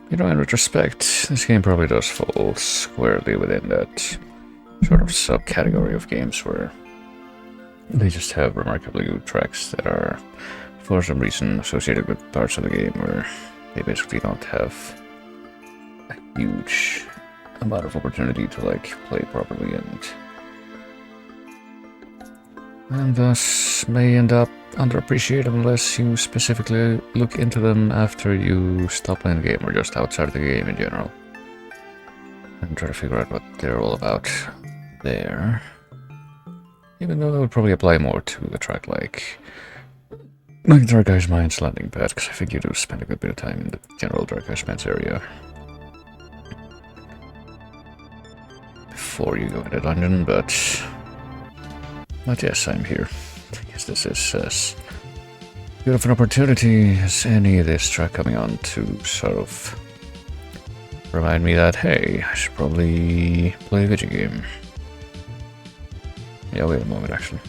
You know, in retrospect, this game probably does fall squarely within that sort of subcategory of games where they just have remarkably good tracks that are, for some reason, associated with parts of the game where they basically don't have a huge amount of opportunity to like play properly and thus may end up underappreciated unless you specifically look into them after you stop playing the game or just outside of the game in general and try to figure out what they're all about there. Even though that would probably apply more to a track like Dark Ice Mines landing pad, because I think you do spend a good bit of time in the general Dark Ice Mines area before you go into the dungeon, but yes, I'm here. I guess this is as good of an opportunity as any of this track coming on to sort of remind me that, hey, I should probably play a video game. Yeah, wait a moment, actually.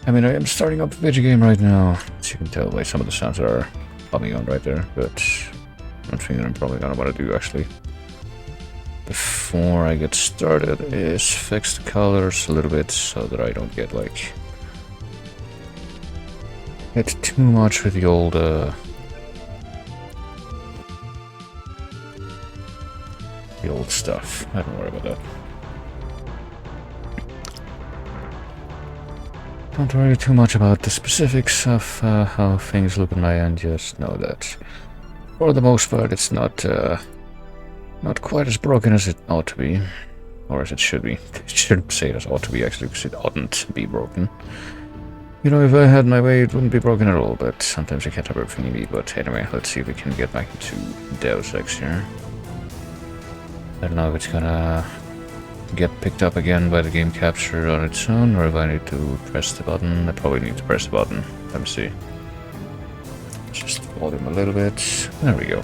I mean, I am starting up a video game right now, as you can tell by some of the sounds that are popping on right there, but one thing that I'm probably gonna want to do, actually, before I get started, is fix the colors a little bit so that I don't get, like, hit too much with the old, stuff. I don't worry about that. Don't worry too much about the specifics of how things look on my end, just know that for the most part it's not quite as broken as it ought to be. Or as it should be. I shouldn't say it as ought to be actually, because it oughtn't be broken. You know, if I had my way it wouldn't be broken at all, but sometimes you can't have everything you need. But anyway, let's see if we can get back into Deus Ex here. I don't know if it's gonna get picked up again by the game capture on its own, or if I need to press the button. I probably need to press the button. Let me see. Just volume a little bit. There we go.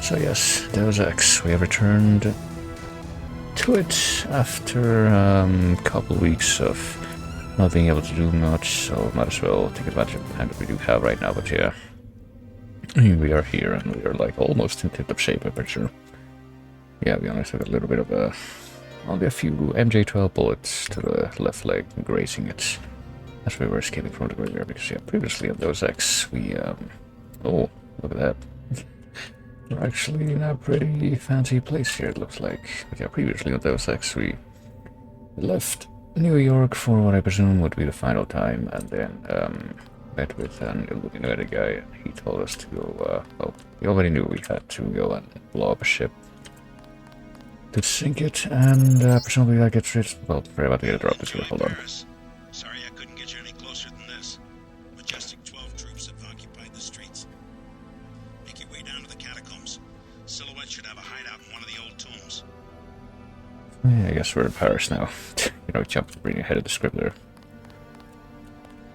So yes, Deus Ex. We have returned to it after a couple weeks of not being able to do much, so might as well take advantage of the time that we do have right now. But yeah, we are here and we are like almost in tip-top shape, I'm pretty sure. Yeah, we only took a little bit of only a few MJ12 bullets to the left leg, grazing it as we were escaping from the graveyard. Because yeah, previously on Deus Ex, we oh, look at that. We're actually in a pretty fancy place here, it looks like. But yeah, previously on Deus Ex, we left New York for what I presume would be the final time, and then met with an Illuminati guy, and he told us to go, well, we already knew we had to go and blow up a ship to sink it, and presumably that gets rid. Well, we're about to get a drop this here, hold on. Sorry I couldn't get you any closer than this. Majestic 12 troops have occupied the streets. Make your way down to the catacombs. Silhouette should have a hideout in one of the old tombs. Yeah, I guess we're in Paris now. You know, jumped pretty ahead of the script there.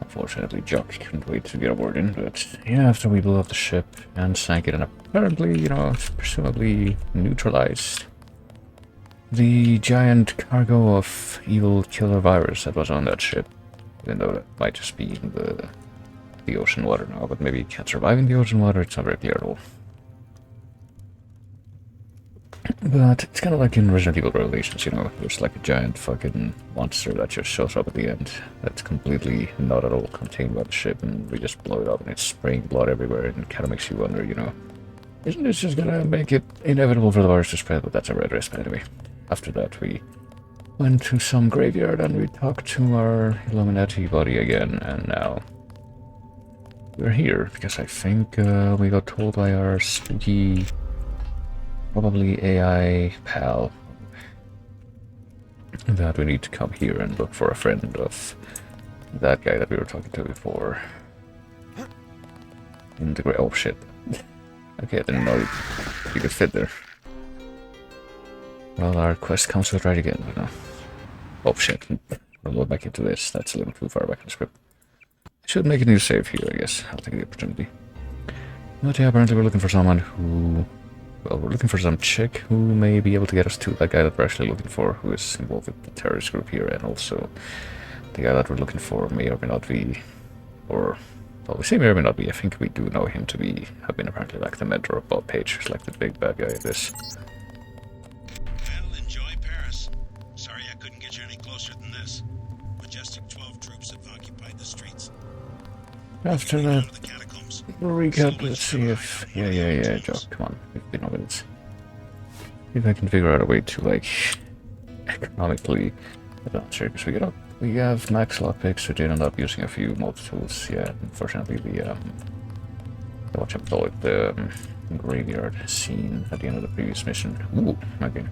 Unfortunately, Jock couldn't wait to get aboard in, but yeah, after we blew up the ship and sank it and apparently, you know, presumably neutralized the giant cargo of evil killer virus that was on that ship, even though that might just be in the ocean water now, but maybe it can't survive in the ocean water, it's not very clear at all. But it's kind of like in Resident Evil Revelations, you know, there's like a giant fucking monster that just shows up at the end that's completely not at all contained by the ship, and we just blow it up and it's spraying blood everywhere, and it kind of makes you wonder, you know, isn't this just gonna make it inevitable for the virus to spread? But that's a red risk, but anyway. After that, we went to some graveyard and we talked to our Illuminati buddy again, and now we're here because I think we got told by our spooky, probably AI pal, that we need to come here and look for a friend of that guy that we were talking to before. In the oh shit. Okay, I didn't know you could fit there. Well, our quest comes to it right again, but no. Oh shit, we'll load back into this, that's a little too far back in the script. I should make a new save here, I guess. I'll take the opportunity. But yeah, apparently we're looking for someone who... Well, we're looking for some chick who may be able to get us to that guy that we're actually looking for, who is involved with the terrorist group here, and also the guy that we're looking for may or may not be, or well, we say may or may not be. I think we do know him to have been apparently like the mentor of Bob Page, who's like the big bad guy in this. Well, enjoy Paris. Sorry I couldn't get you any closer than this. Majestic 12 troops have occupied the streets. After Down that to the catacombs. recap, let's see if... Yeah, Jock, come on. 15 more minutes. See if I can figure out a way to, like, economically advance here, because we have max lockpicks, so we did end up using a few multi-tools. Yeah, unfortunately the call it, the graveyard scene at the end of the previous mission. Ooh, okay.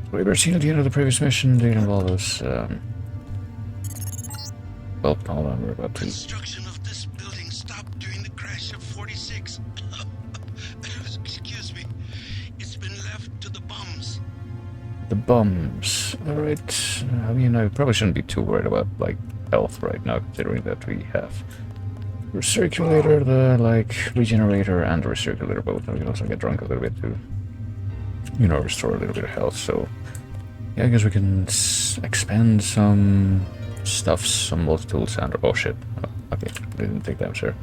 Graveyard scene at the end of the previous mission did involve us, well, hold on, we're about to... Construction of this building stopped during the crash of 46. Excuse me. It's been left to the bums. The bums. Alright. I mean, I probably shouldn't be too worried about, like, health right now, considering that we have recirculator, the, like, regenerator, and the recirculator both. And we can also get drunk a little bit to, you know, restore a little bit of health, so... Yeah, I guess we can expand some stuff, some multi-tools, and... Oh, shit. Oh, okay, didn't take damage there.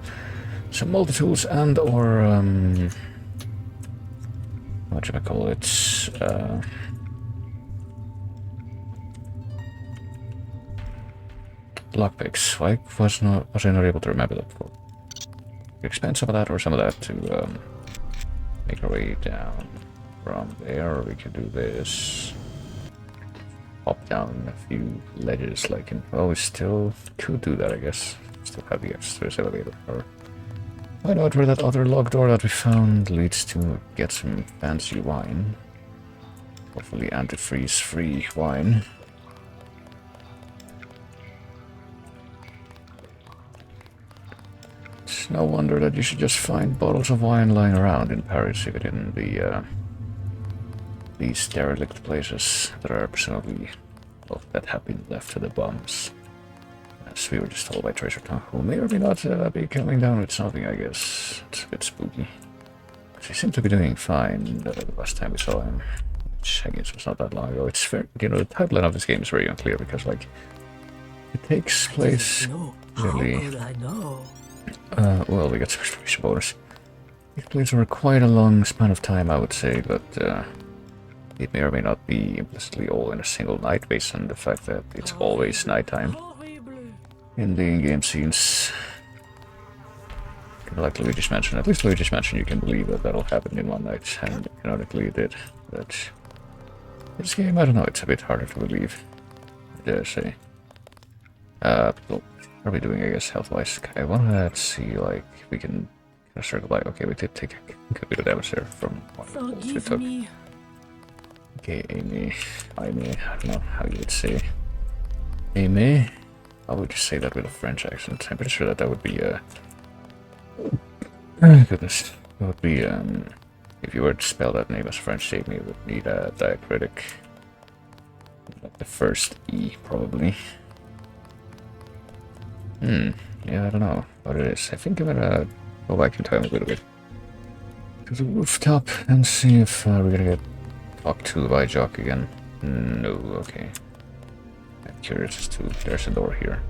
Some multi-tools and, or, what should I call it? Lockpicks. Why was I not able to remember that before? Expand some of that or some of that to make our way down from there. We could do this. Hop down a few ledges, like in. Oh, we still could do that, I guess. Still have the upstairs elevator. Or find out where that other locked door that we found leads to. Get some fancy wine. Hopefully, antifreeze-free wine. It's no wonder that you should just find bottles of wine lying around in Paris if it isn't these derelict places that are presumably, well, that have been left to the bums. As we were just told by Tracer Tom, who may or may not be coming down with something, I guess. It's a bit spooky. He seemed to be doing fine the last time we saw him, which I guess was not that long ago. It's very, you know, the timeline of this game is very unclear because, like, it takes place really... well, we got some exploration bonus. It plays over quite a long span of time, I would say, but it may or may not be implicitly all in a single night based on the fact that it's always nighttime in the in-game scenes. Kind of like Luigi's Mansion. At least Luigi's Mansion, you can believe that that'll happen in one night, and canonically it did. But this game, I don't know, it's a bit harder to believe, I dare say. Well, what are we doing, I guess, health-wise? I want to see, like, if we can circle back. Okay, we did take a good bit of damage there from what we took. Okay, Amy. I don't know how you would say. Amy? I would just say that with a French accent. I'm pretty sure that would be, goodness. That would be, if you were to spell that name as French, Amy would need a diacritic. Like the first E, probably. Yeah, I don't know what it is. I think I'm gonna go back in time a little bit to the rooftop and see if we're gonna get talked to by Jock again. No, okay. I'm curious as to... There's a door here.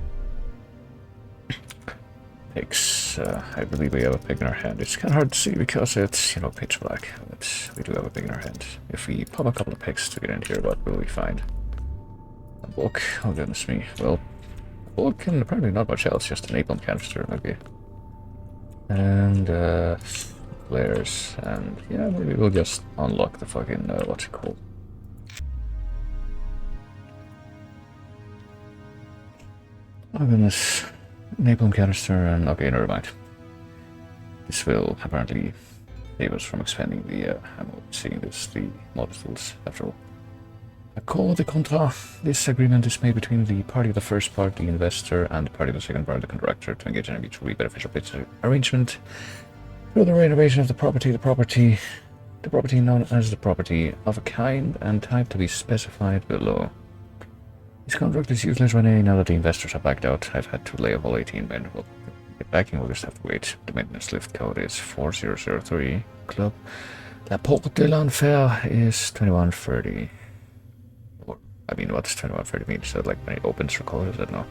Pigs. I believe we have a pig in our hand. It's kind of hard to see because it's, you know, pitch black. But we do have a pig in our hand. If we pop a couple of pigs to get in here, what will we find? A book. Oh, goodness me. Well, book and apparently not much else, just a napalm canister, okay. And flares, and yeah, maybe we'll just unlock the fucking what's it called? Oh goodness, napalm canister, and okay, never mind. This will apparently save us from expanding the ammo. Seeing this, the multi-tools after all. Accord de contrat. This agreement is made between the party of the first part, the investor, and the party of the second part, the contractor, to engage in a mutually beneficial business arrangement through the renovation of the property known as the property of a kind and type to be specified below. This contract is useless, Renee. Now that the investors have backed out, I've had to lay off all 18 men. We'll get backing, we'll just have to wait. The maintenance lift code is 4003. Club. La Porte de l'Enfer is 2130. I mean, what does 2130 mean? Is that like when it opens or closes? I don't know.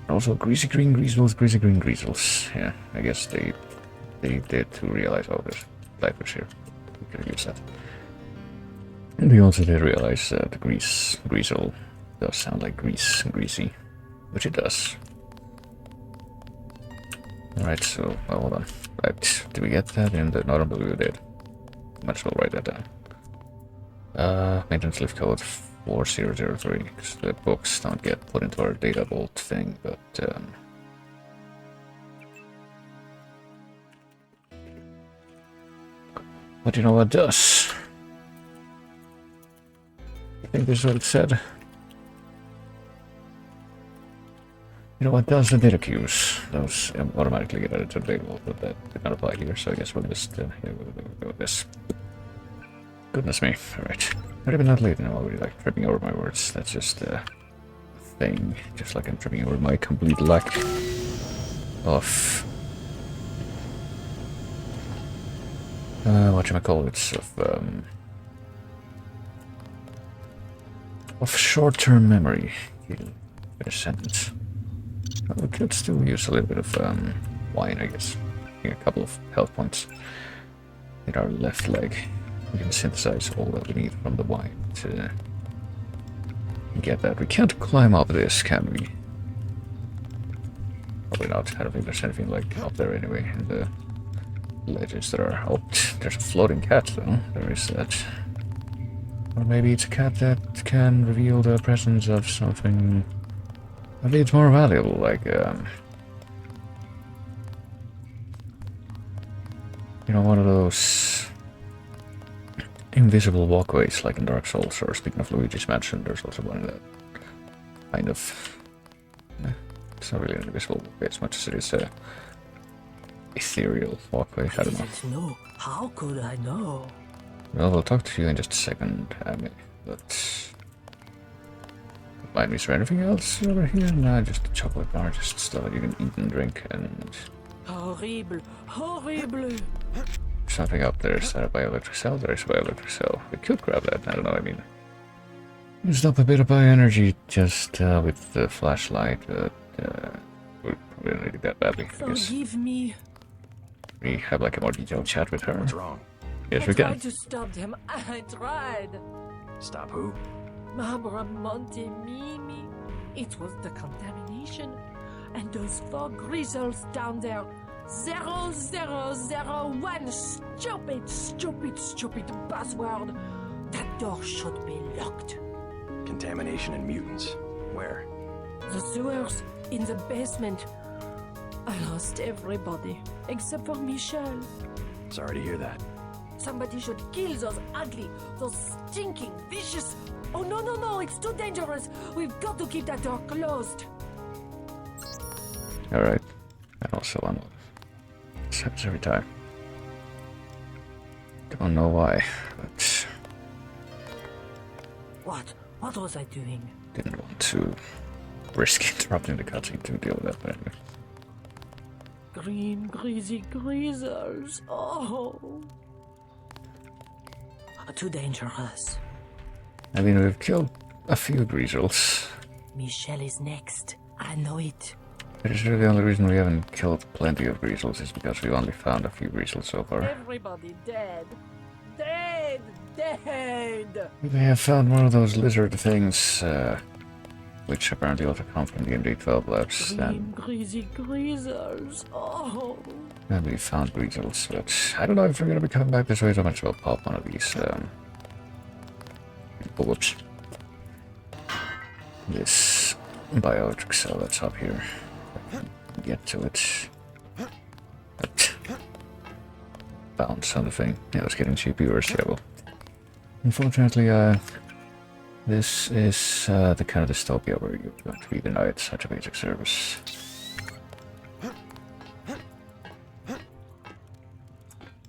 Also, greasy green greasels, greasy green greasels. Yeah, I guess they did to realize, oh, there's diapers here. We could use that. And they also did realize the greasel does sound like grease and greasy, which it does. Alright, so, well, hold on. Right, did we get that in the... No, I don't believe we did. Might as well write that down. Maintenance lift code 4003, because the books don't get put into our data vault thing, but, but you know what does? I think this is what it said. You know what does? The data queues. Those automatically get added to the data vault, but that did not apply here, so I guess we'll just, yeah, we'll go with this. Goodness me. Alright. Maybe not late now, already like tripping over my words. That's just a thing. Just like I'm tripping over my complete lack of whatchamacallits, of short-term memory. Better sentence. Well, we could still use a little bit of wine, I guess. A couple of health points in our left leg. We can synthesize all that we need from the wine to get that. We can't climb up this, can we? Probably not. I don't think there's anything like up there anyway in the ledges that are... Oh, there's a floating cat though. There is that. Or maybe it's a cat that can reveal the presence of something... Maybe it's more valuable, like, you know, one of those invisible walkways like in Dark Souls, or speaking of Luigi's Mansion, there's also one that kind of... it's not really an invisible walkway as much as it is a ethereal walkway, I don't know. How could I know? Well, we'll talk to you in just a second, Amy, but... Mind me, is there anything else over here? Nah, just a chocolate bar, just stuff that you can eat and drink, and... Horrible, horrible! Something up there. Is that a bioelectric cell? There is a bioelectric cell. We could grab that, I don't know, I mean... Used up a bit of bioenergy just with the flashlight, but we probably don't need that badly, I guess. Forgive me. We have like a more detailed chat with her. What's wrong? Yes, we I can. tried to stop them. I tried. Stop who? Mabra Monte Mimi. It was the contamination. And those 4 grizzles down there. 0001. Stupid password. That door should be locked. Contamination and mutants. Where? The sewers in the basement. I lost everybody except for Michel. Sorry to hear that. Somebody should kill those ugly, those stinking, vicious... Oh, no, it's too dangerous. We've got to keep that door closed. Alright. And also one. This happens every time. Don't know why, but... What was I doing? Didn't want to risk interrupting the cutscene to deal with that, but anyway. Green, greasy greasers. Oh. Too dangerous. I mean, we've killed a few greasels. Michel is next. I know it. It is really the only reason we haven't killed plenty of greasels is because we've only found a few greasels so far. Everybody dead. Dead. We may have found one of those lizard things, which apparently also come from the MD12 labs. Green, greasy greasers. Oh. And we found greasels, but I don't know if we're gonna be coming back this way so much. We'll pop one of these, whoops. This bioelectric cell that's up here. Get to it. Bounce on the thing. Yeah, it's getting cheap viewers, yeah, well. Unfortunately, this is the kind of dystopia where you're going to be denied such a basic service.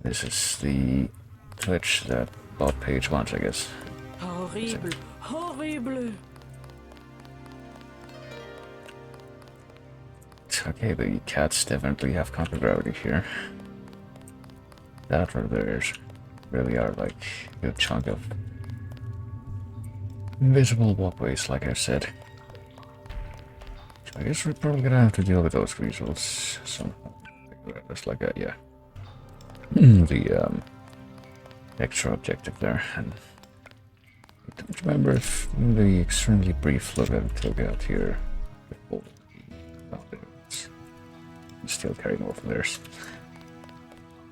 This is the glitch that bot page wants, I guess. Horrible, horrible. Okay, the cats definitely have conquered gravity here. That or there's really are like a good chunk of invisible walkways, like I said. I guess we're probably gonna have to deal with those results somehow. Just like that, yeah. The extra objective there, and I don't remember if the extremely brief look that we took out here before we still carry more flares.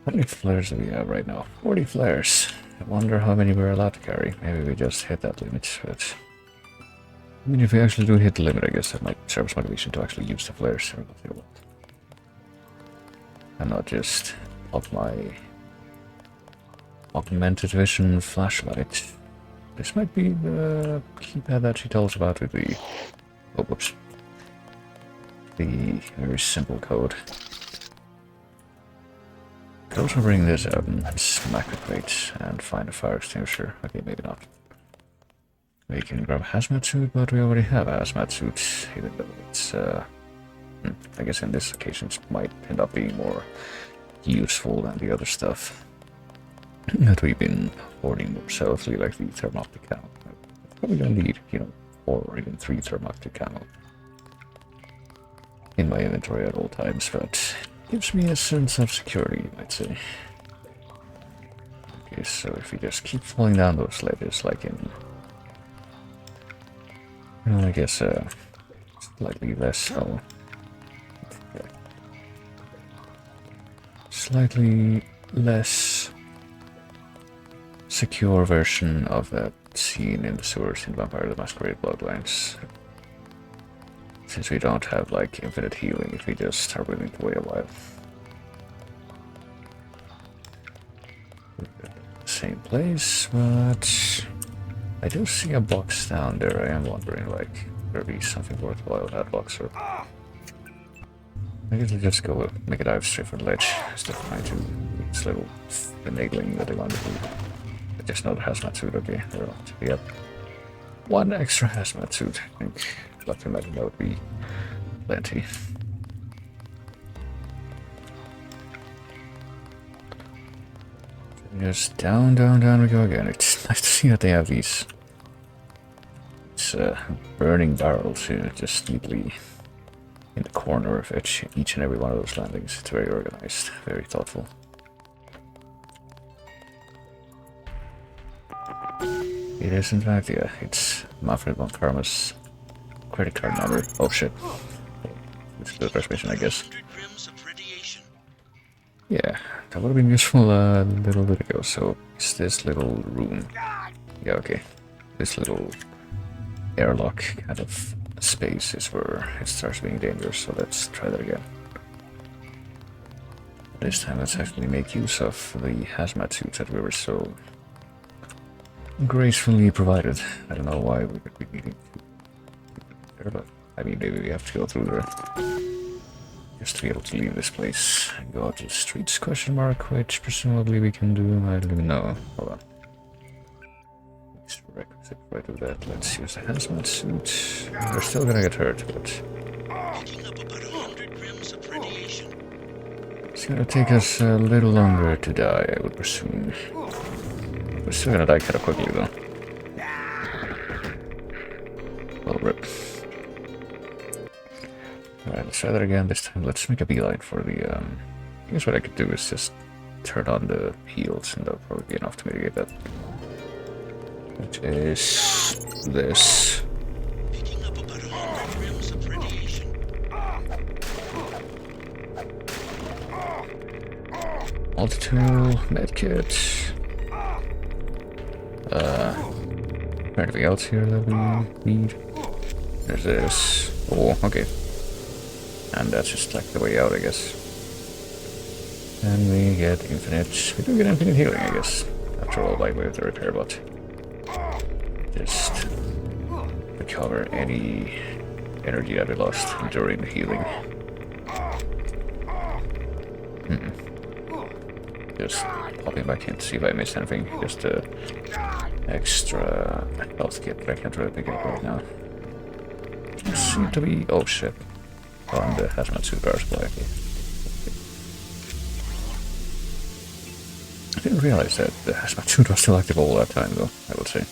How many flares do we have right now? 40 flares. I wonder how many we're allowed to carry. Maybe we just hit that limit, but I mean, if we actually do hit the limit, I guess that might serve as motivation to actually use the flares and not just pop my augmented vision flashlight. This might be the keypad that she told us about with the... oh, whoops. The very simple code. Could also bring this out and smack the crate and find a fire extinguisher. Okay, maybe not. We can grab a hazmat suit, but we already have a hazmat suit, even though it's, I guess in this occasion it might end up being more useful than the other stuff that we've been hoarding more selfly, like the thermoptic camo. Probably gonna need, 4 or even 3 thermoptic camo in my inventory at all times, but gives me a sense of security, you might say. Okay, so if we just keep falling down those ledges, like in... I guess, slightly less, oh... okay. Slightly less secure version of that scene in the sewers in Vampire the Masquerade Bloodlines. Since we don't have, like, infinite healing if we just are willing to wait a while. Same place, but I do see a box down there. I am wondering, like, there be something worthwhile with that box, or I guess we'll just go make a dive straight for the ledge instead of trying to this little finagling that I want to do. But just another hazmat suit, okay. There we have 1 extra hazmat suit, I think. I'd like to imagine that would be plenty. Just down, down, down we go again. It's nice to see that they have these burning barrels here, just neatly in the corner of each and every one of those landings. It's very organized, very thoughtful. It is in fact, yeah, it's Manfred von Karma's credit card number. Oh shit. This is the first mission, I guess. Yeah, that would have been useful a little bit ago. So, is this little room? Yeah, okay. This little airlock kind of space is where it starts being dangerous, so let's try that again. This time let's actually make use of the hazmat suits that we were so gracefully provided. I don't know why we would be needing to there, but I mean maybe we have to go through there just to be able to leave this place and go out to the streets, question mark, which presumably we can do. I don't even know. Hold on. Requisite right with that. Let's use the hazmat suit. We're still gonna get hurt, but it's gonna take us a little longer to die, I would presume. We're still gonna die kind of quickly though. Well, rip. Alright, let's try that again. This time let's make a beeline for the I guess what I could do is just turn on the heals, and that'll probably be enough to mitigate that. Which is this. Picking up about 100 rims of radiation. Multi-tool, medkit. Anything else here that we need? There's this. Oh, okay. And that's just like the way out, I guess. And we get infinite. We do get infinite healing, I guess. After all, like with the repair bot. Just recover any energy that we lost during the healing. Just popping back in to see if I missed anything. Just extra health kit, but I can't really pick it up right now. Seem to be. Oh shit. On the hazmat suit power supply. I didn't realize that the hazmat suit was still active all that time, though, I would say.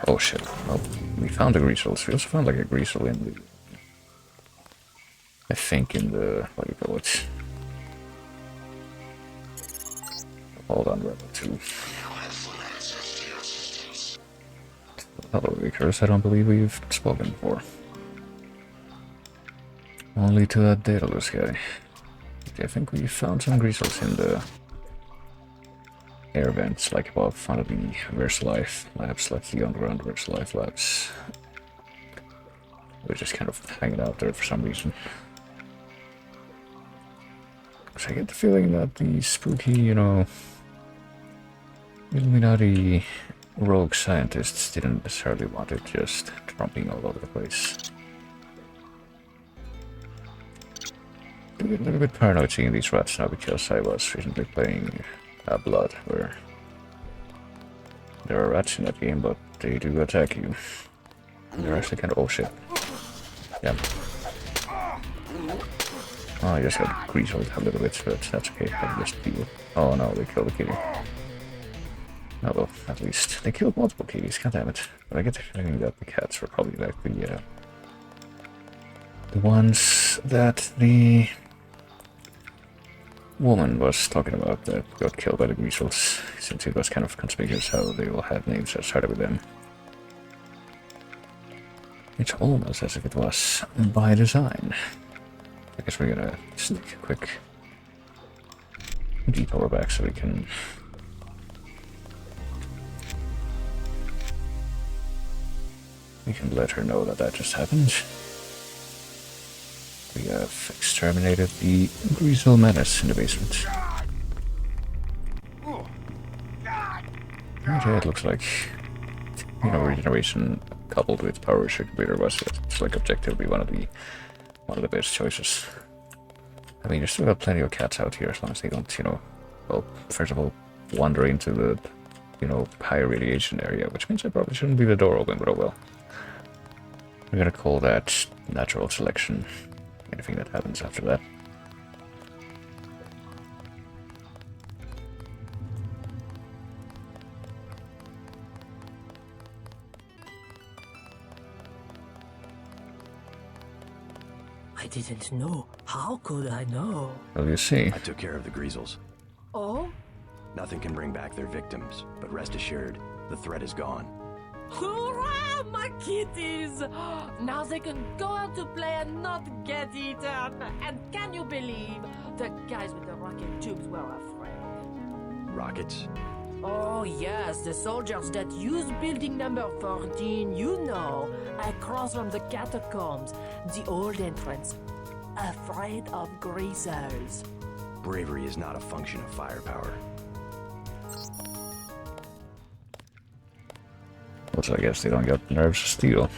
Oh shit. Well, we found the greasels. We also found like a greasel in the... I think in the... what do you call it? Hold on, Rebel 2. Hello, Vickers. I don't believe we've spoken before. Only to that Daedalus guy. Okay, I think we found some greasels in the air vents, like above one of the Verse Life labs, like the underground Verse Life labs. We're just kind of hanging out there for some reason. Because I get the feeling that the spooky, you know, Illuminati rogue scientists didn't necessarily want it just dropping all over the place. I get a little bit paranoid seeing these rats now because I was recently playing Blood, where there are rats in that game, but they do attack you. And they're actually kind of... oh shit. Yeah. Oh, I just got greaseled a little bit, but that's okay. I can just deal. Oh no, they killed the kitty. Oh well, at least they killed multiple kitties, goddammit. But I get the feeling that the cats were probably like the ones that the woman was talking about that got killed by the greasels, since it was kind of conspicuous how they all had names that started with them. It's almost as if it was by design. I guess we're gonna sneak a quick detour back so we can let her know that that just happened. We have exterminated the Greasel menace in the basement. Okay, it looks like, you know, regeneration coupled with power restrictor was it's like objectively one of the best choices. I mean, you still got plenty of cats out here as long as they don't, you know, well, first of all, wander into the, you know, high radiation area, which means I probably shouldn't leave the door open, but oh well. We're gonna call that natural selection. Anything that happens after that. I didn't know. How could I know? Well, you see. I took care of the greasels. Oh? Nothing can bring back their victims, but rest assured, the threat is gone. Hurrah, my kitties! Now they can go out to play and not get eaten. And can you believe the guys with the rocket tubes were afraid? Rockets? Oh yes, the soldiers that use building number 14, you know, across from the catacombs, the old entrance, afraid of greasers. Bravery is not a function of firepower. Also, I guess they don't got nerves of steel.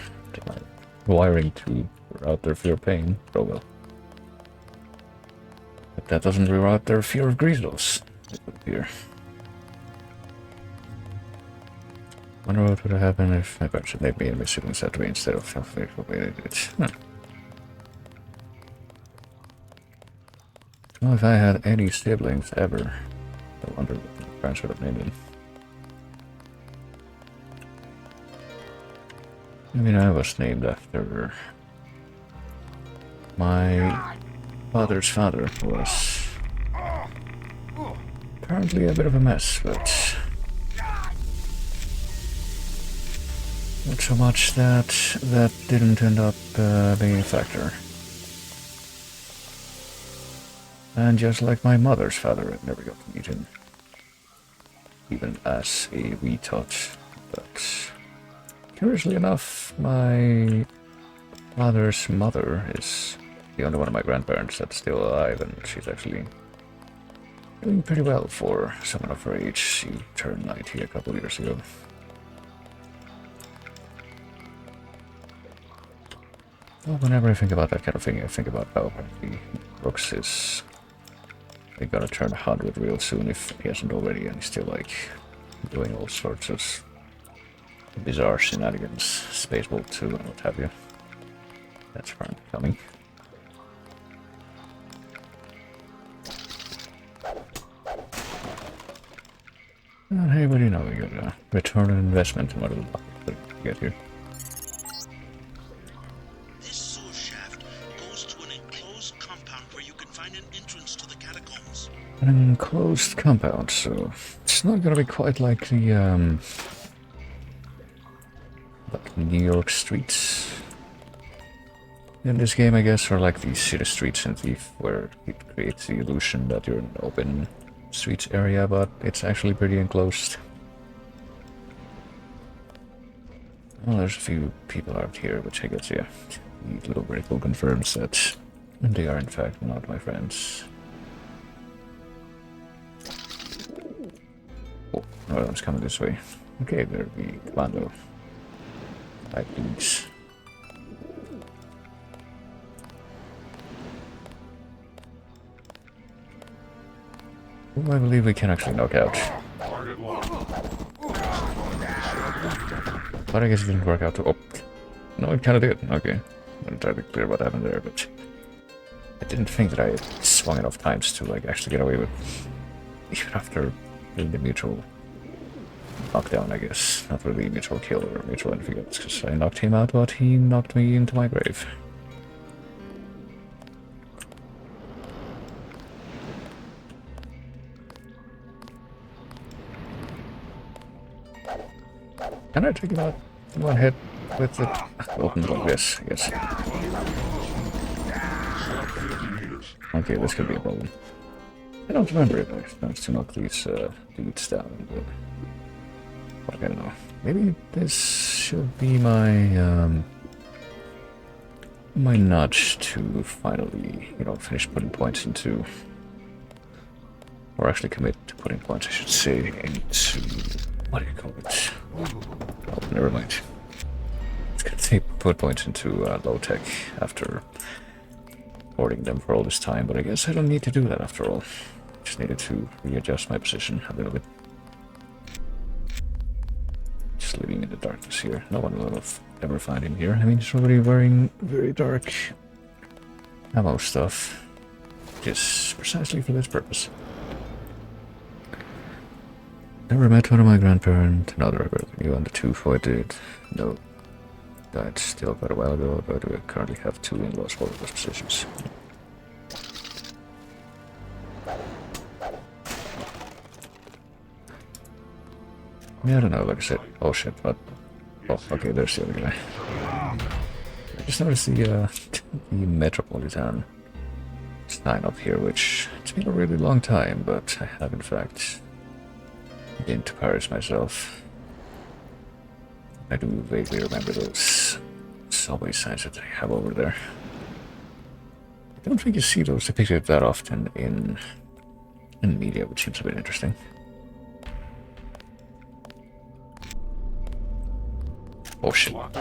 Wiring to wear out their fear of pain. Oh well. But that doesn't wear out their fear of greasels. It would appear. Wonder what would have happened if my parents had made me invisible that way instead of the way they did. Well, if I had any siblings ever, I wonder what my parents would have named them. I mean, I was named after my father's father, who was apparently a bit of a mess, but not so much that that didn't end up being a factor. And just like my mother's father, I never got to meet him, even as a wee tot, but curiously enough, my father's mother is the only one of my grandparents that's still alive, and she's actually doing pretty well for someone of her age. She turned 90 a couple of years ago. Well, whenever I think about that kind of thing, I think about how apparently Brooks is gonna turn 100 real soon if he hasn't already, and he's still like doing all sorts of bizarre shenanigans, Spaceball 2 and what have you. That's apparently coming. And hey, what do you know, we got a return on investment in one of the get here? This sewer shaft goes to an enclosed compound where you can find an entrance to the catacombs. An enclosed compound, so it's not gonna be quite like the like New York streets in this game, I guess, or like the city streets in Thief, where it creates the illusion that you're in an open streets area, but it's actually pretty enclosed. Well, there's a few people out here, which I guess, yeah, the little rifle confirms that they are in fact not my friends. Oh, no one's coming this way. Okay, there'll be commando. Like these. Who I believe we can actually knock out. But I guess it didn't work out too. Oh, no, it kind of did. Okay, I'm not entirely clear what happened there, but I didn't think that I swung enough times to like actually get away with, even after doing the mutual knockdown, I guess. Not really mutual kill or mutual anything else, because I knocked him out, but he knocked me into my grave. Can I take him out in one hit with the open block? Yes, I guess. Okay, this could be a problem. I don't remember it. I managed to knock these dudes down, but what I don't know. Maybe this should be my my nudge to finally, you know, finish putting points into, or actually commit to putting points, I should say, into, what do you call it? Oh, never mind. It's gonna say put points into low tech after hoarding them for all this time, but I guess I don't need to do that after all. Just needed to readjust my position a little bit. Just living in the darkness here. No one will ever find him here. I mean, he's already wearing very dark ammo stuff. Just precisely for this purpose. Never met one of my grandparents, another I barely knew, and the two who I did know died still quite a while ago, but we currently have two in-laws for those positions. Yeah, I don't know, like I said. Oh shit, but... Oh, okay, there's the other guy. I just noticed the Metropolitan sign up here, which it's been a really long time, but I have in fact been to Paris myself. I do vaguely remember those subway signs that they have over there. I don't think you see those depicted that often in media, which seems a bit interesting. Oh shit. Okay,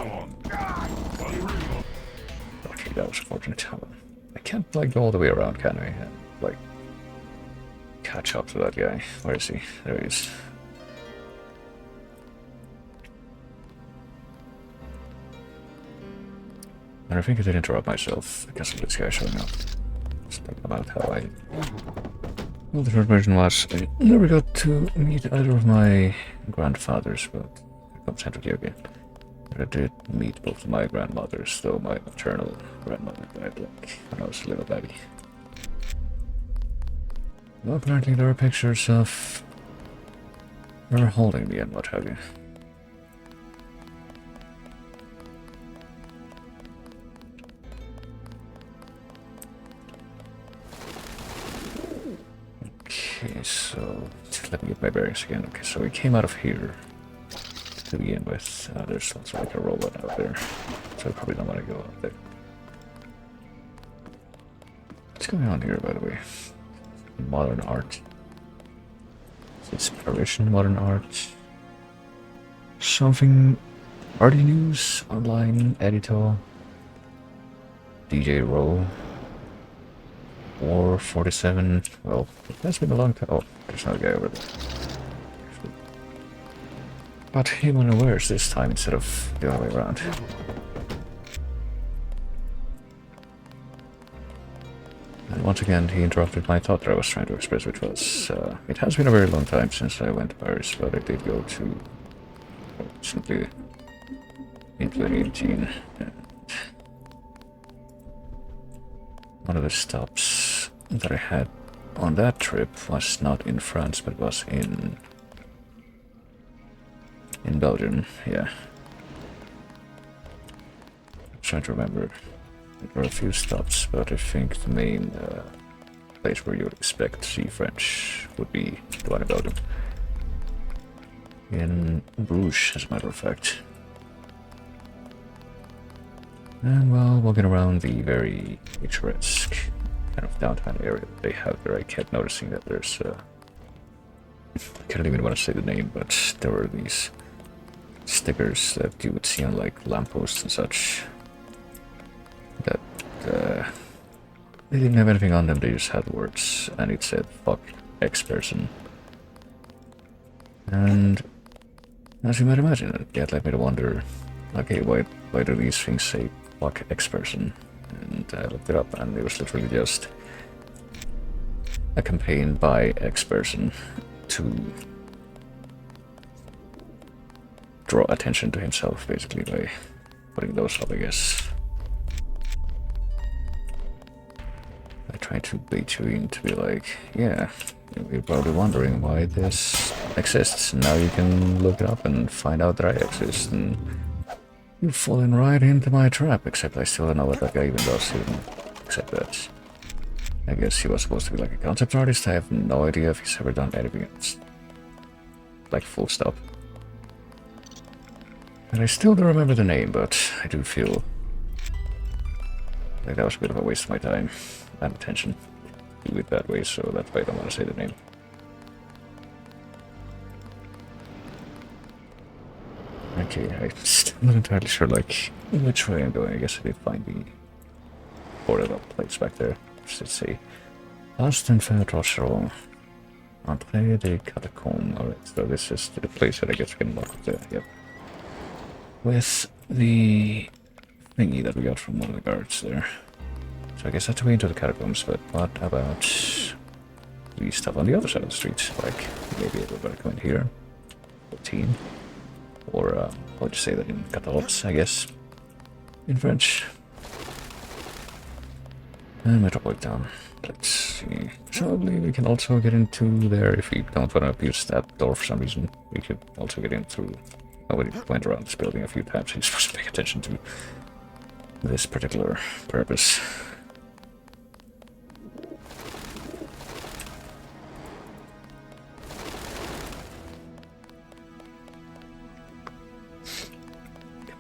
that was unfortunate. I can't like go all the way around, can I? And, like, catch up to that guy. Where is he? There he is. And I think I did interrupt myself because of this guy showing up. Just think about how I... Well, the short version was I never got to meet either of my grandfathers, but here comes Henry again. I did meet both of my grandmothers, though my maternal grandmother died like when I was a little baby. Well, apparently there are pictures of her holding me and what have you. Okay, so let me get my bearings again. Okay, so we came out of here to begin with. There's also like a robot out there, so I probably don't want to go out there. What's going on here, by the way? Modern art. Inspiration, modern art. Something. Arty News, online, editor. DJ Row. War 47. Well, that's been a long time. Oh, there's another guy over there. But him unawares this time instead of the other way around. And once again, he interrupted my thought that I was trying to express, which was, it has been a very long time since I went to Paris, but I did go to simply in 2018. And one of the stops that I had on that trip was not in France, but was in Belgium. Yeah, I'm trying to remember. There were a few stops, but I think the main place where you would expect to see French would be the one in Belgium. In Bruges, as a matter of fact. And while walking around the very picturesque kind of downtown area that they have there, I kept noticing that there's I can't even want to say the name, but there were these stickers that you would see on like lampposts and such that they didn't have anything on them, they just had words, and it said fuck X person. And as you might imagine, that led me to wonder, okay, why do these things say fuck X person? And I looked it up, and it was literally just a campaign by X person to draw attention to himself, basically, by putting those up, I guess. I tried to bait you in to be like, yeah, you're probably wondering why this exists. Now you can look it up and find out that I exist, and you've fallen right into my trap, except I still don't know what that guy even does, except that I guess he was supposed to be like a concept artist. I have no idea if he's ever done anything else. Like, full stop. And I still don't remember the name, but I do feel like that was a bit of a waste of my time and attention to do it that way, so that's why I don't want to say the name. Okay, I'm still not entirely sure, like, which way I'm going. I guess I did find the boarded up place back there. Let's see. Last and fair Rocheron. Entrée des Catacombes. Alright, so this is the place that I guess we can lock up there. Yep. With the thingy that we got from one of the guards there. So I guess that's the way into the catacombs, but what about the stuff on the other side of the street? Like, maybe we're gonna come in here. 14. Or, I'll just say that in catalogs, I guess. In French. And Metropolitan. Let's see. Probably we can also get into there if we don't want to use that door for some reason. We could also get in through. Nobody went around this building a few times. He's supposed to pay attention to this particular purpose.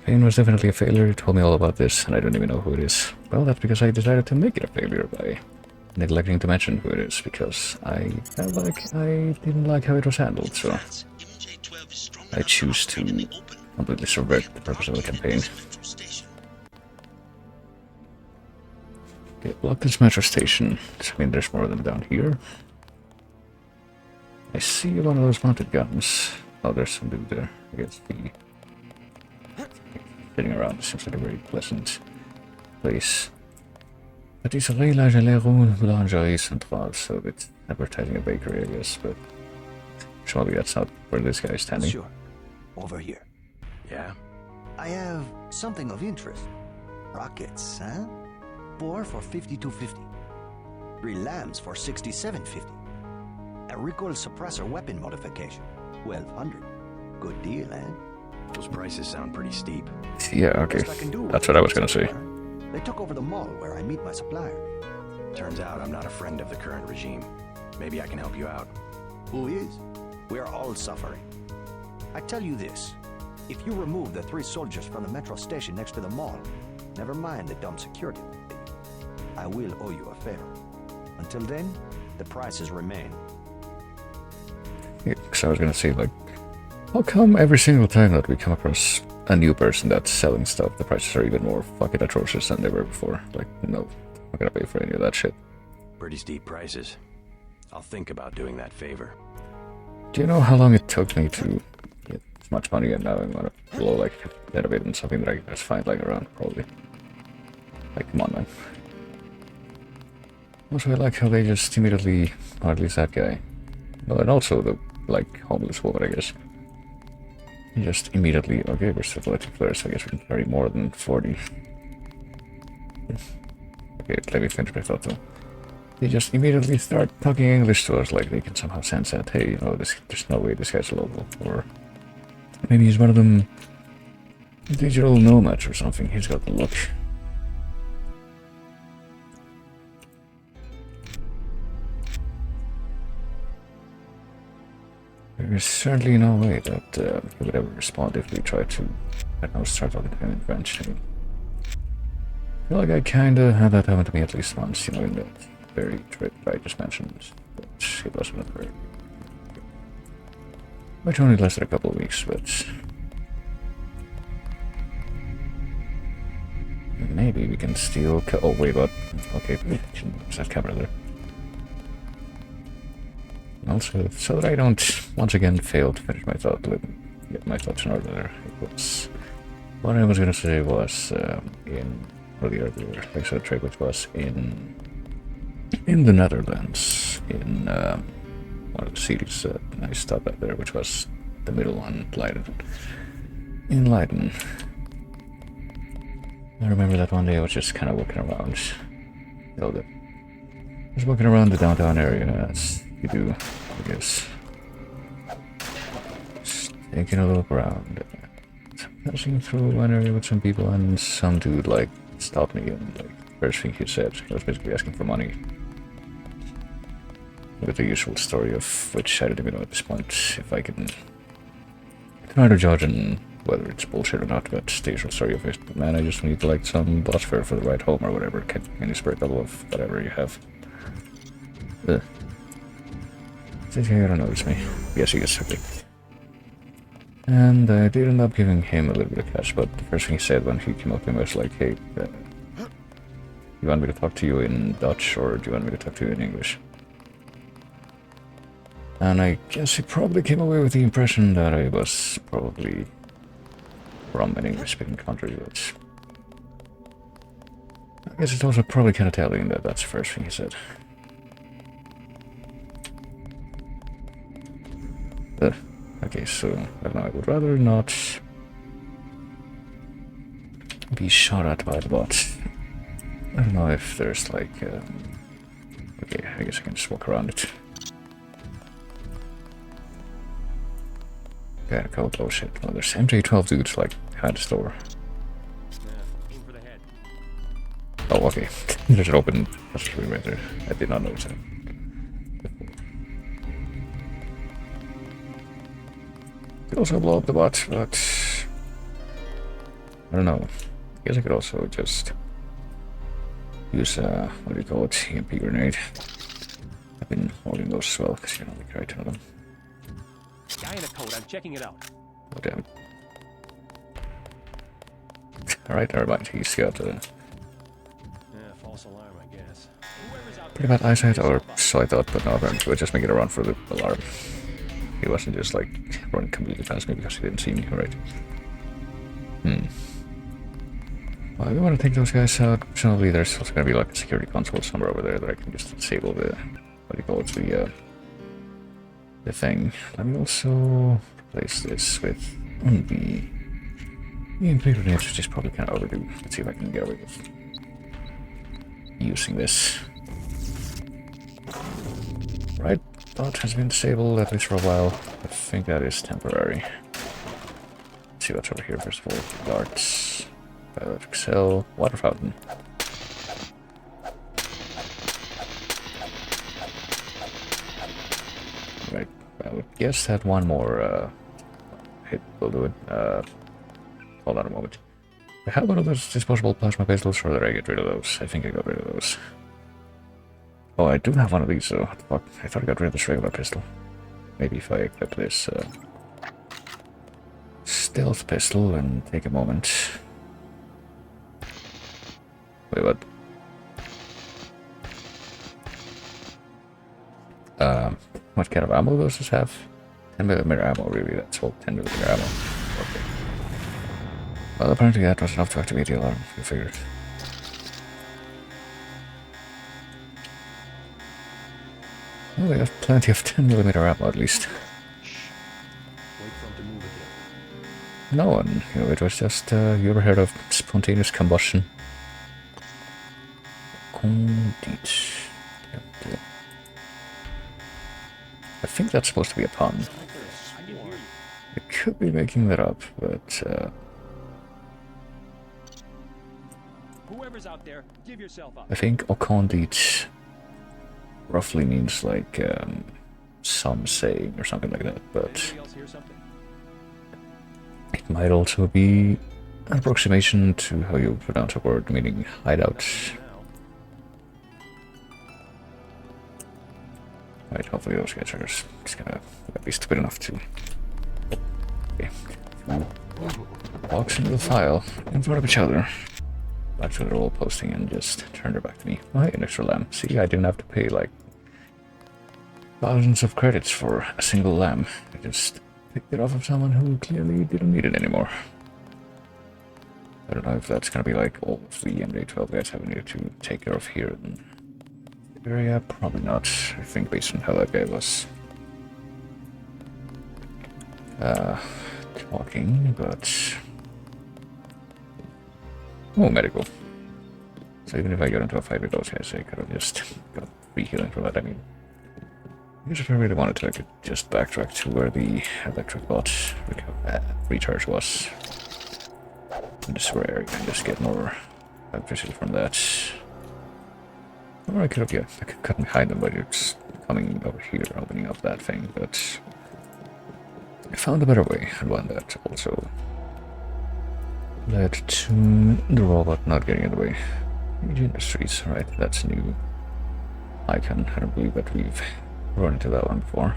Campaign was definitely a failure. He told me all about this, and I don't even know who it is. Well, that's because I decided to make it a failure by neglecting to mention who it is, because I felt like I didn't like how it was handled, so I choose to completely subvert the purpose of the campaign. Okay, block this metro station. I mean, there's more of them down here. I see one of those mounted guns. Oh, there's some dude there. I guess the sitting around seems like a very pleasant place. But it's a boulangerie centrale, so it's advertising a bakery, I guess, but surely that's not where this guy is standing. Sure. Over here. Yeah? I have something of interest. Rockets, huh? 4 for 5250. 3 lambs for 6750. A recoil suppressor weapon modification. 1200. Good deal, eh? Those prices sound pretty steep. Yeah, okay. Best I can do. That's what I was gonna say. They took over the mall where I meet my supplier. Turns out I'm not a friend of the current regime. Maybe I can help you out. Who is? We're all suffering. I tell you this. If you remove the 3 soldiers from the metro station next to the mall, never mind the dumb security, I will owe you a favor. Until then, the prices remain. Yeah, because I was gonna say, like, how come every single time that we come across a new person that's selling stuff, the prices are even more fucking atrocious than they were before? Like, no, I'm not gonna pay for any of that shit. Pretty steep prices. I'll think about doing that favor. Do you know how long it took me to get this much money, and now I'm gonna blow like a little bit on something that I can just find lying around, probably. Like, come on, man. Also, I like how they just immediately, or at least that guy. Well, and also the, like, homeless woman, I guess. Just immediately, okay, we're still collecting flares, so I guess we can carry more than 40. Okay, let me finish my thought though. They just immediately start talking English to us, like they can somehow sense that, hey, you know, there's no way this guy's a local. Or maybe he's one of them digital nomads or something. He's got the look. There is certainly no way that he would ever respond if we tried to, I don't know, start talking to him in French. I feel like I kinda had that happen to me at least once, you know, in that very trip I just mentioned. But it wasn't a very... which only lasted a couple of weeks, but... maybe we can steal... oh, wait, what? Okay, there's that camera there. Also, so that I don't once again fail to finish my thought, get my thoughts in order there. It was... what I was gonna say was, in... earlier, I said a trip which was in the Netherlands, in one of the cities I stopped at there, which was the middle one, Leiden. In Leiden. I remember that one day I was just kind of walking around, you know, just walking around the downtown area as you do, I guess. Just taking a look around, passing through one area with some people, and some dude like stopped me, and like first thing he said, he was basically asking for money. With the usual story of which I don't even know at this point if I can try to judge on whether it's bullshit or not, but the usual story of it. Man, I just need like some bus fare for the ride home or whatever. Can you spare a couple of whatever you have? This guy don't notice me. Yes, he gets okay. And I did end up giving him a little bit of cash, but the first thing he said when he came up to me was like, hey, you want me to talk to you in Dutch or do you want me to talk to you in English? And I guess he probably came away with the impression that I was probably from an English-speaking country, which I guess it's also probably kind of telling that that's the first thing he said. Okay, so I don't know, I would rather not be shot at by the bot. I don't know if there's like, okay, I guess I can just walk around it. Got a code, oh shit, well there's MJ12 dudes like behind the store. Oh, okay, there's an open passageway right there. I did not notice that. Could also blow up the bot, but I don't know. I guess I could also just use what do you call it? EMP grenade. I've been holding those as well because you know we carry 10 of them. Guy in a coat, I'm checking it out. Oh damn it. Alright, never mind. He's got Yeah, false alarm, I guess. pretty bad eyesight, or so I thought, but no, apparently he was just making a run for the alarm. He wasn't just like running completely past me because he didn't see me, right? Well, I do want to take those guys out. Presumably there's also going to be like a security console somewhere over there that I can just disable the, what do you call it, the thing. Let me also replace this with the EMP grenades, which is probably kind of overdue. Let's see if I can get away with using this. Right, dot has been disabled at least for a while. I think that is temporary. Let's see what's over here first of all. Darts, bioelectric cell, water fountain. Right, I would guess that one more hit will do it. Hold on a moment. I have one of those disposable plasma pistols, or did I get rid of those? I think I got rid of those. Oh, I do have one of these, though. What the fuck? I thought I got rid of this regular pistol. Maybe if I equip this stealth pistol and take a moment. Wait, what? What kind of ammo does this have? 10mm ammo, really. That's all 10mm ammo. Okay. Well, apparently that was enough to activate the alarm, you figured. Well, we have plenty of 10mm ammo at least. Wait for him to move again. no one. You know, it was just, you ever heard of spontaneous combustion? Condit. I think that's supposed to be a pun. I could be making that up, but Whoever's out there, give yourself up. I think Okondit roughly means like some saying or something like that, but Anybody else hear something? it might also be an approximation to how you pronounce a word meaning hideout. Now. Right, hopefully those guys are just gonna be stupid enough to... Okay. Walks into the file in front of each other. Back to their old posting and just turn their back to me. Oh, hey, an extra lamb. See, I didn't have to pay like thousands of credits for a single lamb. I just picked it off of someone who clearly didn't need it anymore. I don't know if that's gonna be like all of the MD12 guys have needed to take care of here in the area. Probably not. I think based on how that guy was talking, but oh, medical. So even if I got into a fight with those guys, I could have just got free healing for that. I mean, I guess if I really wanted to, I could just backtrack to where the electric bot recharge was. And swear I can just get more electricity from that. Or I could have, yeah, I could cut behind them by just coming over here, opening up that thing, but I found a better way, and one that also led to the robot not getting in the way. Age Industries, right, that's a new icon. I don't believe that we've run into that one before.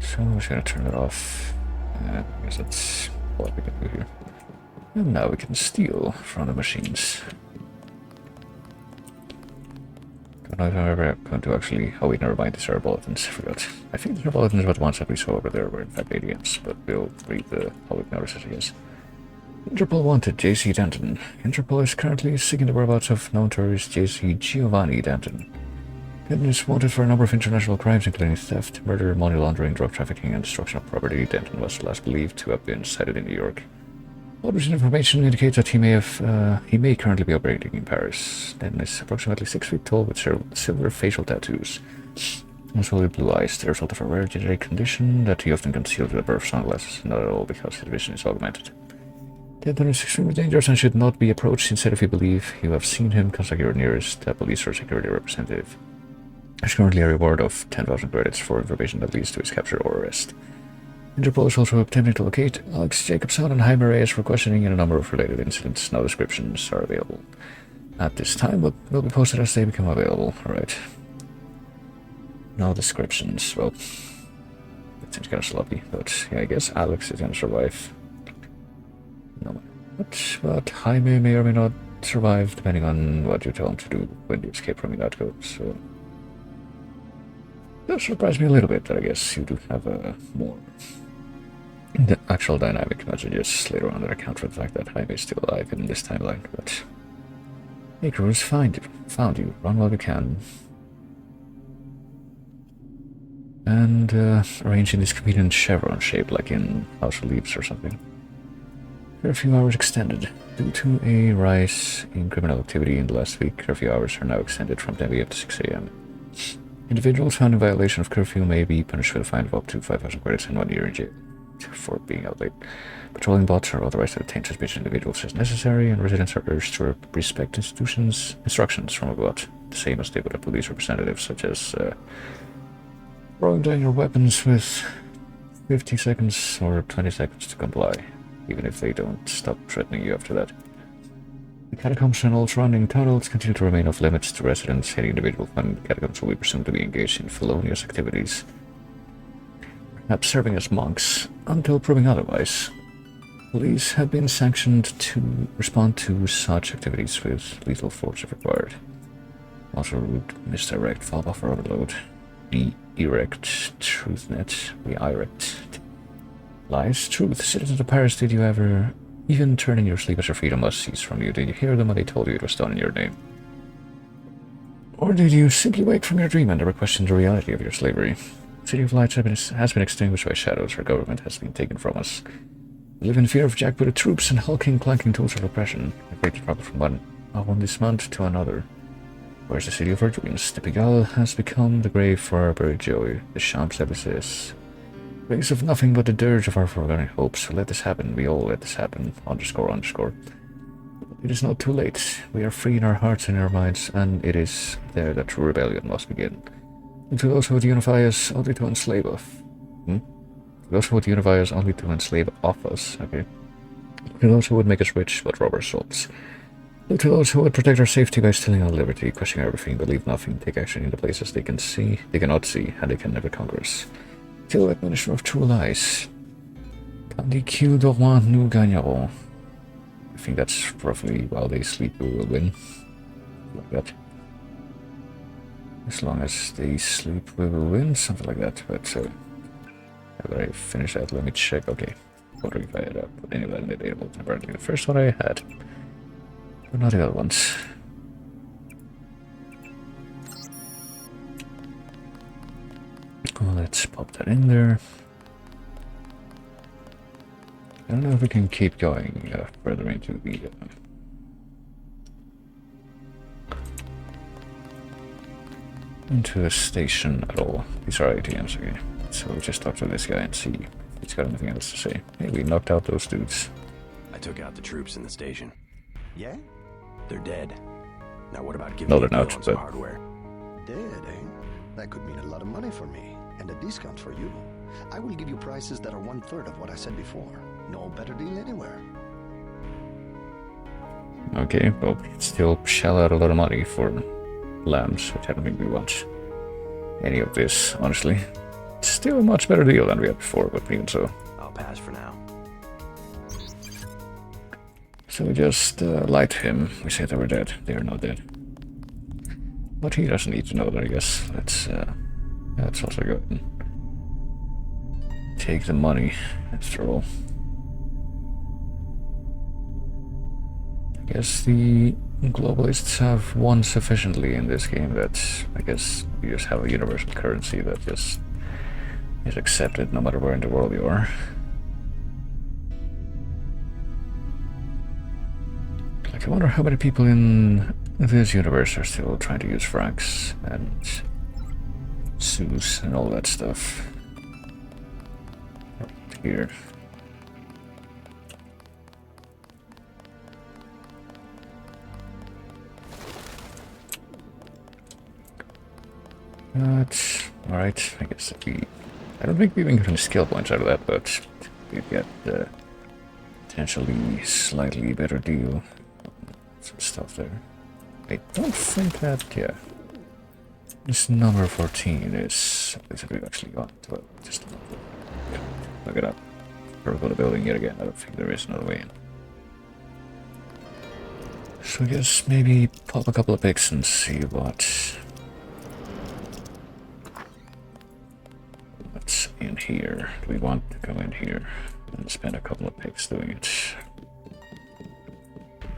So I'm just gonna turn it off. I guess that's what we can do here. And now we can steal from the machines. Don't know if I'm ever going to actually... Oh wait, never mind, these are bulletins, I forgot. I think the bulletins were the ones that we saw over there were in fact ADMs, but we'll read the public notices, I guess. Interpol wanted J.C. Denton. Interpol is currently seeking the whereabouts of known tourist J.C. Giovanni Denton. Denton is wanted for a number of international crimes, including theft, murder, money laundering, drug trafficking, and destruction of property. Denton was last believed to have been sighted in New York. All recent information indicates that he may currently be operating in Paris. Denton is approximately 6 feet tall with silver facial tattoos. Also with blue eyes, the result of a rare genetic condition that he often conceals with a pair of sunglasses, not at all because his vision is augmented. Denton is extremely dangerous and should not be approached. Instead, if you believe you have seen him, contact your nearest police or security representative. There's currently a reward of 10,000 credits for information that leads to his capture or arrest. Interpol is also attempting to locate Alex Jacobson and Jaime Reyes for questioning in a number of related incidents. No descriptions are available at this time, but will be posted as they become available. Alright. No descriptions. Well, it seems kind of sloppy, but yeah, I guess Alex is gonna survive. No matter what, but Jaime may or may not survive depending on what you tell him to do when you escape from Minatco, so... That surprised me a little bit that I guess you do have a more... the actual dynamic messages later on that account for the fact that Jaime is still alive in this timeline, but... Hey Cruz, found you. Run while you can. And arrange in this convenient chevron shape like in House of Leaves or something. Curfew hours extended. Due to a rise in criminal activity in the last week, curfew hours are now extended from 10 p.m. to 6 a.m. Individuals found in violation of curfew may be punished with a fine of up to 5,000 credits and 1 year in jail for being out late. Patrolling bots are authorized to detain suspicious individuals as necessary, and residents are urged to respect instructions from a bot, the same as they would a police representative, such as throwing down your weapons with 50 seconds or 20 seconds to comply, even if they don't stop threatening you after that. The catacombs and all surrounding tunnels continue to remain off limits to residents. Any individual found in the catacombs will be presumed to be engaged in felonious activities, perhaps serving as monks, until proving otherwise. Police have been sanctioned to respond to such activities with lethal force if required. Also route, misdirect, file buffer overload, erect, truthnet, re-erect. Lies, truth. Citizens of Paris, did you ever even turn in your sleep as your freedom was seized from you? Did you hear them when they told you it was done in your name? Or did you simply wake from your dream and ever question the reality of your slavery? The City of Lights has been extinguished by shadows, our government has been taken from us. We live in fear of jackbooted troops and hulking, clanking tools of oppression, afraid to travel from one dismount to another. Where's the city of our dreams? The Pigalle has become the grave for our buried joy, the Champs-Élysées. Place of nothing but the dirge of our forgotten hopes. Let this happen, we all let this happen, __. It is not too late. We are free in our hearts and in our minds, and it is there that true rebellion must begin. And to those who would unify us, only to enslave us. To those who would unify us, only to enslave off us, okay? To those who would make us rich, but rob our souls. To those who would protect our safety by stealing our liberty, questioning everything, but leave nothing, take action in the places they cannot see, and they can never conquer us. Till admonition of true lies. Tandis qu'ils dorment, nous gagnerons. I think that's roughly while they sleep we will win. Like that. As long as they sleep we will win, something like that. But after I finish that, let me check. Okay, wondering if I had put any of that in the database. Apparently the first one I had, but not the other ones. Well, let's pop that in there. I don't know if we can keep going further into the into a station at all. These are ATMs, okay. So we'll just talk to this guy and see if he's got anything else to say. Hey, we knocked out those dudes. I took out the troops in the station. Yeah? They're dead. Now what about giving No, me they're a not, deal on some but- hardware? Dead, eh? That could mean a lot of money for me, and a discount for you. I will give you prices that are 1/3 of what I said before. No better deal anywhere. Okay, but still shell out a lot of money for lambs, which I don't think we want any of this, honestly. It's still a much better deal than we had before, but even so. I'll pass for now. So we just lied to him. We said they were dead. They are not dead. But he doesn't need to know that, I guess. Let's also go and take the money, after all. I guess the globalists have won sufficiently in this game that I guess you just have a universal currency that just is accepted no matter where in the world you are. Like, I wonder how many people in this universe are still trying to use francs and sous and all that stuff. Here. Alright, I guess that I don't think we even get any skill points out of that, but we get potentially slightly better deal. Some stuff there. I don't think that, yeah. This number 14 is something that we've actually got. Well, just look it up. Or go to the building yet again. I don't think there is another way in. So I guess maybe pop a couple of picks and see what's in here. Do we want to go in here and spend a couple of picks doing it?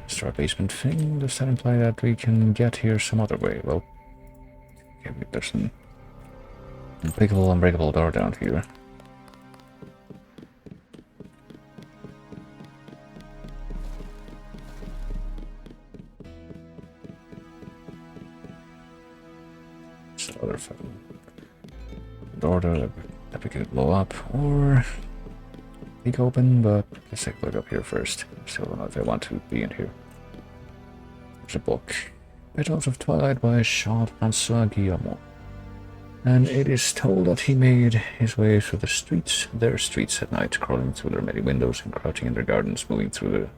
Start basement thing? Does that imply that we can get here some other way? Well, okay, there's an unpickable, unbreakable door down here. It's another fucking door that we could blow up, or leak open, but let's take a look up here first. Still don't know if I want to be in here. There's a book. Petals of Twilight by Jean-François Guillemot. And it is told that he made his way through their streets at night, crawling through their many windows and crouching in their gardens, moving through the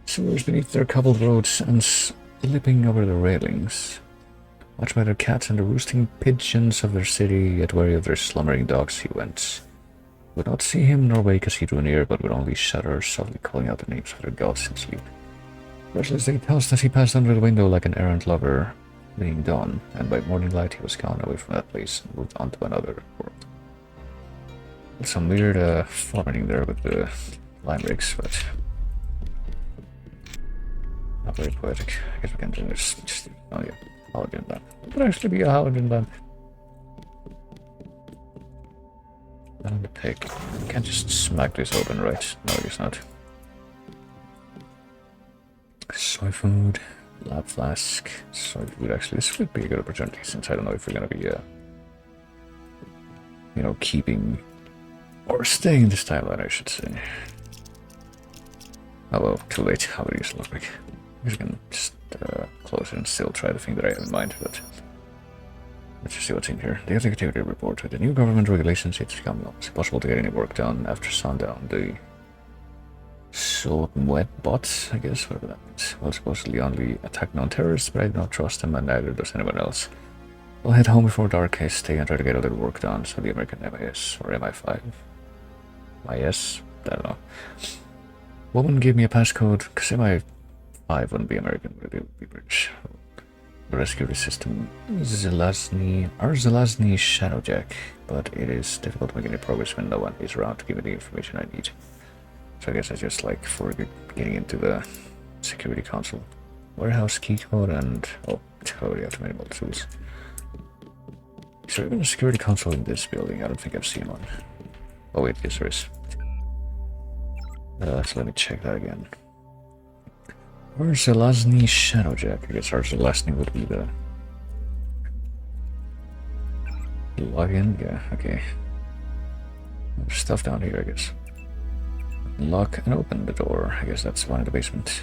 sewers beneath their cobbled roads and slipping over the railings. Watched by their cats and the roosting pigeons of their city, yet wary of their slumbering dogs he went. Would not see him nor wake as he drew near, but would only shudder, softly calling out the names of their gods in sleep. Restless they tell us that he passed under the window like an errant lover, being dawn, and by morning light he was gone away from that place and moved on to another world. There's some weird formatting there with the line breaks, but not very poetic. I guess we can do this. Oh yeah. Halogen lamp. It would actually be a halogen lamp. And the pick. You can't just smack this open, right? No, I guess not. Soy food, lab flask, soy food. Actually, this would be a good opportunity since I don't know if we're gonna be, you know, keeping or staying in this timeline, I should say. Oh well, too late. How would it look like? I can just close it and still try the thing that I have in mind, but let's just see what's in here. The executive report. With the new government regulations, it's become almost impossible to get any work done after sundown. The short wet bots, I guess, whatever that means. Well, supposedly only attack non-terrorists, but I do not trust them, and neither does anyone else. I'll head home before dark, stay and try to get a little work done, so the American MIS, or MI5. MIS? I don't know. Woman gave me a passcode, because MI5 wouldn't be American, but it would be British. The rescue system Zelazny Shadowjack, but it is difficult to make any progress when no one is around to give me the information I need. So I guess I just like for getting into the security console. Warehouse key code and totally automated tools. Is there even a security console in this building? I don't think I've seen one. Oh wait, yes there is. So let me check that again. Where's Zelazny Shadowjack? I guess our Zelazny would be the login. Yeah, okay. There's stuff down here, I guess. Lock and open the door. I guess that's one in the basement.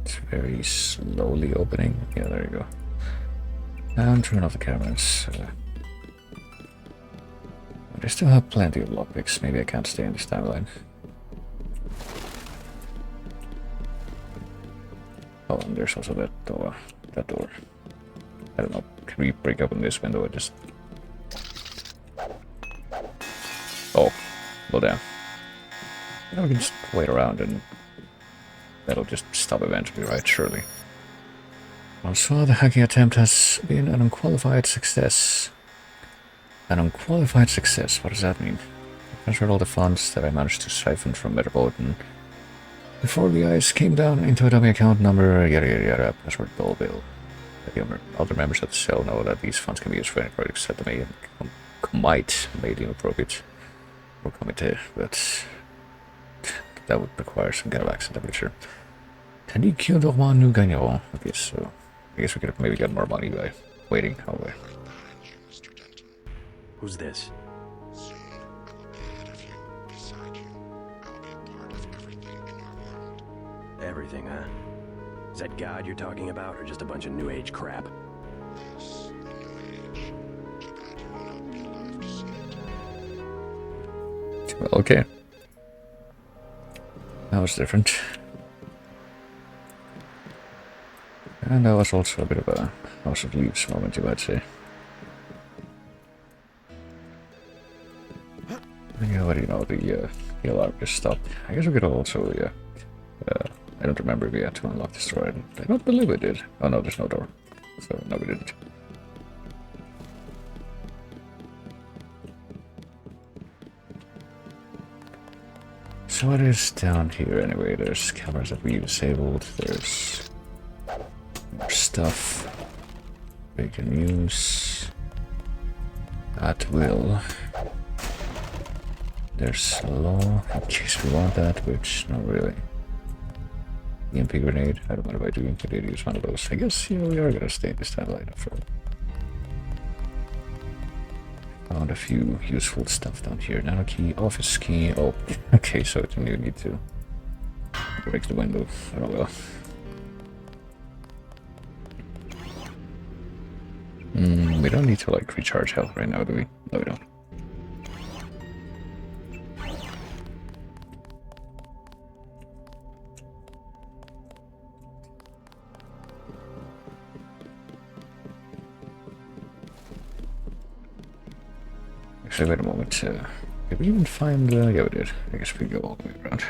It's very slowly opening. Yeah, there you go. And turn off the cameras. I still have plenty of lockpicks. Maybe I can't stay in this timeline. Oh, and there's also that door. I don't know. Can we break open this window or just... Oh, well damn. Now we can just wait around and that'll just stop eventually, right? Surely. Also, the hacking attempt has been an unqualified success. An unqualified success? What does that mean? I transferred all the funds that I managed to siphon from Metropolitan before the ice came down into a dummy account number, yada yada yada, password bill. The other members of the cell know that these funds can be used for any projects that they may deem appropriate or committee, but that would require some kind of accent, I'm sure. Tandis que nous gagnerons. Okay, so I guess we could maybe get more money by waiting. Oh wait. Who's this? Everything, huh? Is that God you're talking about, or just a bunch of New Age crap? Okay. That was different. And that was also a bit of a House of Leaves moment, you might say. Yeah, what do you know, the alarm just stopped. I guess we could also, I don't remember if we had to unlock this door. I don't believe we did. Oh no, there's no door. So, no we didn't. So what is down here anyway? There's cameras that we disabled. There's more stuff we can use at will. There's law in case we want that, which not really. EMP grenade. I don't know if I do. I did use one of those. I guess we are gonna stay in this timeline after all. Found a few useful stuff down here. Nano key, office key. Oh, okay, so you need to break the window. Oh well. We don't need to like recharge health right now, do we? No, we don't. Actually, wait a moment. Did we even find the... yeah, we did. I guess we go all the way around.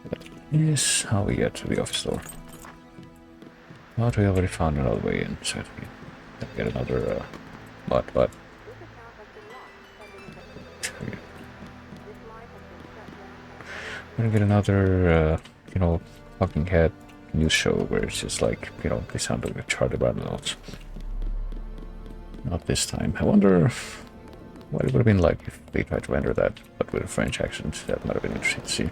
That is how we get to the office door. But we already found another way in, so we can get another... what? Okay. We're gonna get another, fucking head news show where it's just like, you know, they sound like Charlie Brown notes. Not this time. I wonder what it would have been like if they tried to render that, but with a French accent. That might have been interesting to see.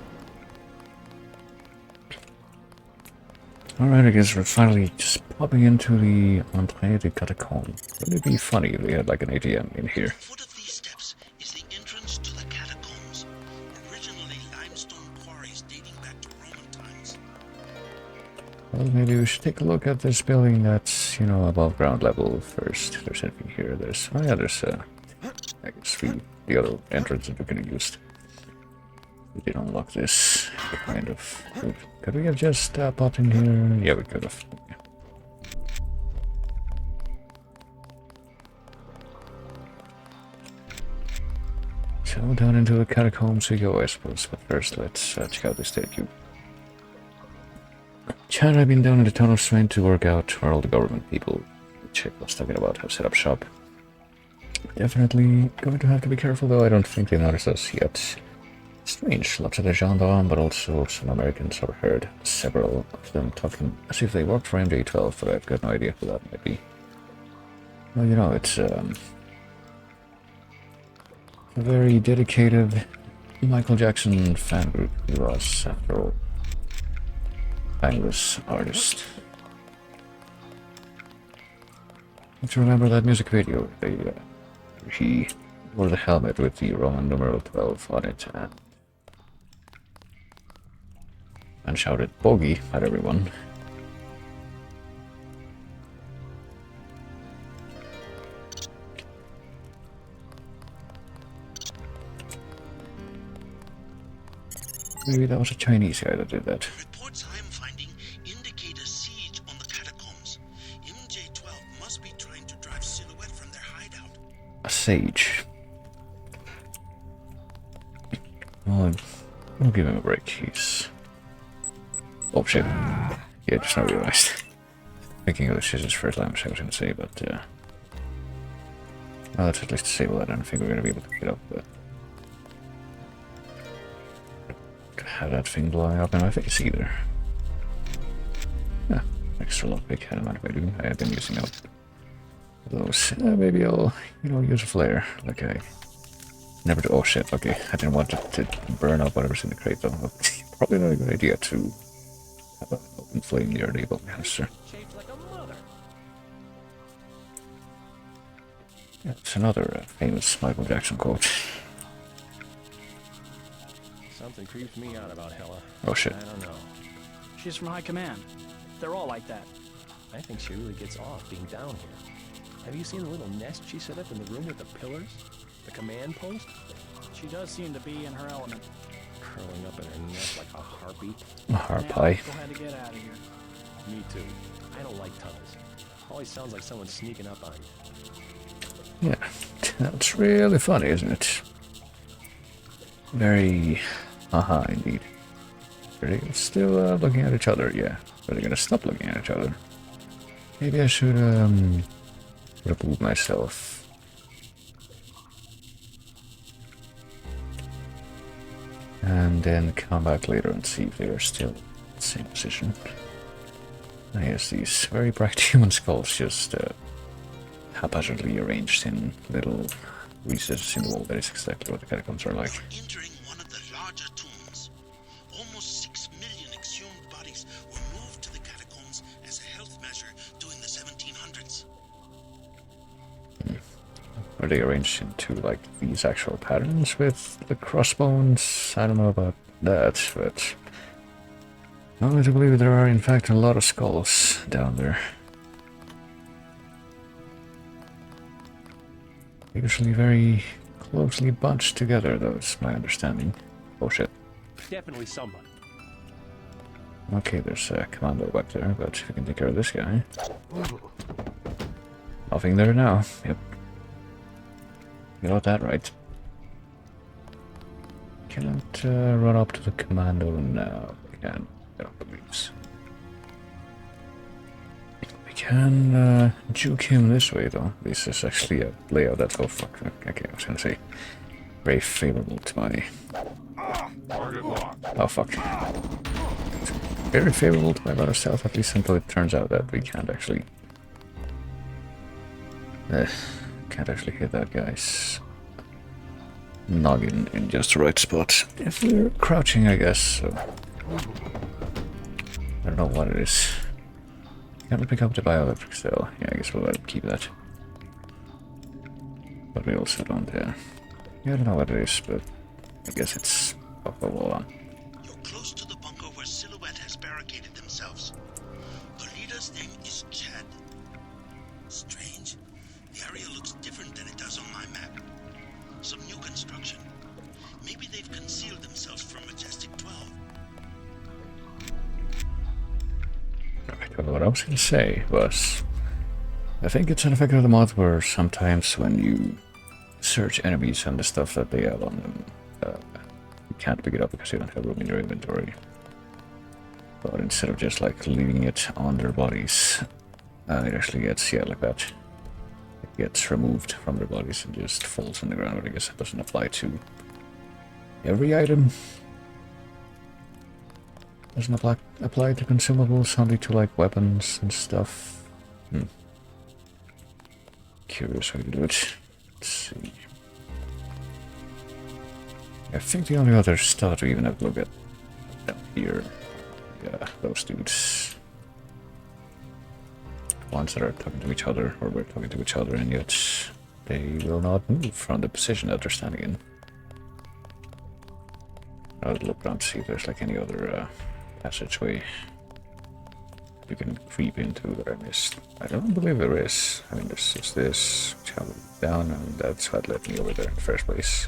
Alright, I guess we're finally just popping into the Entrée des Catacombs. Wouldn't it be funny if they had like an ATM in here? At the foot of these steps is the entrance to the catacombs, originally limestone quarries dating back to Roman times. Well, maybe we should take a look at this building that's, you know, above ground level first. If there's anything here. There's, oh yeah, there's, I guess the other entrance that we could have used. We did unlock this, kind of. Could we have just popped in here? Yeah, we could have. Okay. So down into the catacombs we go, I suppose. But first, let's check out this statue. Chad, I've been down in the tunnels trying to work out where all the government people, which I was talking about, have set up shop. Definitely going to have to be careful, though. I don't think they noticed us yet. Strange, lots of the gendarmes, but also some Americans. I've heard several of them talking as if they worked for MJ12, but I've got no idea who that might be. Well, you know, it's a very dedicated Michael Jackson fan group who was, after all, timeless artist. Don't you remember that music video? He wore the helmet with the Roman numeral 12 on it and shouted "bogey" at everyone. Maybe that was a Chinese guy that did that. Reports I am finding indicate a siege on the catacombs. MJ12 must be trying to drive Silhouette from their hideout. A sage. Well, we'll give him a break. He's... Oh shit. Yeah, just now realized. Thinking of the scissors for a lamp, I was gonna say, but well, let's at least disable that. I don't think we're gonna be able to get up, but have that thing blowing up in my face either. Yeah, extra lockpick. I don't mind if I do. I have been using up those. Maybe I'll, you know, use a flare like I never do. Oh shit, okay. I didn't want it to burn up whatever's in the crate though. Probably not a good idea to have an open flame near the bomb canister. Yeah, it's another famous Michael Jackson quote. Something creeps me out about Hella. Oh shit. I don't know. She's from High Command. They're all like that. I think she really gets off being down here. Have you seen the little nest she set up in the room with the pillars? The command post? She does seem to be in her element. Curling up in her nest like a harpy. A harpy. Go ahead to get out of here. Me too. I don't like tunnels. Always sounds like someone's sneaking up on you. Yeah, that's really funny, isn't it? Very... Aha, indeed. Are they still looking at each other? Yeah. Are they gonna stop looking at each other? Maybe I should, remove myself. And then come back later and see if they are still in the same position. I guess these very bright human skulls just haphazardly arranged in little recesses in the wall. That is exactly what the catacombs are like. Entering one of the larger tombs, almost 6 million exhumed bodies were moved to the catacombs as a health measure during the 1700s. Are they arranged into like these actual patterns with the crossbones? I don't know about that, but I'm only to believe there are in fact a lot of skulls down there. Usually very closely bunched together, though, is my understanding. Oh shit. Definitely somebody. Okay, there's a commando back there, but if we can take care of this guy. Nothing there now. Yep. You got that right. Cannot run up to the commando now. We can. I don't believe so. We can juke him this way, though. This is actually a layout that's... Oh, fuck. Okay, I was gonna say... very favorable to my... Oh, fuck. very favorable to my amount of stealth, at least until it turns out that we can't actually... can't actually hit that guy's noggin in just the right spot. If we're crouching, I guess, so... I don't know what it is. Can we pick up the bioelectric cell? Yeah, I guess we'll let him keep that. But we also don't, yeah, I don't know what it is, but I guess it's off the wall on. You're close to the bunker where Silhouette has barricaded themselves. The leader's name is Chad. Strange. The area looks different than it does on my map. Some new construction. Maybe they've concealed themselves from Majestic 12. Right, well, what I was going to say was... I think it's an effect of the mod where sometimes when you search enemies and the stuff that they have on them, you can't pick it up because you don't have room in your inventory. But instead of just like leaving it on their bodies, it actually gets, yeah, like that. It gets removed from their bodies and just falls on the ground, but I guess it doesn't apply to every item. Doesn't apply to consumables, only to like weapons and stuff. Curious how to do it. Let's see. I think the only other stuff we even have to look at down here. Yeah, those dudes. Ones that are talking to each other, or we're talking to each other, and yet they will not move from the position that they're standing in. I'll look around to see if there's like any other passageway you can creep into that I missed. I don't believe there is. I mean, this is this, which I went down, and that's what led me over there in the first place.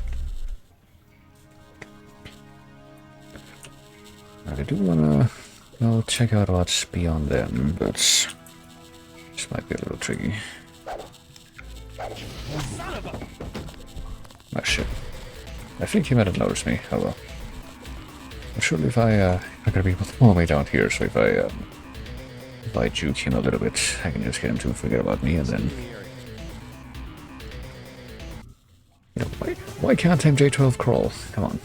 I do wanna check out what's beyond them, but this might be a little tricky. Oh shit. I think he might have noticed me. Oh well. But surely if I'm gonna be all the way down here, so if I juke him a little bit, I can just get him to forget about me, and then... You know, why can't MJ12 crawl? Come on.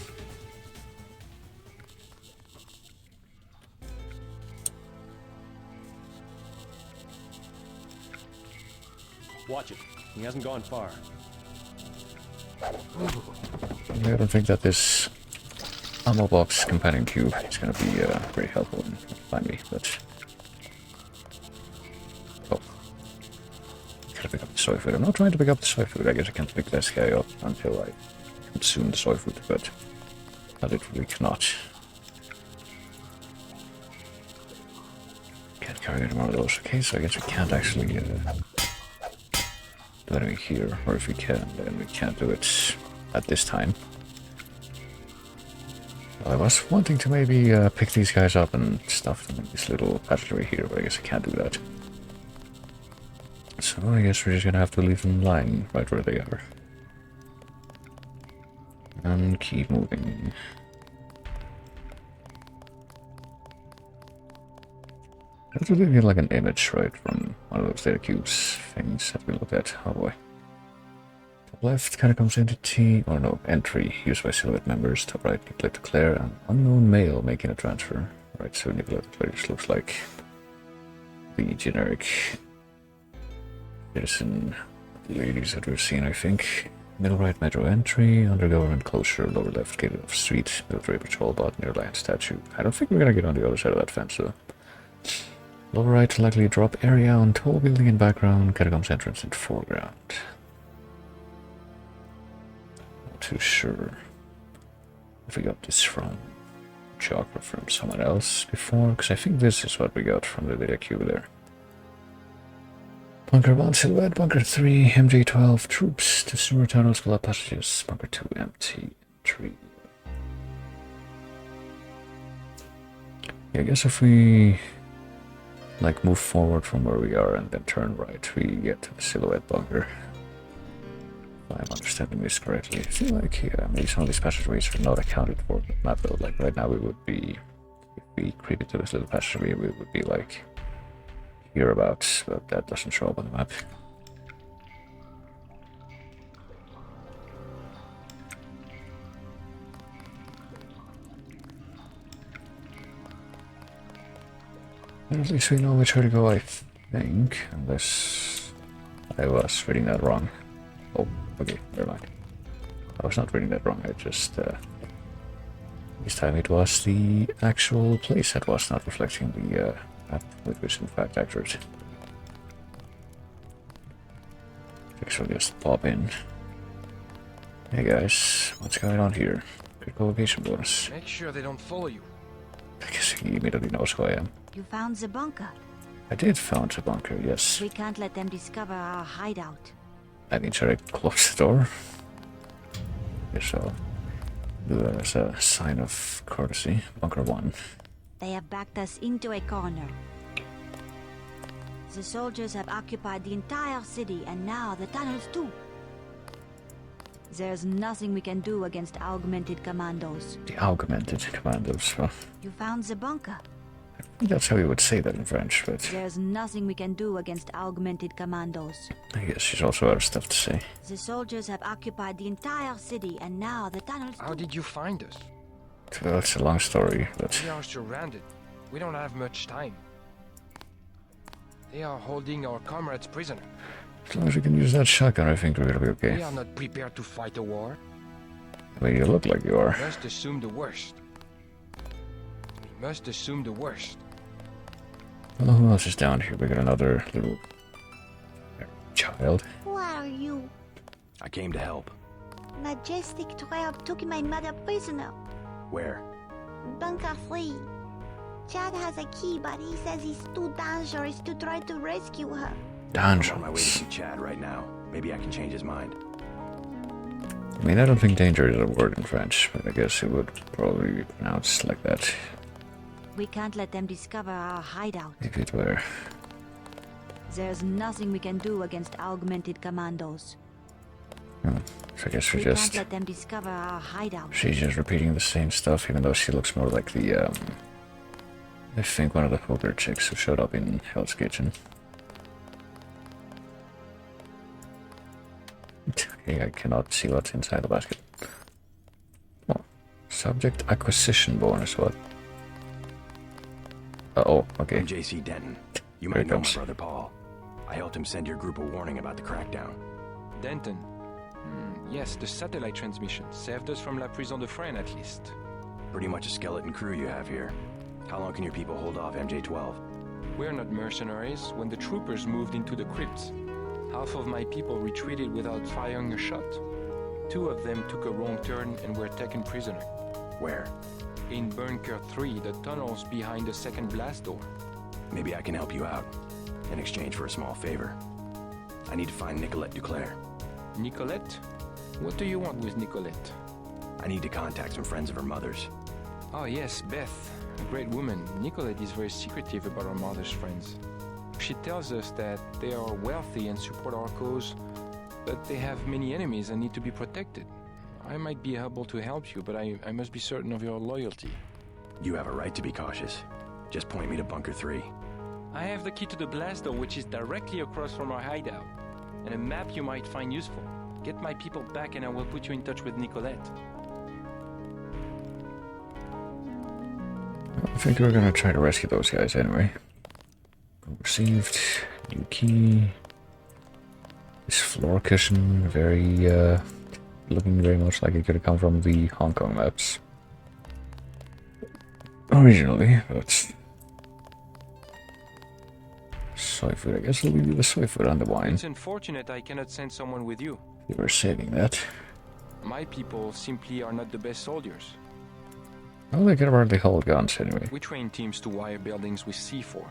Watch it. He hasn't gone far. I don't think that this ammo box companion cube is gonna be very helpful in finding me, but... Oh. Gotta pick up the soy food. I'm not trying to pick up the soy food. I guess I can't pick this guy up until I consume the soy food, but I literally cannot. Can't carry any more of those. Okay, so I guess we can't actually do anything here, or if we can, then we can't do it at this time. Well, I was wanting to maybe pick these guys up and stuff them in this little passageway here, but I guess I can't do that. So I guess we're just gonna have to leave them lying right where they are. And keep moving. I have to leave you like an image, right, from one of those data cubes things that we looked at. Oh boy. Top left, catacombs entity, or no, entry, used by Silhouette members. Top right, Nicolette Declare, an unknown male making a transfer. Right, so Nicolette Declare just looks like the generic citizen ladies that we've seen, I think. Middle right, metro entry, under government closure, lower left, gated off street, military patrol bot near lion statue. I don't think we're gonna get on the other side of that fence though. Lower right, likely drop area on tall building in background, catacombs entrance in foreground. Not too sure if we got this from Chalk or from someone else before, because I think this is what we got from the data cube there. Bunker 1, Silhouette, Bunker 3, MJ12, troops to sewer tunnels, below passages, Bunker 2, empty, entry. Yeah, I guess if we like move forward from where we are and then turn right, we get to the Silhouette bunker. If I'm understanding this correctly. I feel like, yeah, maybe some of these passageways are not accounted for in the map though. Like right now we would be, if we creep into this little passageway, we would be like hereabouts, but that doesn't show up on the map. At least we know which way to go, I think. Unless I was reading that wrong. Oh, okay, never mind. I was not reading that wrong, I just... this time it was the actual place that was not reflecting the map, which was in fact accurate. I guess we'll just pop in. Hey guys, what's going on here? Critical location bonus. Make sure they don't follow you. I guess he immediately knows who I am. You found the bunker. I did found the bunker, yes. We can't let them discover our hideout. I mean, should I close the door? Guess I'll do that as a sign of courtesy. Bunker 1. They have backed us into a corner. The soldiers have occupied the entire city and now the tunnels too. There's nothing we can do against augmented commandos. The augmented commandos. Well, You found the bunker. I think that's how you would say that in French, but There's nothing we can do against augmented commandos. I guess she's also out of stuff to say. The soldiers have occupied the entire city and now the tunnels How too. did you find us? Well, it's a long story, but We are surrounded. We don't have much time. They are holding our comrades prisoner. as long as we can use that shotgun, I think we're gonna be okay. We are not prepared to fight a war. I mean, you look like you are. We must assume the worst. We must assume the worst. Well, who else is down here? We got another little child. Who are you? I came to help. Majestic 12 took my mother prisoner. Where? Bunker 3. Chad has a key, but he says it's too dangerous to try to rescue her. I'm on my way to Dangerous. see Chad right now. Maybe I can change his mind. I mean, I don't think danger is a word in French, but I guess it would probably be pronounced like that We can't let them discover our hideout. if it were. There's nothing we can do against augmented commandos. So I guess We we can't just... let them discover our hideout. She's just repeating the same stuff, even though she looks more like the, I think one of the hooker chicks who showed up in Hell's Kitchen. Okay, I cannot see what's inside the basket. Oh, subject acquisition bonus, what? Oh, okay. I'm JC Denton. You Here might it know my comes. brother Paul. I helped him send your group a warning about the crackdown. Denton. Yes, the satellite transmission saved us from La Prison de Fresnes at least. Pretty much a skeleton crew you have here. How long can your people hold off MJ-12? We're not mercenaries. When the troopers moved into the crypts, half of my people retreated without firing a shot. 2 of them took a wrong turn and were taken prisoner. Where? In Bunker 3, the tunnels behind the second blast door. Maybe I can help you out. In exchange for a small favor. I need to find Nicolette Duclair. Nicolette? What do you want with Nicolette? I need to contact some friends of her mother's. Oh yes, Beth. A great woman. Nicolette is very secretive about her mother's friends. She tells us that they are wealthy and support our cause, but they have many enemies and need to be protected. I might be able to help you, but I must be certain of your loyalty. You have a right to be cautious. Just point me to Bunker 3. I have the key to the blast door, which is directly across from our hideout, and a map you might find useful. Get my people back and I will put you in touch with Nicolette. I think we're gonna try to rescue those guys anyway. Received. New key. This floor cushion, very, looking very much like it could have come from the Hong Kong maps. Originally, but... Soy food, I guess we'll leave the soy food on the wine. It's unfortunate I cannot send someone with you. You were saving that. My people simply are not the best soldiers. Well, they can hardly hold guns anyway. We train teams to wire buildings with C4.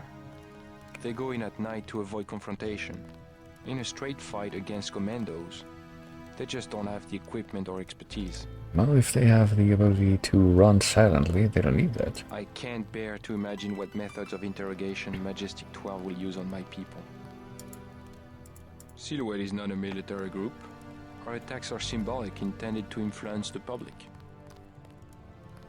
They go in at night to avoid confrontation. In a straight fight against commandos, they just don't have the equipment or expertise. Well, if they have the ability to run silently, they don't need that. I can't bear to imagine what methods of interrogation Majestic 12 will use on my people. Silhouette is not a military group. Our attacks are symbolic, intended to influence the public.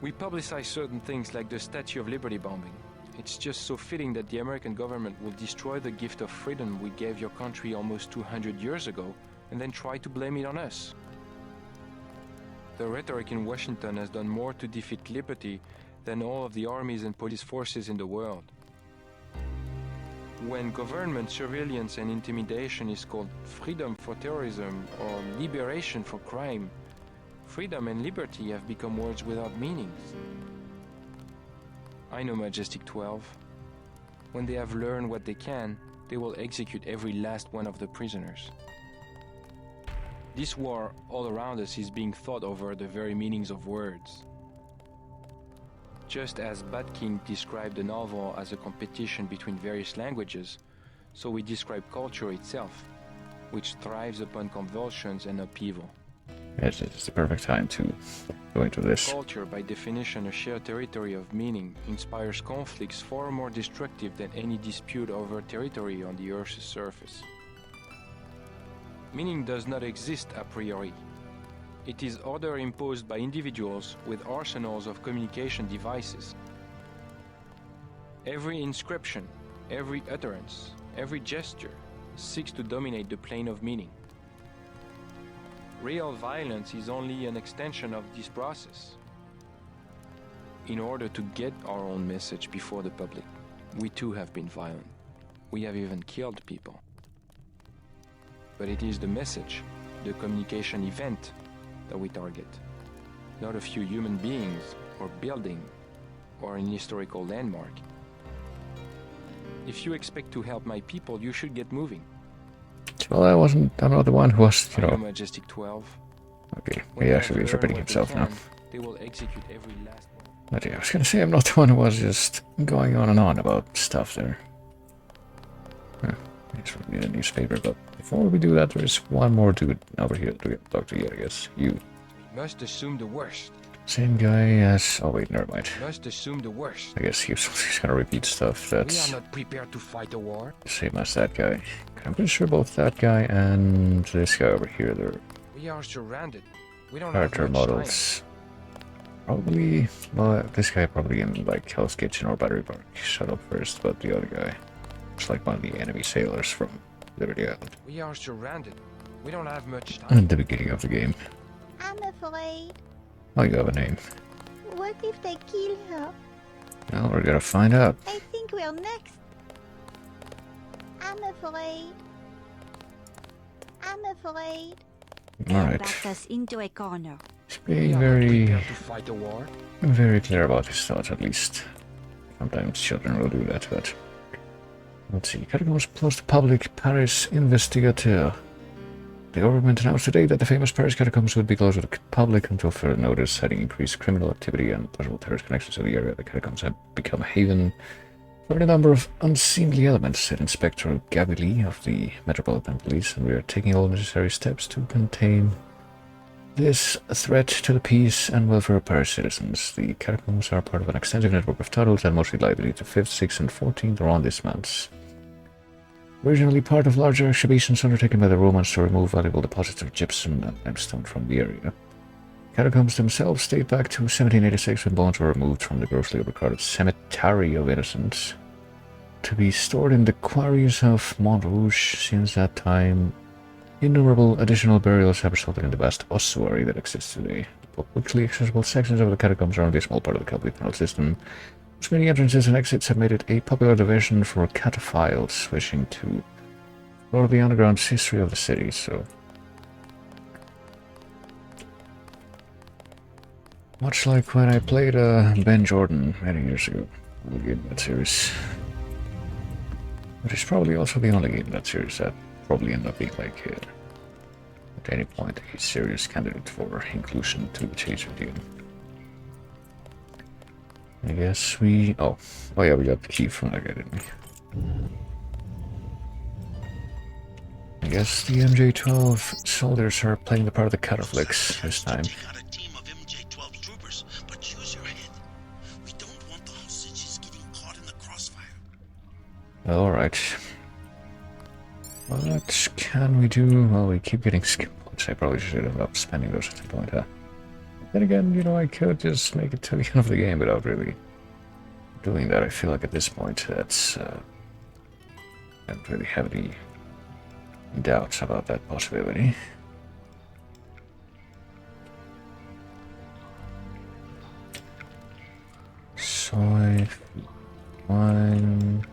We publicize certain things like the Statue of Liberty bombing. It's just so fitting that the American government will destroy the gift of freedom we gave your country almost 200 years ago and then try to blame it on us. The rhetoric in Washington has done more to defeat liberty than all of the armies and police forces in the world. When government surveillance and intimidation is called freedom for terrorism or liberation for crime, freedom and liberty have become words without meanings. I know Majestic 12. When they have learned what they can, they will execute every last one of the prisoners. This war all around us is being thought over the very meanings of words. Just as Bat King described the novel as a competition between various languages, so we describe culture itself, which thrives upon convulsions and upheaval. Yes, it's the perfect time to go into this. Culture, by definition a shared territory of meaning, inspires conflicts far more destructive than any dispute over territory on the Earth's surface. Meaning does not exist a priori. It is order imposed by individuals with arsenals of communication devices. Every inscription, every utterance, every gesture seeks to dominate the plane of meaning. Real violence is only an extension of this process. In order to get our own message before the public, we too have been violent. We have even killed people. But it is the message, the communication event, that we target, not a few human beings or building or an historical landmark. If you expect to help my people, you should get moving. Well, I'm not the one who was, you know. Majestic 12. Okay, he actually is repeating himself now. They will execute every last one. But yeah, I was gonna say I'm not the one who was just going on and on about stuff there. It's from the newspaper, but before we do that, there's one more dude over here to talk to you, I guess. You. We must assume the worst. Same guy as... Oh wait, never mind. We must assume the worst. I guess he's gonna repeat stuff that's... We are not prepared to fight a war. Same as that guy. I'm pretty sure both that guy and this guy over here, they're... We are surrounded. We don't character have much models. Probably... Well, this guy probably in like Hell's Kitchen or Battery Park shut up first, but the other guy... It's like one of the enemy sailors from Liberty Island. We are surrounded. We don't have much time. At the beginning of the game. I'm afraid. Oh, you have a name. What if they kill her? Well, we're gonna find out. I think we're next. I'm afraid. I'm afraid. Alright. Backed us into a corner. He's being very... to fight a war. very clear about his thoughts, at least. Sometimes children will do that, but... Let's see. Catacombs closed to public. Paris Investigateur. The government announced today that the famous Paris catacombs would be closed to the public until further notice, citing increased criminal activity and possible terrorist connections to the area. The catacombs have become a haven for a number of unseemly elements, said Inspector Gabby of the Metropolitan Police, and we are taking all necessary steps to contain this threat to the peace and welfare of Paris citizens. The catacombs are part of an extensive network of tunnels that mostly lie beneath the 5th, 6th, and 14th arrondissements. Originally part of larger excavations undertaken by the Romans to remove valuable deposits of gypsum and limestone from the area. Catacombs themselves date back to 1786 when bones were removed from the grossly overcrowded Cemetery of Innocents to be stored in the quarries of Montrouge. Since that time, innumerable additional burials have resulted in the vast ossuary that exists today. The publicly accessible sections of the catacombs are only a small part of the complete tunnel system, which many entrances and exits have made it a popular diversion for cataphiles wishing to explore the underground history of the city, so... Much like when I played Ben Jordan many years ago, the game in that series. But it's probably also the only game in that series that probably end up being like at any point a serious candidate for inclusion to the change of the game. I guess we... Oh yeah, we got the key from that guy, didn't we? I guess the MJ-12 soldiers are playing the part of the Cataflix this time. Take out a team of MJ-12 troopers, but use your head. We don't want the hostages getting caught in the crossfire. Alright. What can we do? Well, we keep getting skill points. I probably should end up spending those at some point, huh? Then again, you know, I could just make it to the end of the game without really doing that. I feel like at this point that's... I don't really have any doubts about that possibility. Soy, wine,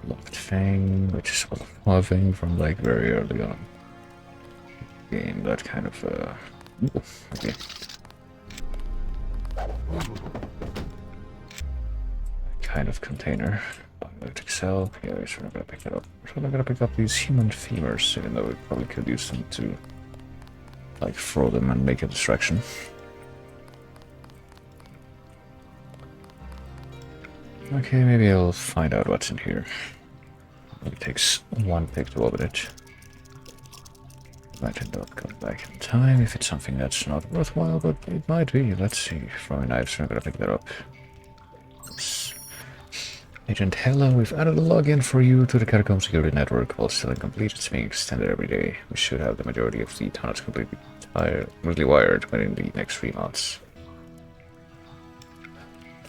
Locked Fang, which is one thing from like very early on. Game, that kind of ooh, okay. Kind of container. Electric cell. Yeah, we're not gonna pick that up. We're not gonna pick up these human femurs, even though we probably could use them to like throw them and make a distraction. Okay, maybe I'll find out what's in here. It takes one pick to open it. Might end up going back in time if it's something that's not worthwhile, but it might be. Let's see. Throwing knives, I'm gonna pick that up. Oops. Agent Hella, we've added a login for you to the Catacomb Security Network. While still incomplete, it's being extended every day. We should have the majority of the tunnels completely wired within the next 3 months.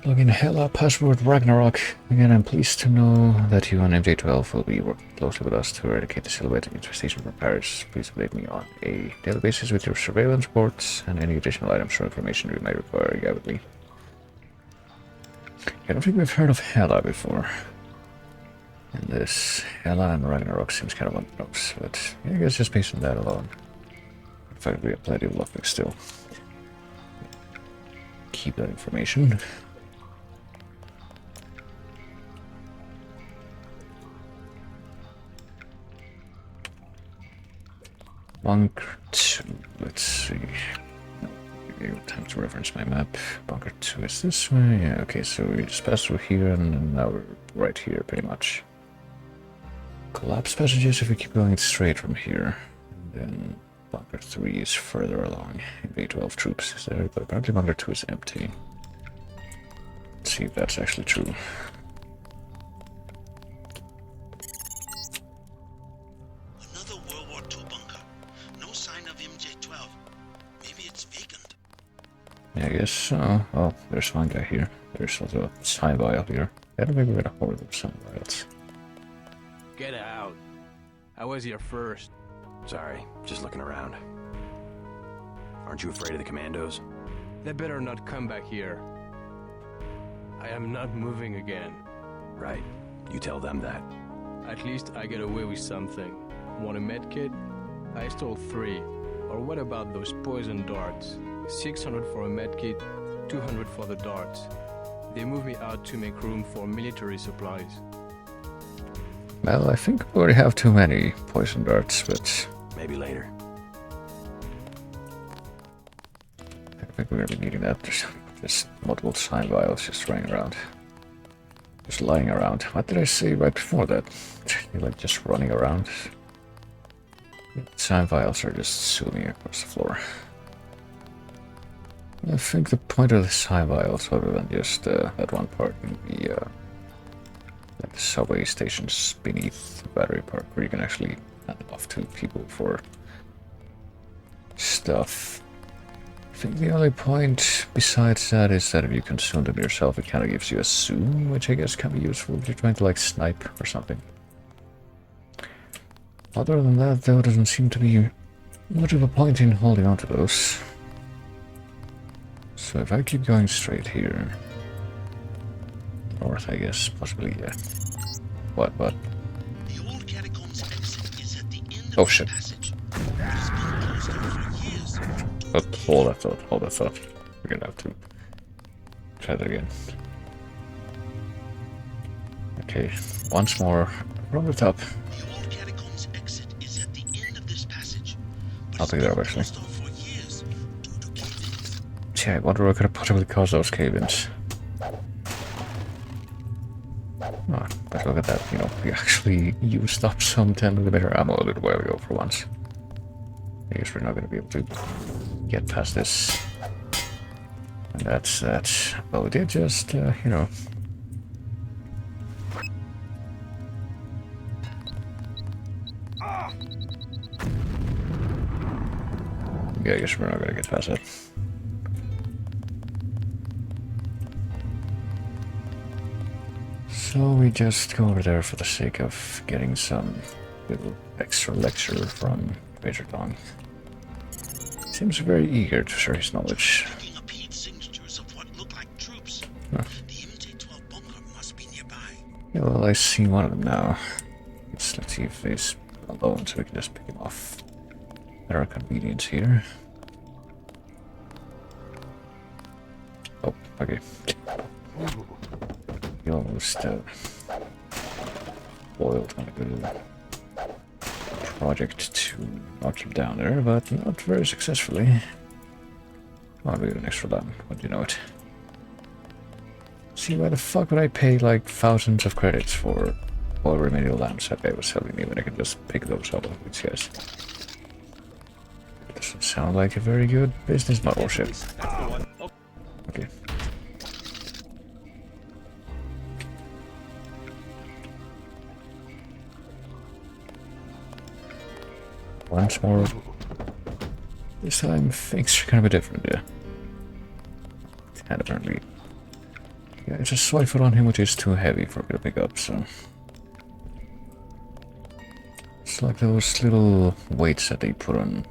Login Hella, password Ragnarok. Again, I'm pleased to know that you and MJ12 will be working closely with us to eradicate the Silhouette infestation from Paris. Please update me on a daily basis with your surveillance reports and any additional items or information we might require rapidly. I don't think we've heard of Hela before. And this Hela and Ragnarok seems kind of unknowns, but yeah, I guess just based on that alone. In fact, we have plenty of lockpicks still. Keep that information. Bunker 2, let's see. Time to reference my map. Bunker 2 is this way. Yeah, okay, so we just passed through here and now we're right here pretty much. Collapse passages if we keep going straight from here. And then Bunker 3 is further along. MJ12 troops is there, but apparently Bunker 2 is empty. Let's see if that's actually true. Another World War II bunker. No sign of MJ12. Maybe it's vacant. Yeah, I guess so. Oh, there's one guy here. There's also a sign vial here. I don't think we're gonna hoard those sign vials. Get out. I was here first. Sorry, just looking around. Aren't you afraid of the commandos? They better not come back here. I am not moving again. Right. You tell them that. At least I get away with something. Want a medkit? I stole 3. Or what about those poison darts? 600 for a medkit, 200 for the darts. They move me out to make room for military supplies. Well, I think we already have too many poison darts, but Maybe later. I think we're gonna be needing that. There's multiple sign vials just running around. Just lying around. What did I say right before that? You're like just running around. Sign vials are just swimming across the floor. I think the point of the sign vials, other than just that one part in the like the subway stations beneath the battery park, where you can actually hand it off to people for stuff. I think the only point besides that is that if you consume them yourself, it kind of gives you a zoom, which I guess can be useful if you're trying to like snipe or something. Other than that, though, doesn't seem to be much of a point in holding on to those. So if I keep going straight here, north, I guess, possibly, yeah. What? The old catacombs exit is at the end of Oh the shit. passage. It's been closed down for years. Hold that thought. We're gonna have to try that again. Okay, once more from the top. The old catacombs exit is at the end of this passage. But I'll it's pick that been up actually. closed off for years due to cave-ins. Yeah, I wonder what could have possibly caused those cave-ins. Oh, but look at that, you know, we actually used up some 10mm ammo a little while ago for once. I guess we're not going to be able to get past this. And that's that. Well, we did just, you know. Yeah, I guess we're not going to get past it. So we just go over there for the sake of getting some little extra lecture from Major Dong. Seems very eager to share his knowledge. Picking up heat signatures of what look like troops. Huh. The MJ12 bunker must be nearby. Yeah, well, I see one of them now. Let's see if he's alone so we can just pick him off at our convenience here. Oh, okay. He almost boiled my little project to knock him down there, but not very successfully. Oh, we got an extra lamp. What do you know it? See, why the fuck would I pay like thousands of credits for all remaining lamps that guy was selling me when I can just pick those up with these guys? Doesn't sound like a very good business model, shit. Okay. Once more. This time things are kind of different, yeah. And apparently, yeah, it's a swipe foot on him which is too heavy for me to pick up, so. It's like those little weights that they put on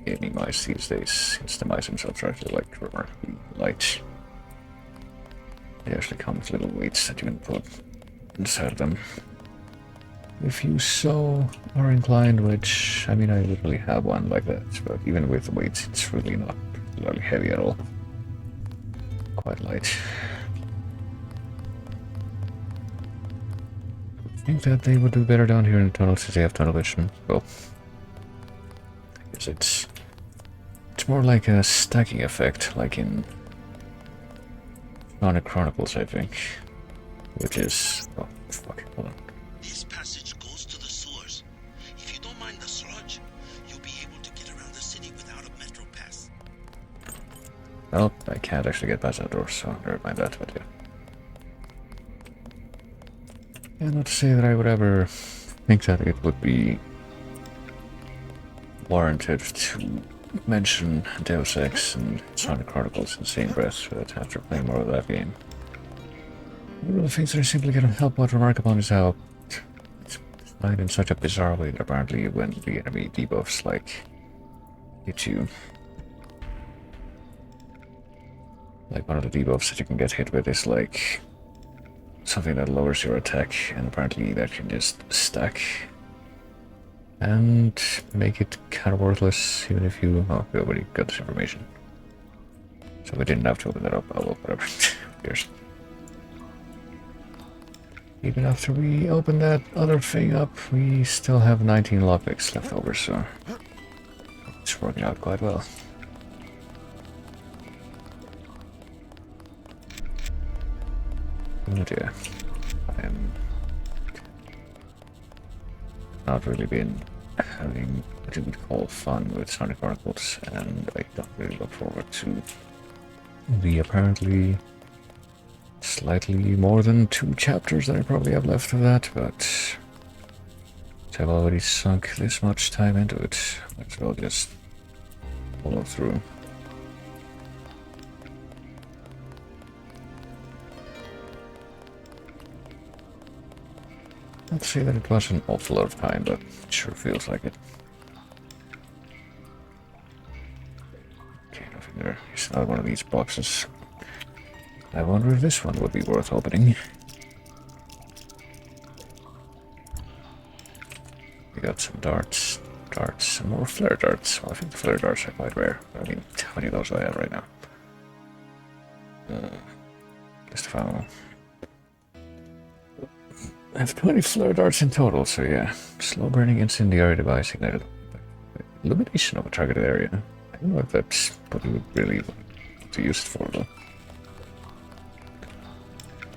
gaming mice these days, since the mice themselves are actually like remarkably light. They actually come with little weights that you can put inside of them. If you so are inclined, which, I mean, I literally have one like that, but even with the weights, it's really not really heavy at all. Quite light. I think that they would do better down here in the tunnel since they have tunnel vision. Well, I guess it's more like a stacking effect, like in Sonic Chronicles, I think. Which is... oh, fuck, hold on. This passage goes to the sewers. If you don't mind the sludge, you'll be able to get around the city without a metro pass. Well, I can't actually get past that door, so never mind that, but yeah. Yeah, not to say that I would ever think that it would be warranted to mention Deus Ex and Sonic Chronicles in the same breath, but after playing more of that game. One of the things that I simply cannot help but remark upon is how it's designed in such a bizarre way that apparently when the enemy debuffs like hit you. Like one of the debuffs that you can get hit with is like something that lowers your attack, and apparently that can just stack and make it kind of worthless even if you... oh, we already got this information. So we didn't have to open that up. Oh, well, whatever. Here's... even after we open that other thing up, we still have 19 lockpicks left over, so it's working out quite well. Oh dear. I'm not really been having what you would call fun with Sonic Chronicles, and I don't really look forward to the apparently slightly more than 2 chapters that I probably have left of that, but I've already sunk this much time into it. Might as well just follow through. I'd say that it was an awful lot of time, but it sure feels like it. Okay, nothing there. It's another one of these boxes. I wonder if this one would be worth opening. We got some darts, some more flare darts. Well, I think the flare darts are quite rare. I mean, how many of those do I have right now? Just found. I have 20 flare darts in total, so yeah. Slow burning incendiary device ignited. Illumination of a targeted area. I don't know if that's what you would really want to use it for, though.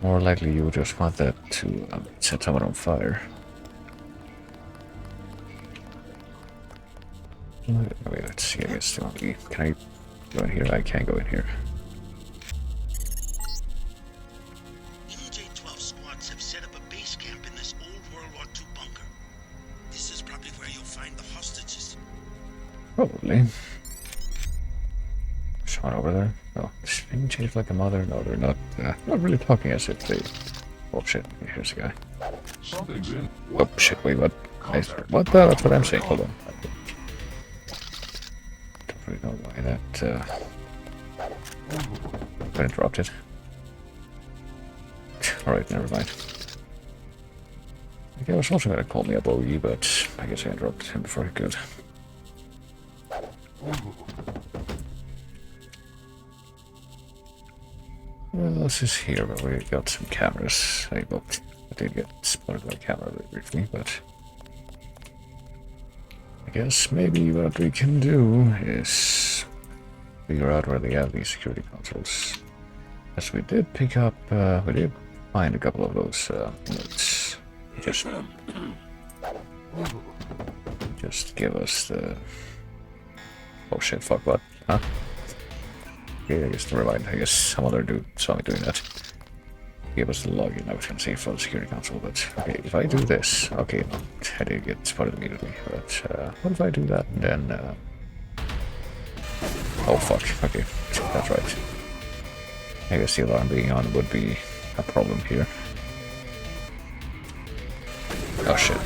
More likely you would just want that to set someone on fire. Wait, let's see, I guess can I go in here? I can't go in here. MJ-12 squads have set up a base camp in this old World War II bunker. This is probably where you'll find the hostages. Probably. Someone over there? Oh, this thing changed like a mother. No, they're not really talking as if they... oh shit, here's a guy. Oh shit, wait, what? What the? That's what I'm saying, hold on. Don't really know why that got interrupted. Alright, never mind. He was also gonna call me a bogey, but I guess I interrupted him before he could. What else is here? Well, we got some cameras. I did get spotted by a camera very briefly, but I guess maybe what we can do is figure out where they have these security consoles. As we did pick up, we did find a couple of those notes. Just give us the... Oh shit, fuck, what? Huh? Okay, I guess never mind. I guess some other dude saw me doing that. Give us the login. I was gonna say for the security console, but okay, if I do this, okay, no, I did get spotted immediately. But what if I do that and then? Oh fuck. Okay, that's right. I guess the alarm being on would be a problem here. Oh shit.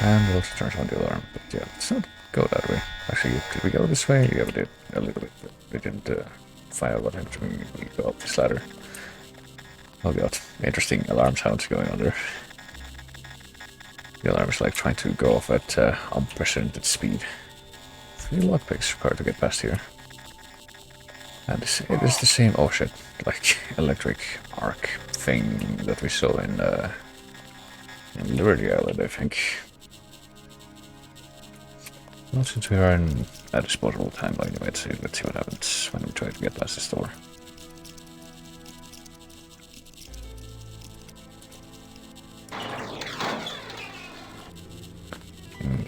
And we'll also turn on the alarm, but yeah, let's not go that way. Actually, did we go this way? Yeah, we did a little bit, but we didn't find out what happened when we go up this ladder. Oh god, interesting alarm sounds going on there. The alarm is like trying to go off at unprecedented speed. 3 lockpicks required to get past here. And it is the same, oh shit, like electric arc thing that we saw in Liberty Island, I think. Well, since we are in a disposable time anyway, let's see what happens when we try to get past this door.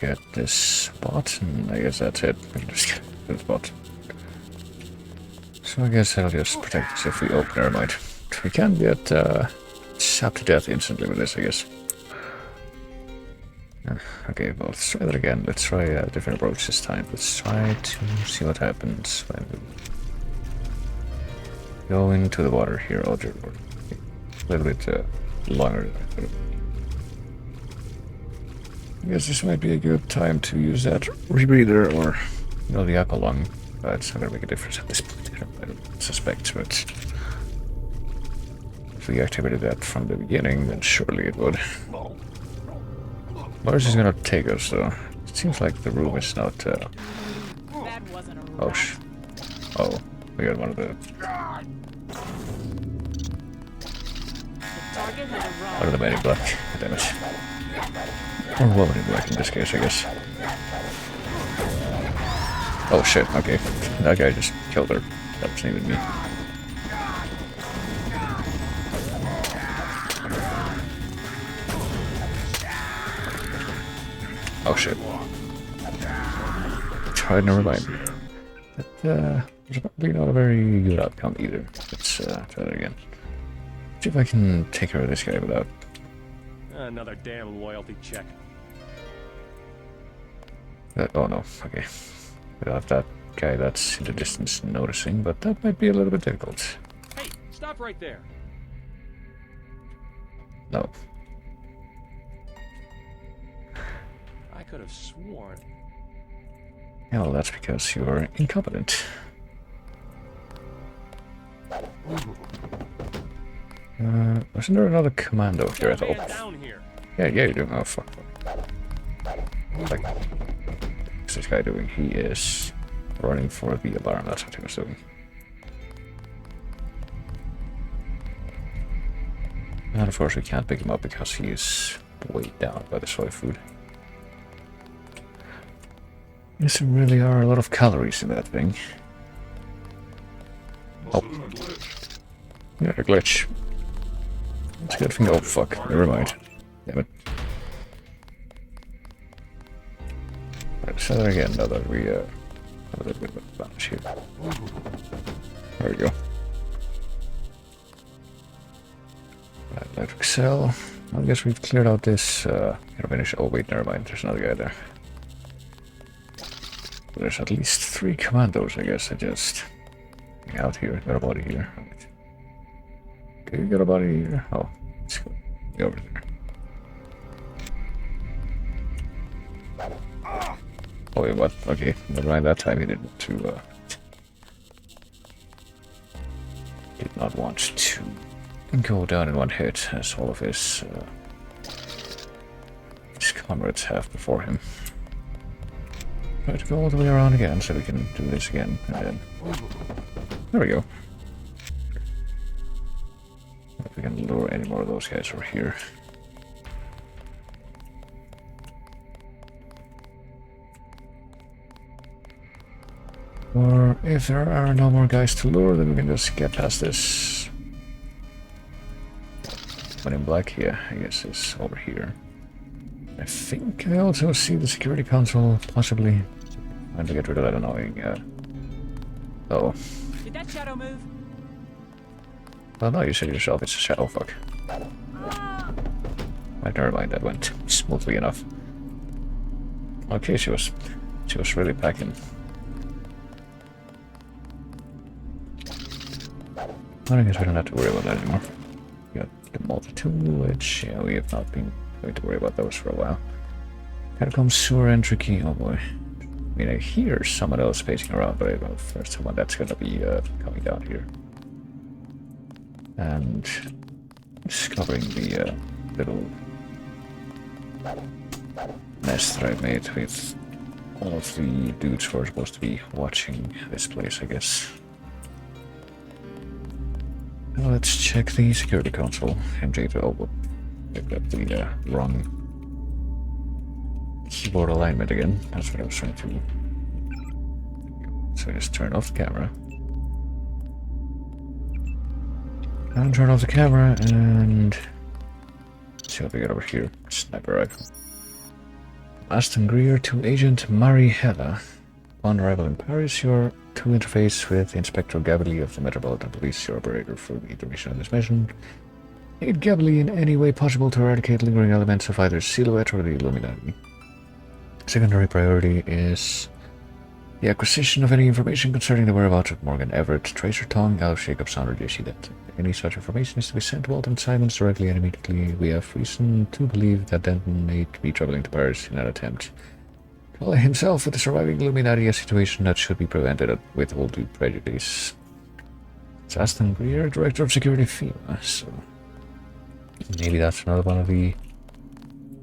Get this spot, and I guess that's it. We can just get the spot. So I guess I'll just protect us if we open our mind. We can get shot to death instantly with this, I guess. Okay, well, let's try that again. Let's try a different approach this time. Let's try to see what happens when we go into the water here. Oh, dear Lord. A little bit longer than I could have. I guess this might be a good time to use that rebreather or, you know, the aqua lung. It's not going to make a difference at this point, I don't suspect, but if we activated that from the beginning, then surely it would. Where is this going to take us, though? It seems like the room is not... Oh, oh, we got one of the... One of the men in black, damn it. Or woman in black in this case, I guess. Oh shit, okay. That guy just killed her. That wasn't even me. Oh shit. Tried, never mind. That was probably not a very good outcome either. Let's try that again. See if I can take care of this guy without... Another damn loyalty check. Oh no, okay. Without that guy that's in the distance noticing, but that might be a little bit difficult. Hey, stop right there. No. I could have sworn. Yeah, well, that's because you're incompetent. Wasn't there another commando here at all? Yeah, you do. Oh, fuck. Like, what's this guy doing? He is running for the alarm. That's what he was doing. And of course we can't pick him up because he is weighed down by the soy food. Yes, there really are a lot of calories in that thing. Oh. Yeah, a glitch. It's a good thing. Oh, fuck. Never mind. Damn it. Let's try that again now that we have a little bit of advantage here. There we go. Electric cell. I guess we've cleared out this finish. Oh wait, never mind. There's another guy there. There's at least 3 commandos, I guess. I just out here. Got a body here. Right. Okay, got a body here. Oh, let's go over there. Oh wait, what? Okay, never mind. That time he didn't did not want to go down in one hit, as all of his comrades have before him. Try to go all the way around again so we can do this again, and then... There we go. If we can lure any more of those guys over here. Or if there are no more guys to lure, then we can just get past this. One in black, yeah, I guess is over here. I think I also see the security console, possibly. I'm to get rid of that annoying, oh. Did that shadow move? Well, no, you said yourself it's a shadow, fuck. Right, never mind, that went smoothly enough. Okay, she was really packing. I guess we don't have to worry about that anymore. We got the multi-tool, which, yeah, we have not been going to worry about those for a while. Catacombs, sewer entry key, oh boy. I mean, I hear someone else pacing around, but I don't know if there's someone that's gonna be coming down here. And discovering the little nest that I made with all of the dudes who are supposed to be watching this place, I guess. Now let's check the security console. MJ12 picked up the wrong keyboard alignment again. That's what I was trying to do. So just turn off the camera. And turn off the camera and see what we got over here. Sniper rifle. Aston Greer to Agent Mariella. On arrival in Paris, you're to interface with Inspector Gabelli of the Metropolitan Police, your operator for the duration of this mission. Aid Gabelli in any way possible to eradicate lingering elements of either Silhouette or the Illuminati. Secondary priority is the acquisition of any information concerning the whereabouts of Morgan Everett, Tracer Tong, Alice Jacobson, or JC Denton. Any such information is to be sent to Walton Simons directly and immediately. We have reason to believe that Denton may be traveling to Paris in an attempt to ally himself with the surviving Illuminati, a situation that should be prevented with all due prejudice. It's Aston Greer, Director of Security FEMA, so maybe that's another one of the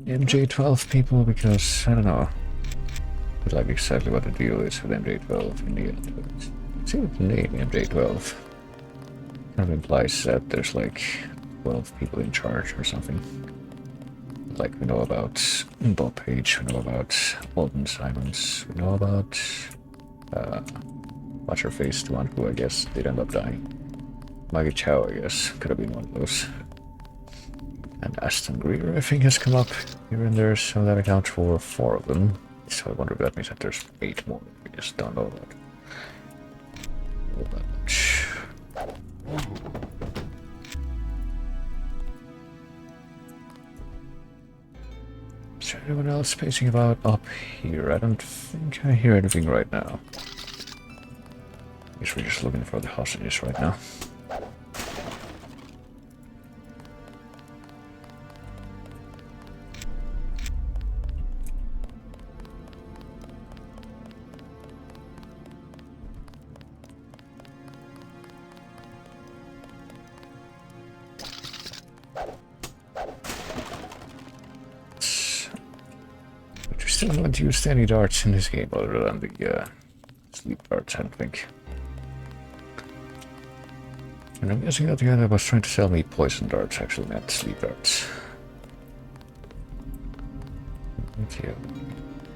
MJ12 people, because I don't know like exactly what the deal is with MJ12 in the end. But see what the name MJ12 kind of implies that there's like 12 people in charge or something. Like we know about Bob Page, we know about Walton Simons, we know about what's her face, the one who I guess did end up dying. Maggie Chow, I guess, could have been one of those. And Aston Greer, I think, has come up here and there, so that accounts for 4 of them. So I wonder if that means that there's 8 more. We just don't know that. All that much. Is there anyone else pacing about up here? I don't think I hear anything right now. I guess we're just looking for the hostages right now. I haven't used any darts in this game other than the sleep darts, I don't think. And I'm guessing that the guy that was trying to sell me poison darts actually meant sleep darts. Yeah.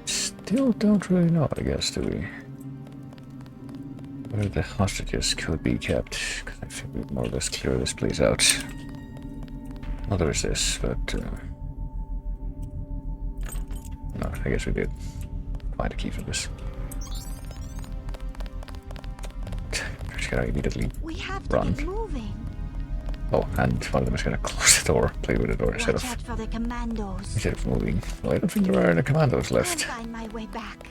Still don't really know, I guess, do we? Where the hostages could be kept, because I think we more or less clear this place out. Well, there is this, but no, I guess we did find a key for this. Just gotta immediately run. Moving. Oh, and one of them is gonna close the door, play with the door instead of moving. Well, I don't think there are any commandos left. I'll find my way back.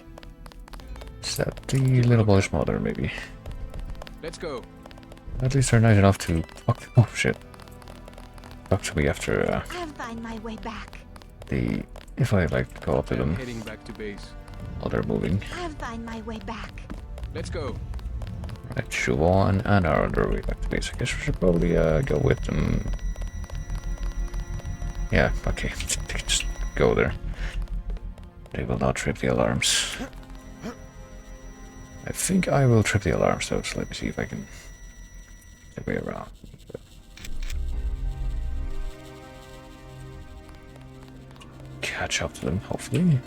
Is that the little boy's mother, maybe? Let's go. At least they're nice enough to talk. Oh shit! Talk to me after I'll find my way back. If I like go up to them Heading back to base. while they're moving. I'll find my way back. Let's go. Right, Siobhan and our other way back to base. I guess we should probably go with them. Yeah, okay. Just go there. They will not trip the alarms. I think I will trip the alarms though, so let me see if I can get way around. Catch up to them, hopefully.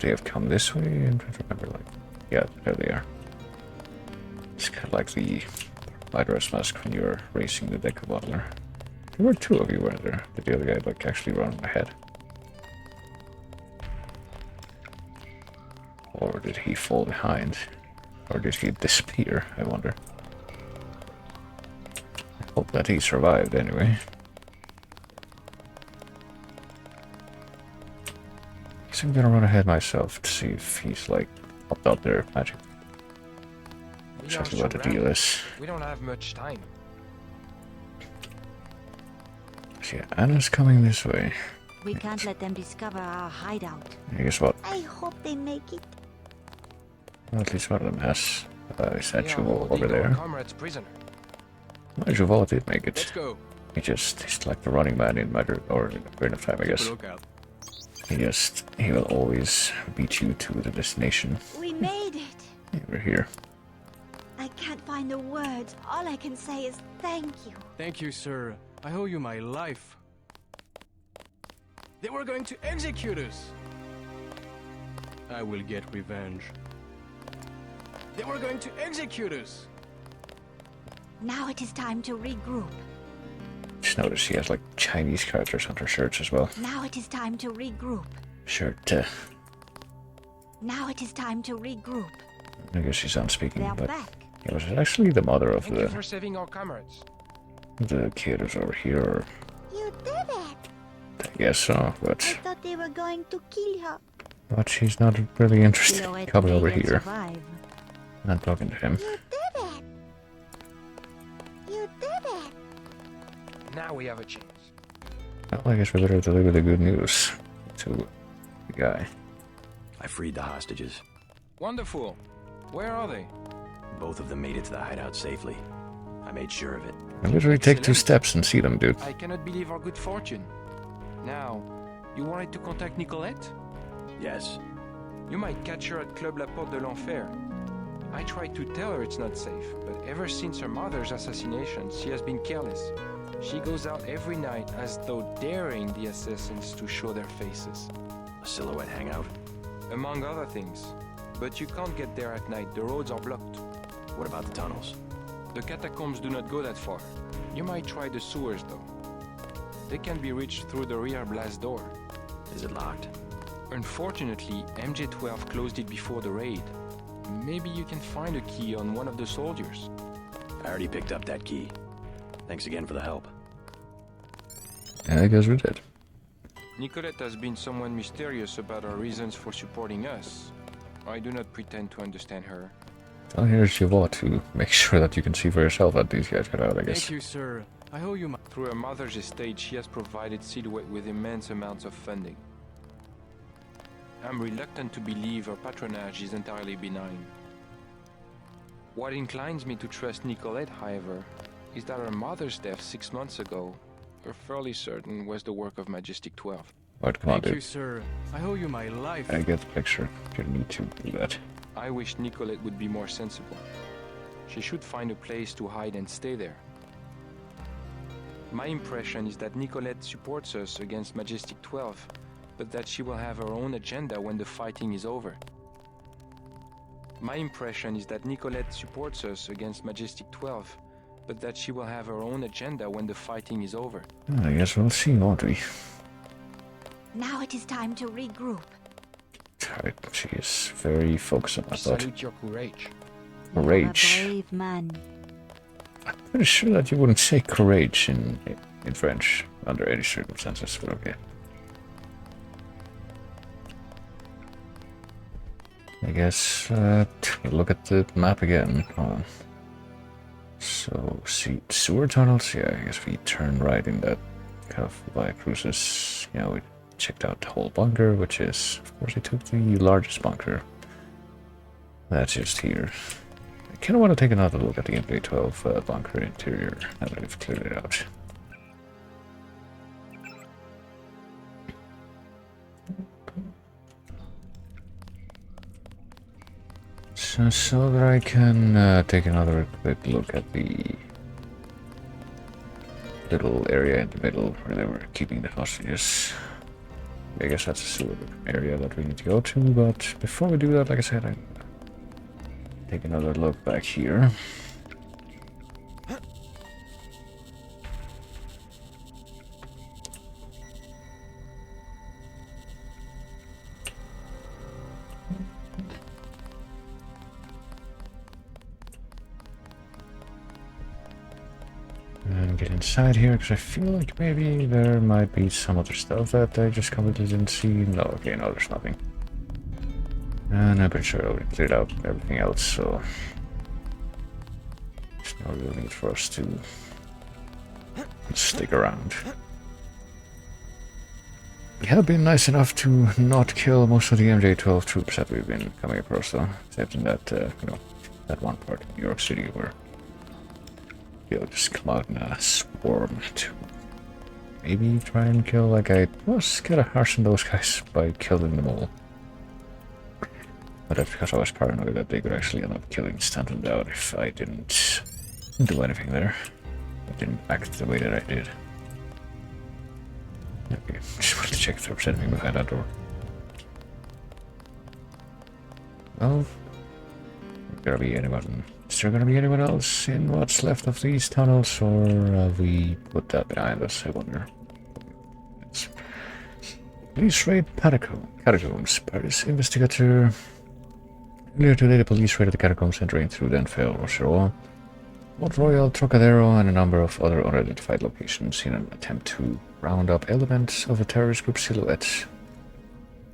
They have come this way. I'm trying to remember, like, yeah, there they are. It's kind of like the Lighthouse Mask when you're racing the deck bottler. There were two of you, weren't there? Did the other guy like actually run ahead? Or did he fall behind? Or did he disappear, I wonder? I hope that he survived anyway. I'm gonna run ahead myself to see if he's like popped out there magic. Exactly what the deal is. We don't have much time. So yeah, Anna's coming this way. We can't let them discover our hideout. And guess what? I hope they make it. Well, at least one of them has. Is that Yeah, Juval holding over our there? comrade's prisoner. No, Juval did make Let's it. go. He's like the running man in Matter or in Grain of Time, I guess. Look out. He will always beat you to the destination. We made it. Yeah, we're here. I can't find the words. All I can say is thank you. Thank you, sir. I owe you my life. They were going to execute us. I will get revenge. They were going to execute us. Now it is time to regroup. Just notice she has like Chinese characters on her shirts as well. Now it is time to regroup. Shirt. Now it is time to regroup. I guess she's on speaking, They're but back. it was actually the mother of Thank you for saving our comrades. the kid who's over here. Or You did it. I guess so, I but thought they were going to kill her. she's not really interested. Silhouette Coming made over it here. survive. Not talking to him. You did it. You did it. Now we have a chance. Well, I guess we better deliver the good news to the guy. I freed the hostages. Wonderful. Where are they? Both of them made it to the hideout safely. I made sure of it. I literally take 2 Excellent. steps and see them, dude. I cannot believe our good fortune. Now, you wanted to contact Nicolette? Yes. You might catch her at Club La Porte de l'Enfer. I tried to tell her it's not safe, but ever since her mother's assassination, she has been careless. She goes out every night as though daring the assassins to show their faces, A silhouette hangout. among other things. But you can't get there at night, the roads are blocked. What about the tunnels? The catacombs do not go that far. You might try the sewers though. They can be reached through the rear blast door. Is it locked? Unfortunately, MJ-12 closed it before the raid. Maybe you can find a key on one of the soldiers. I already picked up that key. Thanks again for the help. Yeah, I guess we did. Nicolette has been someone mysterious about her reasons for supporting us. I do not pretend to understand her. Well, here's your law to make sure that you can see for yourself that these guys got out, I guess. Thank you, sir. I owe you my... Through her mother's estate, she has provided Silhouette with immense amounts of funding. I'm reluctant to believe her patronage is entirely benign. What inclines me to trust Nicolette, however, is that her mother's death 6 months ago, we're fairly certain, was the work of Majestic 12. Alright, come on, Thank you, dude. sir. I owe you my life. I get the picture. You need to do that. I wish Nicolette would be more sensible. She should find a place to hide and stay there. My impression is that Nicolette supports us against Majestic 12, but that she will have her own agenda when the fighting is over. My impression is that Nicolette supports us against Majestic 12, but that she will have her own agenda when the fighting is over. I guess we'll see, won't we? Now it is time to regroup. Alright, she is very focused on that thought. Salute your courage. Courage. You're a brave man. I'm pretty sure that you wouldn't say courage in French under any circumstances, but okay. I guess, look at the map again. Hold on. So, see, sewer tunnels? Yeah, I guess we turn right in that kind of via cruises. Yeah, we checked out the whole bunker, which is, of course, we took the largest bunker. That's just here. kind of want to take another look at the MJ12 bunker interior now that we've cleared it out. So that I can take another quick look at the little area in the middle where they were keeping the hostages. I guess that's a sewer area that we need to go to, but before we do that, like I said, I take another look back here. And get inside here, because I feel like maybe there might be some other stuff that I just completely didn't see. No, okay, no, there's nothing. And I'm pretty sure I already cleared out everything else, so there's no real need for us to stick around. We have been nice enough to not kill most of the MJ12 troops that we've been coming across, though, except in that, you know, that one part in New York City where they'll just come out in a swarm to maybe try and kill. Like, I was kind of harsh on those guys by killing them all. But that's because I was paranoid that they could actually end up killing Stanton out if I didn't do anything there. I didn't act the way that I did. Okay, just wanted to check if there was anything behind that door. Well, there's gonna be anyone. Is there gonna be anyone else in what's left of these tunnels, or have we put that behind us, I wonder? Police raid catacombs. Paris investigator. Earlier today, the police raided the catacombs entering through Denfell, Rochereau, Mont Royal, Trocadero, and a number of other unidentified locations in an attempt to round up elements of the terrorist group Silhouette.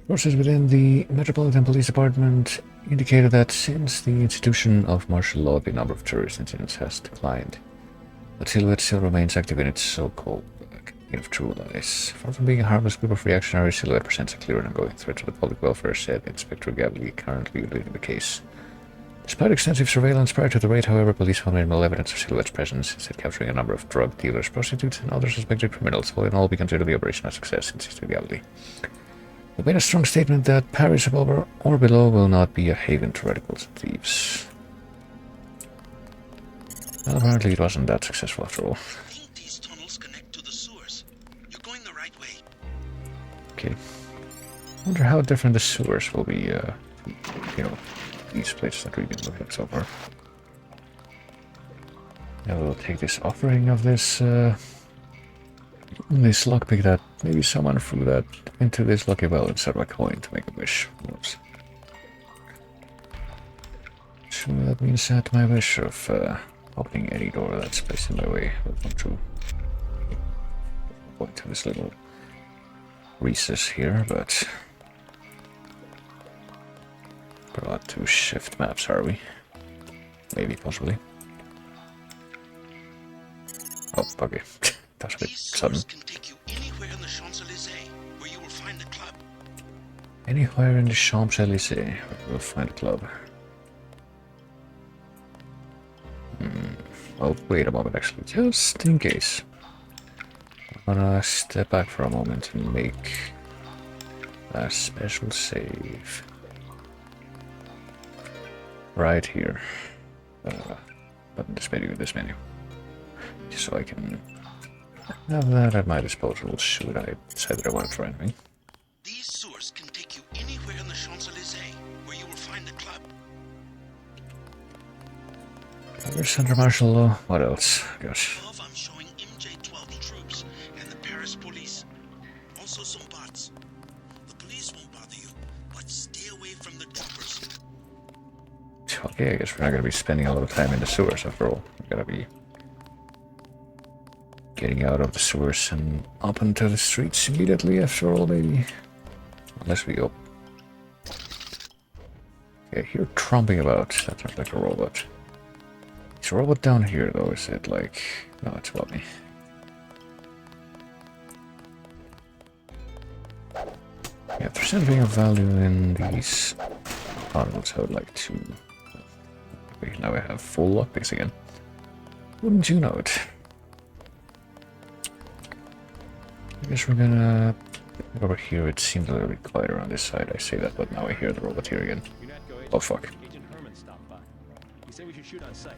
Sources within the Metropolitan Police Department indicated that since the institution of martial law, the number of terrorist incidents has declined. But Silhouette still remains active in its so-called campaign of true lies. Far from being a harmless group of reactionaries, Silhouette presents a clear and ongoing threat to the public welfare, said Inspector Gavley, currently leading the case. Despite extensive surveillance prior to the raid, however, police found minimal evidence of Silhouette's presence, instead capturing a number of drug dealers, prostitutes, and other suspected criminals. All in all, we consider the operation a success, insisted Gavley. They made a strong statement that Paris above or below will not be a haven to radicals and thieves. Well, apparently it wasn't that successful after all. I think these tunnels connect to the sewers. You're going the right way. Okay. I wonder how different the sewers will be, you know, these places that we've been looking at so far. Now we'll take this offering of this lockpick that maybe someone threw that into this lucky well instead of a coin to make a wish. Oops. So that means that my wish of opening any door that's placed in my way will come true. Going to this little recess here, but we're about to shift maps, are we? Maybe, possibly. Oh, okay. That's a bit sudden. Can take you anywhere in the Champs-Élysées, where you will find the club. Anywhere in the Champs-Élysées, where we'll find a club. Oh, wait a moment, actually, just in case. I'm gonna step back for a moment and make a special save. Right here. But in this menu. Just so I can have that at my disposal should I decide that I want to try anything. These sewers can take you anywhere in the Champs-Élysées, where you will find the club. There's under martial law. What else? Gosh. Above, I'm showing MJ12 troops and the Paris police. Also some bots. The police won't bother you, but stay away from the troopers. Okay, I guess we're not going to be spending a lot of time in the sewers after all. We're going to be getting out of the sewers and up into the streets immediately after all, maybe. Unless we go. Okay, you're tromping about. That sounds like a robot. Is a robot down here though? Is it like... No, it's above me. Yeah, if there's anything of value in these tunnels, I would like to Okay, now I have full lockpicks again. Wouldn't you know it? I guess we're gonna... Over here, it seems a little bit quieter on this side. I say that, but now I hear the robot here again. Oh, fuck. Agent Herman stopped by. He said we should shoot on sight.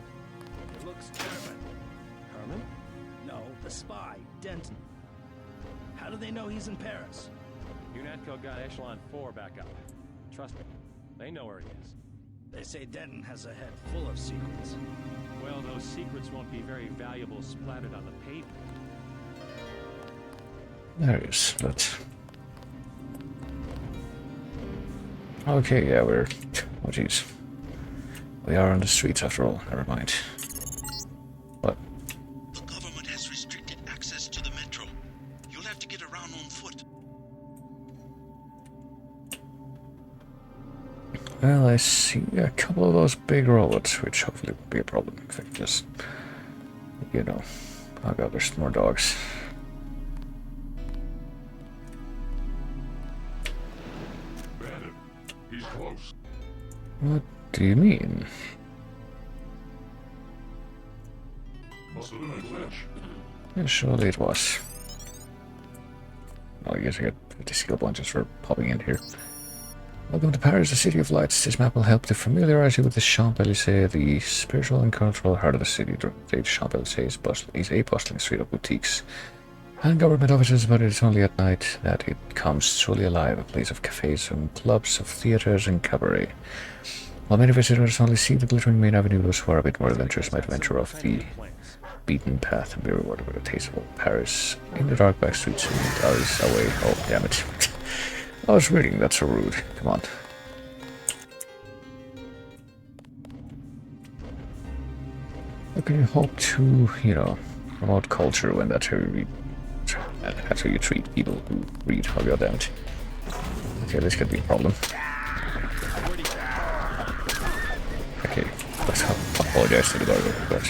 It looks Herman. Herman? No, the spy, Denton. How do they know he's in Paris? UNATCO got Echelon 4 back up. Trust me, they know where he is. They say Denton has a head full of secrets. Well, those secrets won't be very valuable splattered on the pavement. There it is, but... Okay, yeah, we're... Oh, jeez. We are on the streets after all, never mind. What? The government has restricted access to the metro. You'll have to get around on foot. Well, I see a couple of those big robots, which hopefully won't be a problem. If I can just... You know... Oh god, there's more dogs. He's close. What do you mean? Must have been a glitch. Yeah, surely it was. Oh, I guess I got 50 skill points for popping in here. Welcome to Paris, the City of Lights. This map will help to familiarize you with the Champs-Élysées, the spiritual and cultural heart of the city. The Champs-Élysées is a bustling street of boutiques and government offices, but it's only at night that it comes truly alive, a place of cafes and clubs, of theaters and cabaret. While many visitors only see the glittering main avenue, those who are a bit more adventurous might venture off the beaten path and be rewarded with a taste of old Paris in the dark back streets and alleys away. Oh, damn it. I was reading, that's so rude. Come on. How can you hope to, you know, promote culture when that's how you read? That's how you treat people who read. Oh, goddamn it. Okay, this could be a problem. Okay, let's apologize to the dog, but...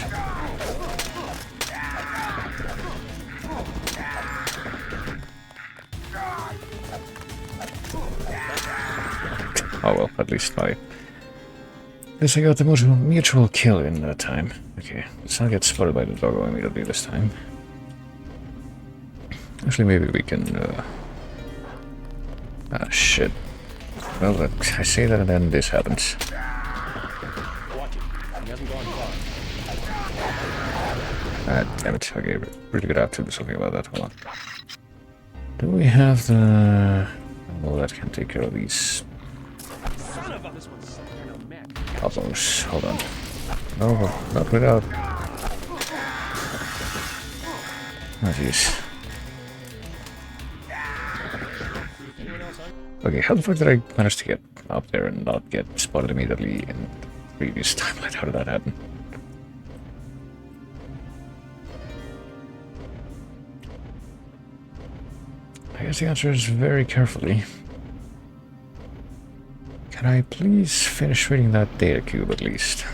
Oh well, at least I guess I got the mutual kill in that time. Okay, let's not get spotted by the doggo immediately this time. Actually, maybe we can, ah, shit. Well, I say that and then this happens. Watch it. He hasn't gone far. Ah, damn it. Okay, really good app to do something about that. Hold on. Do we have the... Well, that can take care of these... Son of a... This one's some kind of mech. Problems. Hold on. No, not without... Oh, jeez. Okay, how the fuck did I manage to get up there and not get spotted immediately in the previous timeline? How did that happen? I guess the answer is very carefully. Can I please finish reading that data cube at least?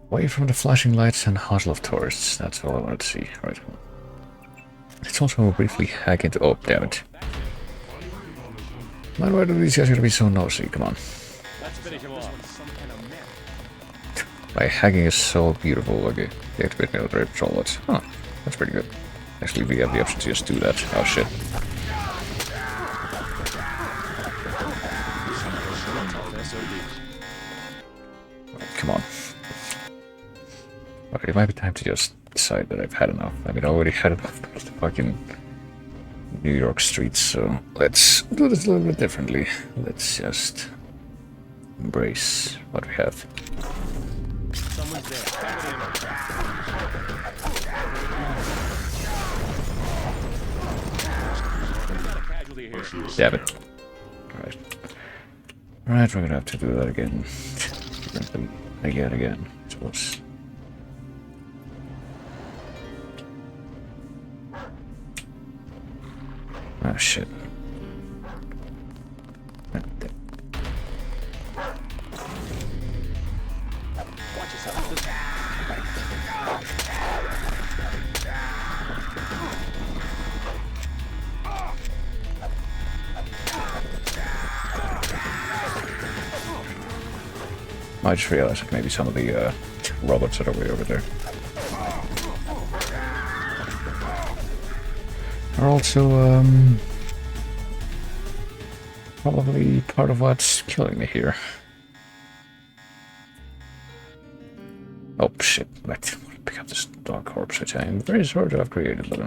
Away from the flashing lights and hustle of tourists. That's all I wanted to see. Right. Let's also briefly hack into... Oh, damn it. Man, why do these guys gotta be so nosy? Come on. Let's finish him off. My hacking is so beautiful. Okay, deactivate military patrol lots. Huh, that's pretty good. Actually, we have the option to just do that. Oh shit. Come on. Okay, it might be time to just decide that I've had enough. I mean, I already had enough of the fucking New York streets, so let's do this a little bit differently. Let's just embrace what we have. Someone's there. Damn it. Alright. Alright, we're gonna have to do that again. Again, I suppose. Ah, shit. Watch yourself. I just realized like maybe some of the robots that are way over there are also probably part of what's killing me here. Oh shit, I want to pick up this dog corpse, which I am very sorry to have created, but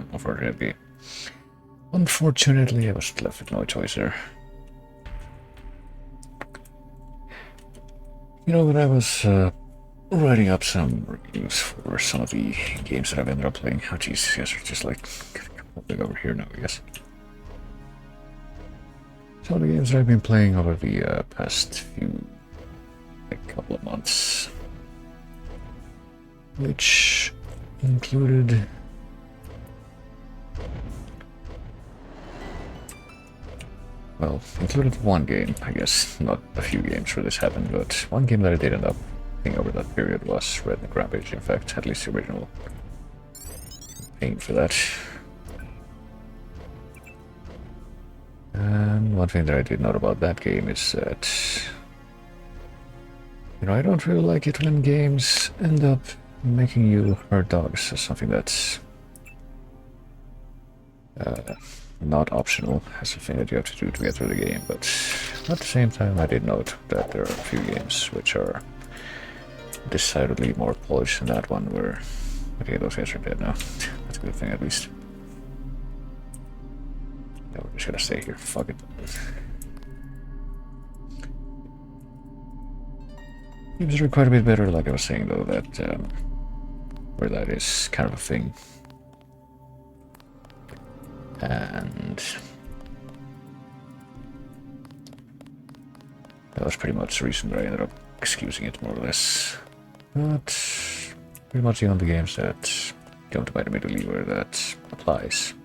unfortunately I was left with no choice there. You know, when I was writing up some reviews for some of the games that I've ended up playing, oh jeez, yes, are just like popping over here now, I guess. Some of the games that I've been playing over the past few, like, couple of months, which included one game, I guess. Not a few games where this happened, but one game that I did end up playing over that period was Red Dead Rampage, in fact, at least the original. Paying for that. And one thing that I did note about that game is that, you know, I don't really like it when games end up making you herd dogs as something that's not optional, as something that you have to do to get through the game, but at the same time I did note that there are a few games which are decidedly more polished than that one, where, okay, those guys are dead now. That's a good thing, at least. Yeah, we're just gonna stay here, fuck it. Games are quite a bit better, like I was saying though, that where that is kind of a thing. And that was pretty much the reason that I ended up excusing it, more or less. But pretty much the only games that come to mind immediately where that applies.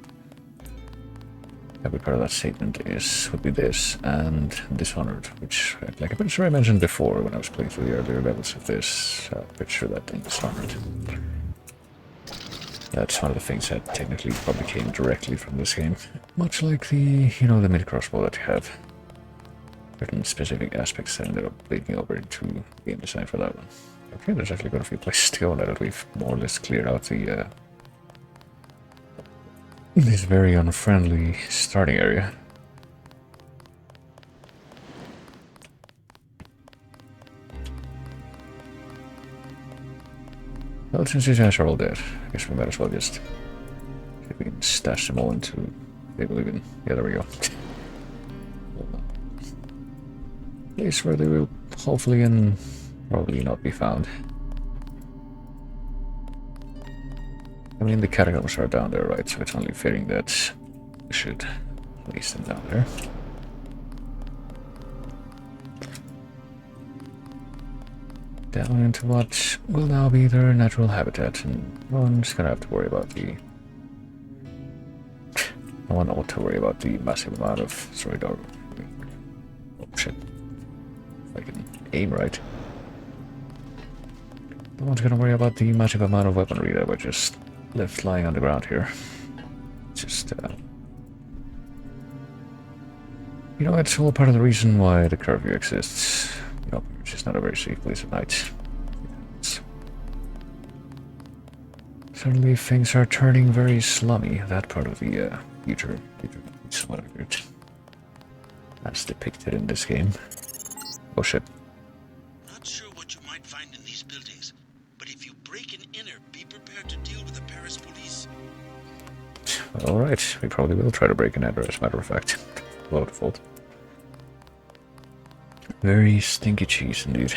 Every part of that statement would be this, and Dishonored, which, like I'm pretty sure I mentioned before when I was playing through the earlier levels of this, pretty sure that in Dishonored. That's one of the things that technically probably came directly from this game. Much like the, you know, the mid-crossbow that you have. Certain specific aspects that ended up bleeding over into game design for that one. Okay, there's actually got a few places to go now that we've more or less cleared out the this very unfriendly starting area. Well, since these guys are all dead, I guess we might as well just see if we can stash them all into, they believe in, yeah, there we go. Place where they will hopefully and probably not be found. I mean, the catacombs are down there, right? So it's only fitting that we should place them down there. Down into what will now be their natural habitat, and I'm just gonna have to worry about the... I want not to worry about the massive amount of... Sorry, dog. Oh, shit. If I can aim right. No one's gonna worry about the massive amount of weaponry that we're just left lying on the ground here. Just, you know, it's all part of the reason why the curfew exists. You know, it's just not a very safe place at night. Suddenly things are turning very slummy. That part of the future is somewhat accurate, as depicted in this game. Oh shit. Not sure what you might find in these buildings, but if you break and enter, be prepared to deal with the Paris police. Alright, we probably will try to break and enter, as a matter of fact. Low default. Very stinky cheese indeed.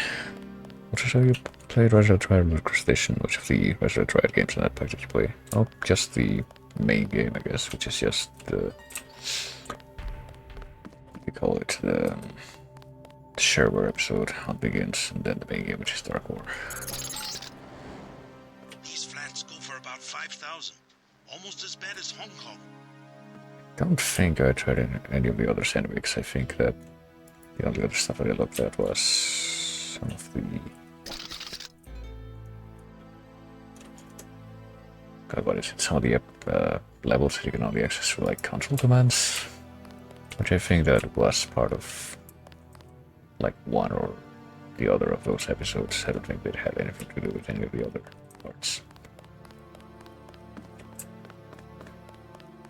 Also, so you played Resident Triad Recrustation, which of the Resident Triad games in that pack did you play? Oh, just the main game, I guess, which is just the... What do you call it? The shareware episode, Hunt Begins, and then the main game, which is Dark War. These flats go for about 5,000. Almost as bad as Hong Kong. Don't think I tried any of the other sandwiches. I think that the only other stuff that I looked at was some of the... God, what is it? Some of the levels that you can only access through like control commands, which I think that was part of like one or the other of those episodes. I don't think they'd have anything to do with any of the other parts.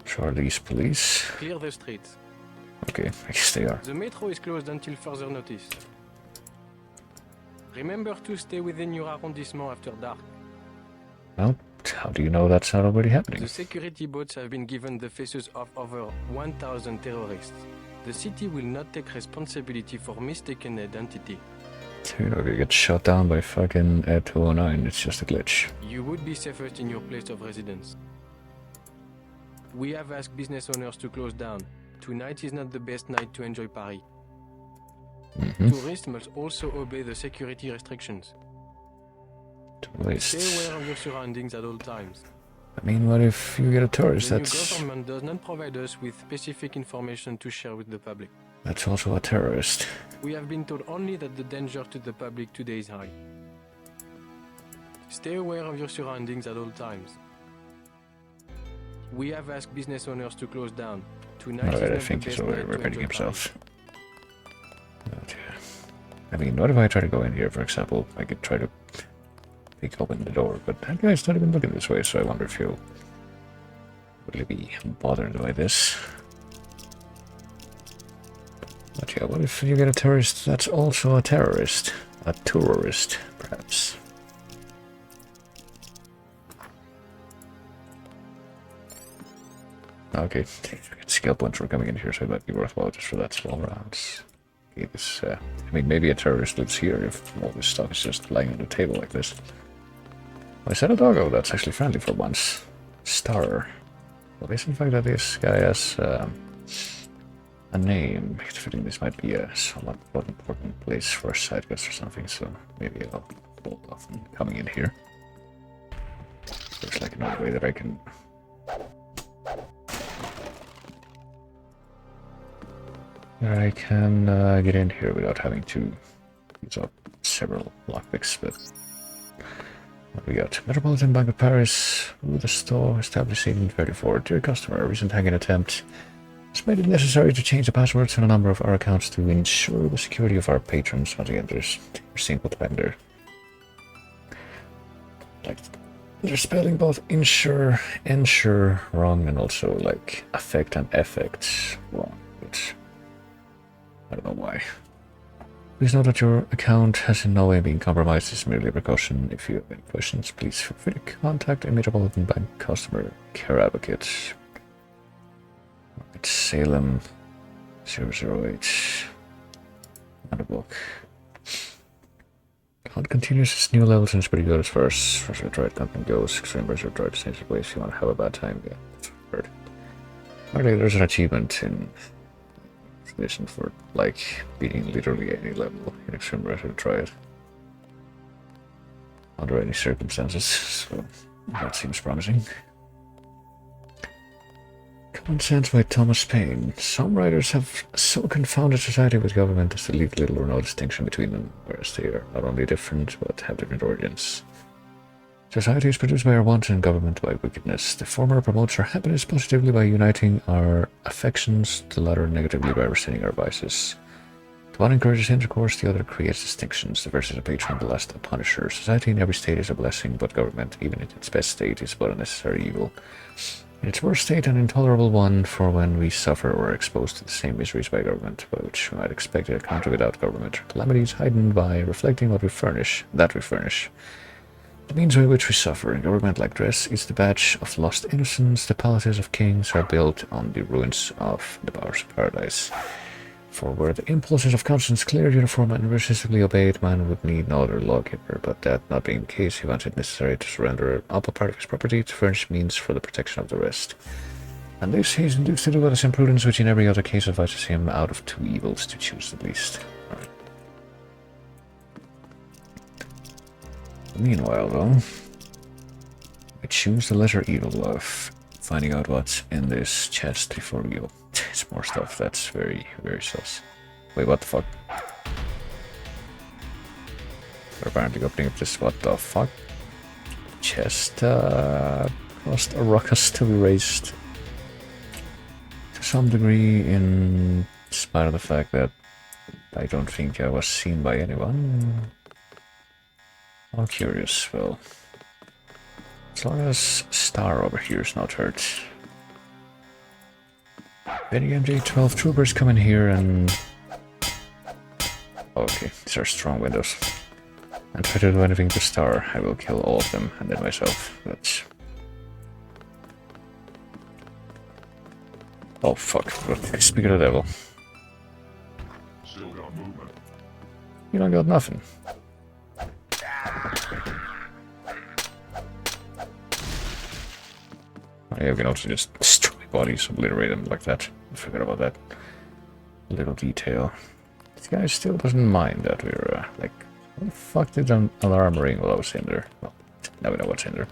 Charlie's police. Clear the streets. Okay, I guess they are. The metro is closed until further notice. Remember to stay within your arrondissement after dark. Well, how do you know that's not already happening? The security boats have been given the faces of over 1,000 terrorists. The city will not take responsibility for mistaken identity. You're not gonna get shot down by fucking Ed 209, it's just a glitch. You would be safest in your place of residence. We have asked business owners to close down. Tonight is not the best night to enjoy Paris. Tourists must also obey the security restrictions. Tourists. Stay aware of your surroundings at all times. I mean, what if you get a tourist? The new That's government does not provide us with specific information to share with the public. that's also a terrorist. We have been told only that the danger to the public today is high. Stay aware of your surroundings at all times. We have asked business owners to close down. Tonight Alright, I is think not the he's best already night to repeating enjoy himself. But, I mean, what if I try to go in here, for example? I could try to pick open the door, but that guy's not even looking this way, so I wonder if he'll really be bothered by this. But yeah, what if you get a tourist that's also a terrorist? A tourist, perhaps. Okay, skill points were coming in here, so it might be worthwhile just for that small rounds. Okay, this, I mean, maybe a terrorist lives here if all this stuff is just lying on the table like this. Well, I said a doggo, that's actually friendly for once. Star. Well, isn't the fact that this guy has a name? It's fitting this might be a somewhat important place for a side quest or something, so maybe I'll hold off on coming in here. Looks like another way that I can... get in here without having to use up several lockpicks, but what we got? Metropolitan Bank of Paris, with a store established in 1834. Dear customer, a recent hacking attempt has made it necessary to change the passwords on a number of our accounts to ensure the security of our patrons. Once again, there's simple vendor. Like, they're spelling both ensure wrong and also like affect and effect wrong, which I don't know why. Please note that your account has in no way been compromised. It's merely a precaution. If you have any questions, please feel free to contact a Metropolitan Bank customer care advocate. It's Salem 008. Not a book. Count continues its new levels and it's pretty good as far as Russian Droid content goes. Extreme Russian Droid change the way if you want to have a bad time. Yeah, that's heard. Apparently there's an achievement in mission for like beating literally any level in Extreme Russian Droid under any circumstances, so that seems promising. Common Sense by Thomas Paine. Some writers have so confounded society with government as to leave little or no distinction between them, whereas they are not only different, but have different origins. Society is produced by our wants and government by wickedness. The former promotes our happiness positively by uniting our affections, the latter negatively by restraining our vices. The one encourages intercourse, the other creates distinctions. The first is a patron, the last a punisher. Society in every state is a blessing, but government, even in its best state, is but a necessary evil. In its worst state, an intolerable one, for when we suffer or are exposed to the same miseries by government, by which we might expect a country without government. Calamity is heightened by reflecting what we furnish, the means by which we suffer. In government like dress is the badge of lost innocence. The palaces of kings are built on the ruins of the bowers of paradise. For were the impulses of conscience clear, uniform, and irresistibly obeyed, man would need no other lawgiver. But that not being the case, he finds it necessary to surrender up a part of his property to furnish means for the protection of the rest. And this he is induced to do with his imprudence, which in every other case advises him out of two evils to choose the least. Right. Meanwhile, though, I choose the lesser evil of finding out what's in this chest before we go. It's more stuff that's very, very sus. Wait, what the fuck? We're apparently opening up this, what the fuck? Chest, cost a ruckus to be raised. To some degree, in spite of the fact that I don't think I was seen by anyone. I'm curious, well. As long as Star over here is not hurt. Any MJ-12 troopers come in here and... Okay, these are strong windows. And try to do anything to Star, I will kill all of them, and then myself. That's... Oh fuck, speak of the devil. Still got movement. You don't got nothing. Yeah, we can also just destroy bodies, obliterate them like that. I forgot about that little detail. This guy still doesn't mind that we're, like... How the fuck did an alarm ring while I was in there? Well, now we know what's in there.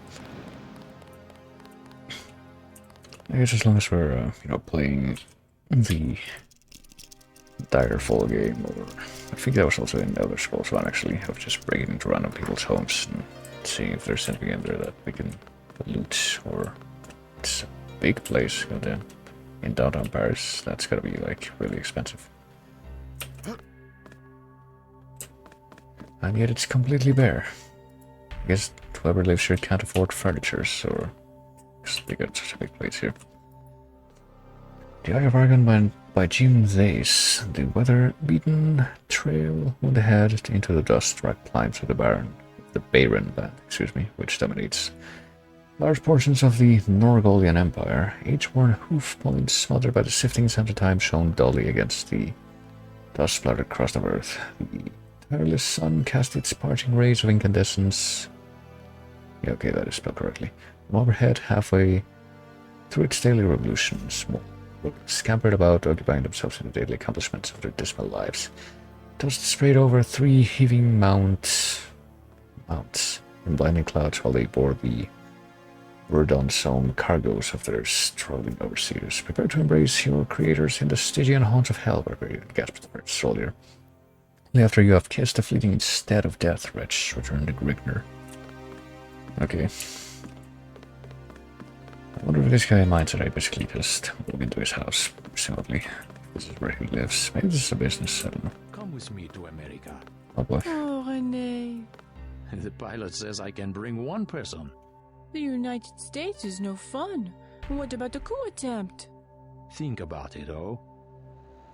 I guess as long as we're, you know, playing the Direfall game, or... I think that was also in Elder Scrolls 1, actually, of just breaking into random people's homes and seeing if there's anything in there that we can loot, or... It's a big place, goddamn. In downtown Paris, that's gotta be, like, really expensive. And yet it's completely bare. I guess whoever lives here can't afford furniture, or... Just they got such a big place here. The Eye of Argon by Jim Zace. The weather-beaten trail would head into the dust right climbs of the Barren land, which dominates large portions of the Norgolian Empire. Age-worn hoof points smothered by the sifting sands of time shone dully against the dust-splattered crust of Earth. The tireless sun cast its parching rays of incandescence. Yeah, okay, that is spelled correctly. From overhead, halfway through its daily revolutions, more scampered about, occupying themselves in the daily accomplishments of their dismal lives. Dust sprayed over 3 heaving mounts in blinding clouds while they bore the Verdun-sown cargoes of their struggling overseers. Prepare to embrace your creators in the Stygian haunts of hell, barbarian, gasped the first soldier. Only after you have kissed the fleeting stead of death, wretch, returned the Grigner. Okay. I wonder if this guy minds that I basically just walk into his house, presumably. This is where he lives. Maybe this is a business, I don't know. Come with me to America. Oh boy. Oh, René. The pilot says I can bring one person. The United States is no fun. What about the coup attempt? Think about it, oh.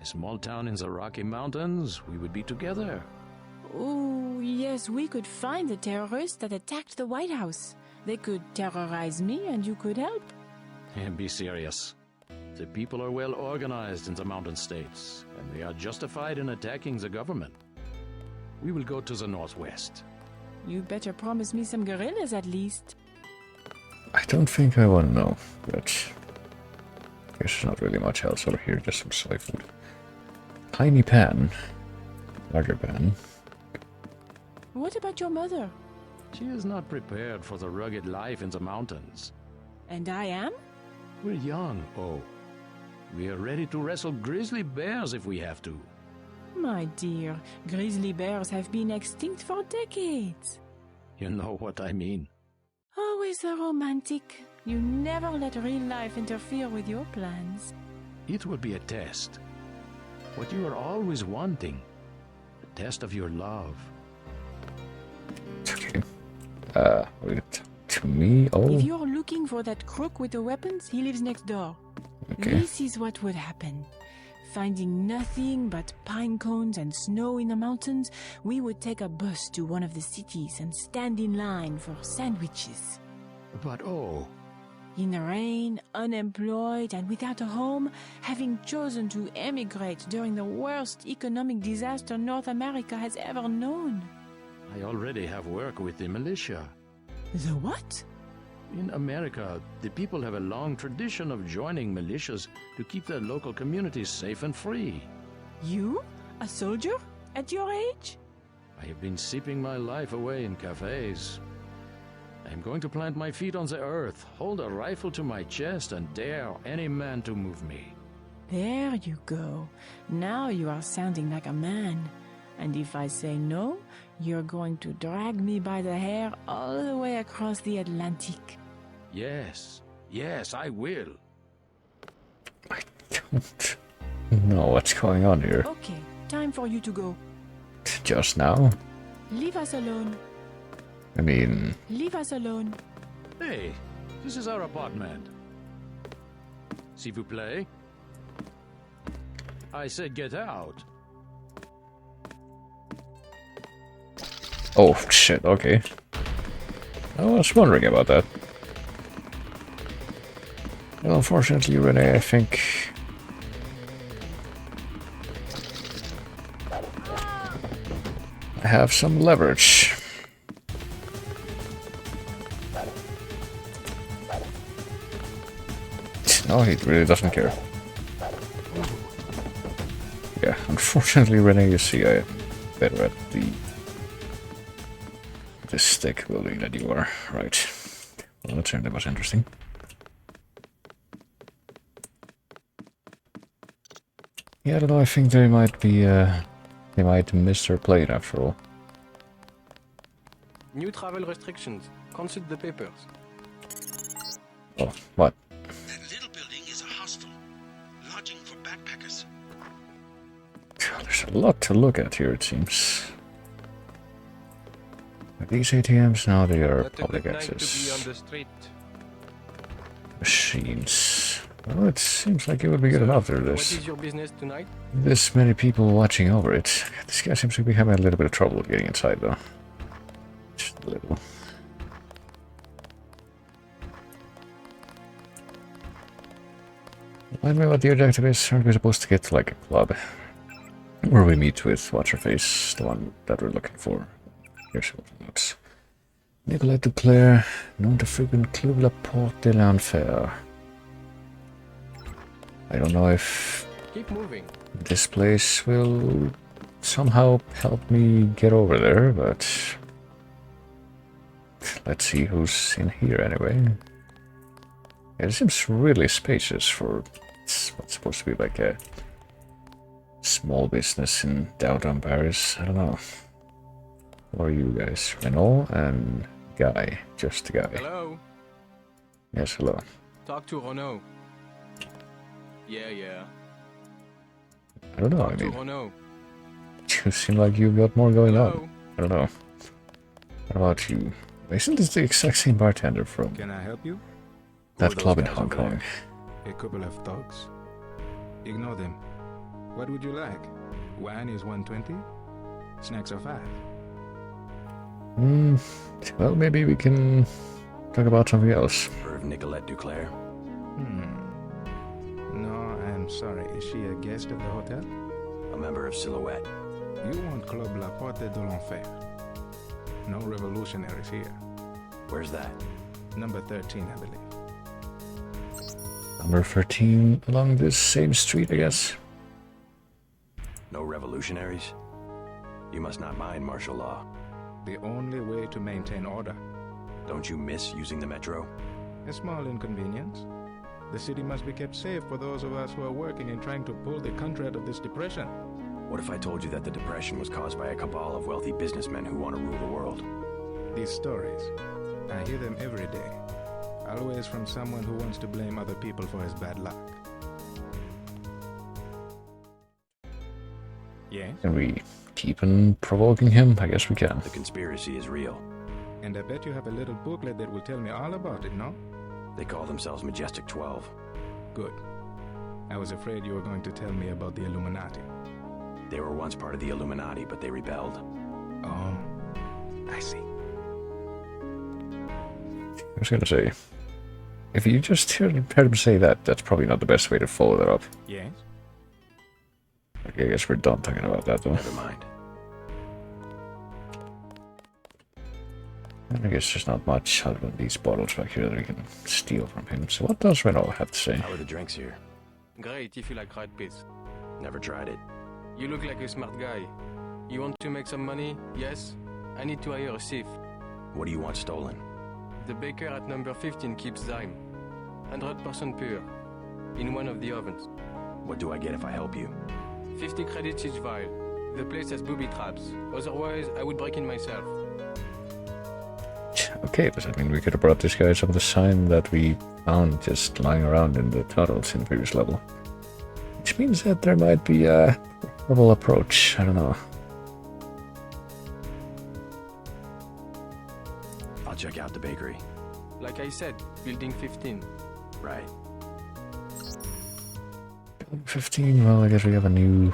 A small town in the Rocky Mountains, we would be together. Oh, yes, we could find the terrorists that attacked the White House. They could terrorize me and you could help. And be serious. The people are well organized in the mountain states, and they are justified in attacking the government. We will go to the northwest. You better promise me some guerrillas at least. I don't think I want to know, but I guess there's not really much else over here, just some soy food. Tiny pan. Larger pan. What about your mother? She is not prepared for the rugged life in the mountains. And I am? We're young, oh. We are ready to wrestle grizzly bears if we have to. My dear, grizzly bears have been extinct for decades. You know what I mean. Always a romantic. You never let real life interfere with your plans. It will be a test. What you are always wanting. A test of your love. Okay. Wait. To me? Oh. If you're looking for that crook with the weapons, he lives next door. Okay. This is what would happen. Finding nothing but pine cones and snow in the mountains, we would take a bus to one of the cities and stand in line for sandwiches. But oh... In the rain, unemployed and without a home, having chosen to emigrate during the worst economic disaster North America has ever known. I already have work with the militia. The what? In America, the people have a long tradition of joining militias to keep their local communities safe and free. You? A soldier? At your age? I have been sipping my life away in cafes. I am going to plant my feet on the earth, hold a rifle to my chest, and dare any man to move me. There you go. Now you are sounding like a man. And if I say no, you're going to drag me by the hair all the way across the Atlantic. Yes, I will. I don't know what's going on here. Okay, time for you to go. Just now? Leave us alone. I mean... Leave us alone. Hey, this is our apartment. S'il vous plaît? I said get out. Oh, shit, okay. I was wondering about that. Well, unfortunately, Renee, I think... I have some leverage. No, he really doesn't care. Yeah, unfortunately, Renee, you see, I am better at the stick building than you are. Right. Well, that certainly was interesting. Yeah, I don't know, I think they might be, they might miss their plane after all. New travel restrictions. Consult the papers. Oh, what? That little building is a hostel. Lodging for backpackers. There's a lot to look at here, it seems. These ATMs now, they are Not a public good night to be access on the street. machines. Well, it seems like it would be good enough there. What There's is your business tonight? this many people watching over it. This guy seems to be having a little bit of trouble getting inside, though. Just a little. Remind me what the objective is. Aren't we supposed to get to like a club where we meet with What's-Her-Face, the one that we're looking for? Here's what the notes. Nicolas Duclair, known to frequent Club La Porte de l'Enfer. I don't know if Keep moving. this place will somehow help me get over there, but let's see who's in here anyway. Yeah, it seems really spacious for what's supposed to be like a small business in downtown Paris. I don't know. Who are you guys? Renault and Guy. Just a guy. Hello? Yes, hello. Talk to Renault. Yeah. I don't know, Talk I to mean, Renault. you seem like you've got more going Hello? on. I don't know. What about you? Isn't this the exact same bartender from Can I help you? that club in Hong Kong? A couple of thugs. Ignore them. What would you like? Wine is 120. Snacks are 5. Well, maybe we can talk about something else. Heard of Nicolette Duclair? No, I'm sorry. Is she a guest of the hotel? A member of Silhouette. You want Club La Porte de l'Enfer. No revolutionaries here. Where's that? Number 13, I believe. Number 13 along this same street, I guess. No revolutionaries? You must not mind martial law. The only way to maintain order. Don't you miss using the metro? A small inconvenience. The city must be kept safe for those of us who are working and trying to pull the country out of this depression. What if I told you that the depression was caused by a cabal of wealthy businessmen who want to rule the world? These stories, I hear them every day. Always from someone who wants to blame other people for his bad luck. Yes? Can we keep on provoking him? I guess we can. The conspiracy is real. And I bet you have a little booklet that will tell me all about it, no? They call themselves Majestic 12. Good. I was afraid you were going to tell me about the Illuminati. They were once part of the Illuminati, but they rebelled. Oh, I see. I was gonna say, if you just heard him say that, that's probably not the best way to follow that up. Yes? Okay, I guess we're done talking about that, though. Never mind. I guess there's not much other than these bottles back here that we can steal from him. So what does Renault have to say? How are the drinks here? Great if you like rat piss. Never tried it. You look like a smart guy. You want to make some money? Yes? I need to hire a thief. What do you want stolen? The baker at number 15 keeps Zyme. 100% pure. In one of the ovens. What do I get if I help you? 50 credits each vial. The place has booby traps. Otherwise, I would break in myself. Okay, does that mean we could have brought this guy some of the sign that we found just lying around in the tunnels in the previous level? Which means that there might be Verbal approach, I don't know. I'll check out the bakery. Like I said, building 15. Right. 15, well, I guess we have a new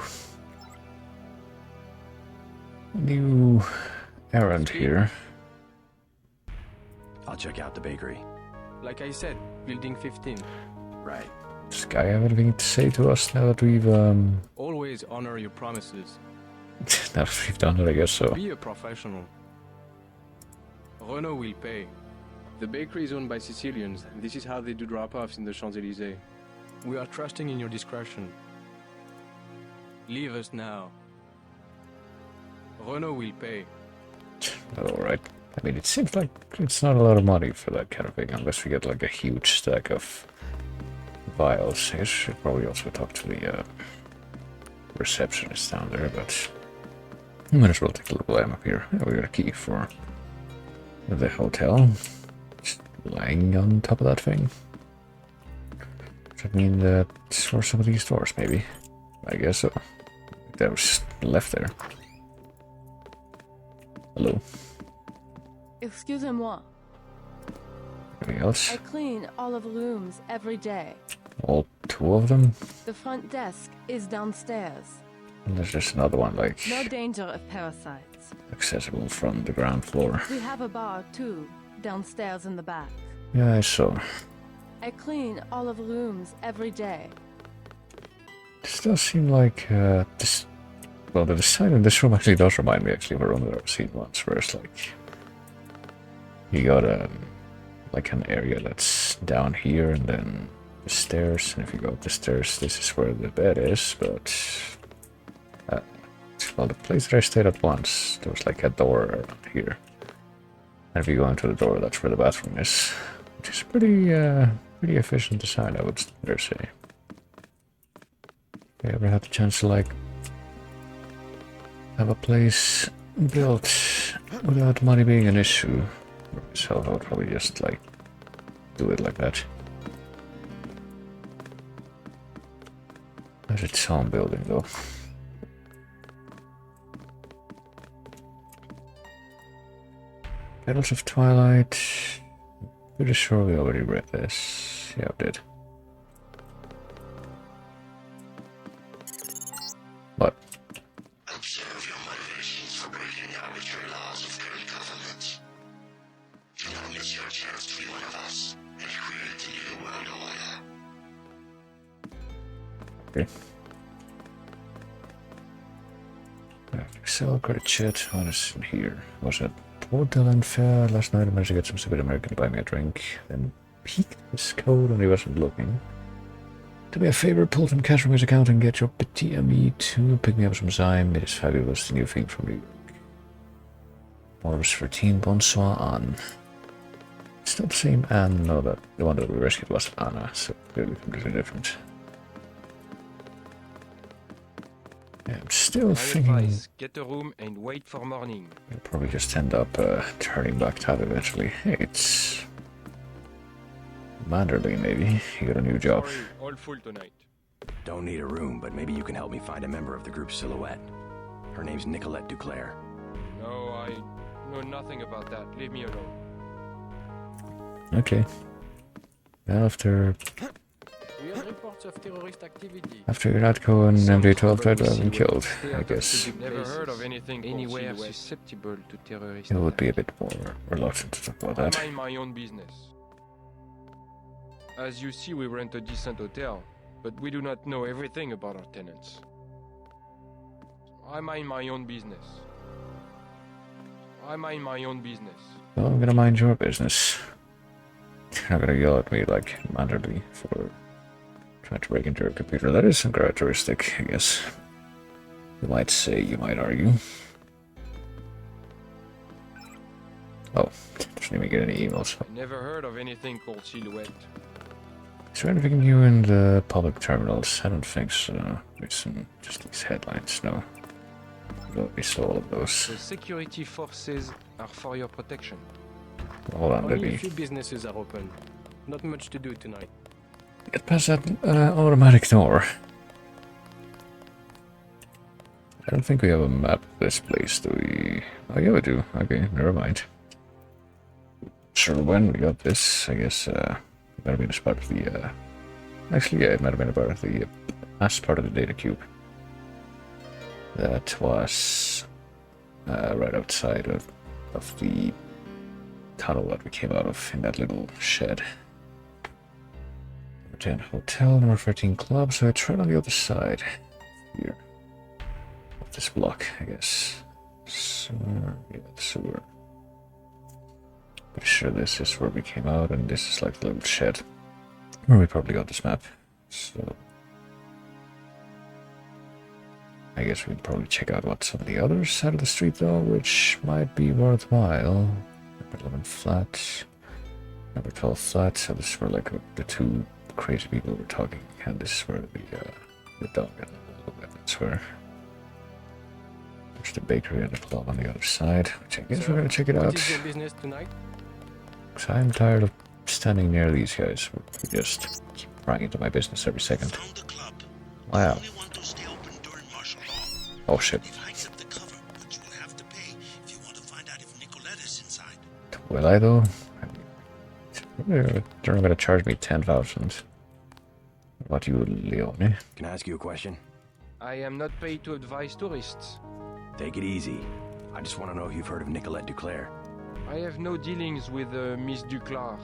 errand here. I'll check out the bakery. Like I said, building 15. Right. Does this guy have anything to say to us now that we've Always honor your promises. now that we've done it, I guess so. Be a professional. Renault will pay. The bakery is owned by Sicilians, and this is how they do drop-offs in the Champs-Élysées. We are trusting in your discretion. Leave us now. Renault will pay. Alright. I mean, it seems like it's not a lot of money for that kind of thing, unless we get like a huge stack of vials. I should probably also talk to the receptionist down there, but I might as well take a look while I'm up here. Yeah, we got a key for the hotel. Just lying on top of that thing. Does that mean that it's for some of these doors, maybe? I guess so. That was just left there. Hello. Excusez-moi. Anything else? I clean all of the rooms every day. All two of them? The front desk is downstairs. And there's just another one, like, No danger of parasites. accessible from the ground floor. We have a bar too, downstairs in the back. Yeah, I saw. I clean all of the rooms every day. This does seem like, this... Well, the design in this room actually does remind me, actually, of a room that I've seen once, where it's like... You got, like an area that's down here, and then the stairs, and if you go up the stairs, this is where the bed is, but... well, the place that I stayed at once, there was like a door around here. And if you go into the door, that's where the bathroom is. Which is pretty efficient design, I would dare say. If you ever had the chance to, like, have a place built without money being an issue, so I would probably just, like, do it like that. There's its own building, though. Petals of Twilight. Pretty sure we already read this. Yeah, we did. What? Observe your motivations for breaking arbitrary laws of great government. Do not miss your chance to be one of us and create the new world order. Okay. Excel credit chat. What is in here? Was it Hotel and Fair? Last night I managed to get some stupid American to buy me a drink. Then peeked his code when he wasn't looking. Do me a favor, pull from cash from his account and get your petit ami to pick me up some Zyme. It is fabulous, the new thing from New York. Orders for Teen Bonsoir Anne. It's not the same Anne, no, that the one that we rescued was Anna, so clearly completely different. Yeah, I'm still thinking... advise, get a room and wait for morning. We'll probably just end up turning back to that eventually. Hey, it's... Manderley, maybe. You got a new job. Sorry, all full tonight. Don't need a room, but maybe you can help me find a member of the group Silhouette. Her name's Nicolette Duclair. No, I know nothing about that. Leave me alone. Okay. Well, after We have reports of terrorist activity. Radko and MJ12 tried to have him killed, I guess Never heard of anything anywhere susceptible to terrorist it would be a bit more reluctant to talk about I that. mind my own business. As you see, we rent a decent hotel, but we do not know everything about our tenants. I mind my own business. I mind my own business. Well, I'm gonna mind your business. You're not gonna yell at me like Manderley for trying to break into your computer. That is uncharacteristic, I guess. You might say, you might argue. Oh, didn't even get any emails. I never heard of anything called Silhouette. Is there anything new in the public terminals? I don't think so. There's just these headlines, no. We saw all of those. The security forces are for your protection. Hold on, let Only a me few businesses are open. Not much to do tonight. get past that automatic door. I don't think we have a map of this place, do we? Oh, yeah, we do. Okay, never mind. Sure, when we got this, I guess, it might have been as part of the, actually, yeah, it might have been a part of the, as part of the data cube. That was, right outside of the tunnel that we came out of in that little shed. Number 10 hotel, number 13 club, so it's right on the other side. Here. Of this block, I guess. Sewer, yeah, the sewer. Pretty sure this is where we came out, and this is like the little shed where we probably got this map. So I guess we'd probably check out what's on the other side of the street though, which might be worthwhile. Number 11 flat, number 12 flat, so this is where like the two crazy people were talking, and this is where the dog and the weapons were. There's the bakery and the club on the other side, which I guess we're gonna check it out. What is your business tonight? Because I'm tired of standing near these guys who just keep prying into my business every second. Wow. Oh shit. Will I though? They're gonna charge me 10,000. What you, Leone? Can I ask you a question? I am not paid to advise tourists. Take it easy. I just want to know if you've heard of Nicolette Duclair. I have no dealings with Miss Duclair.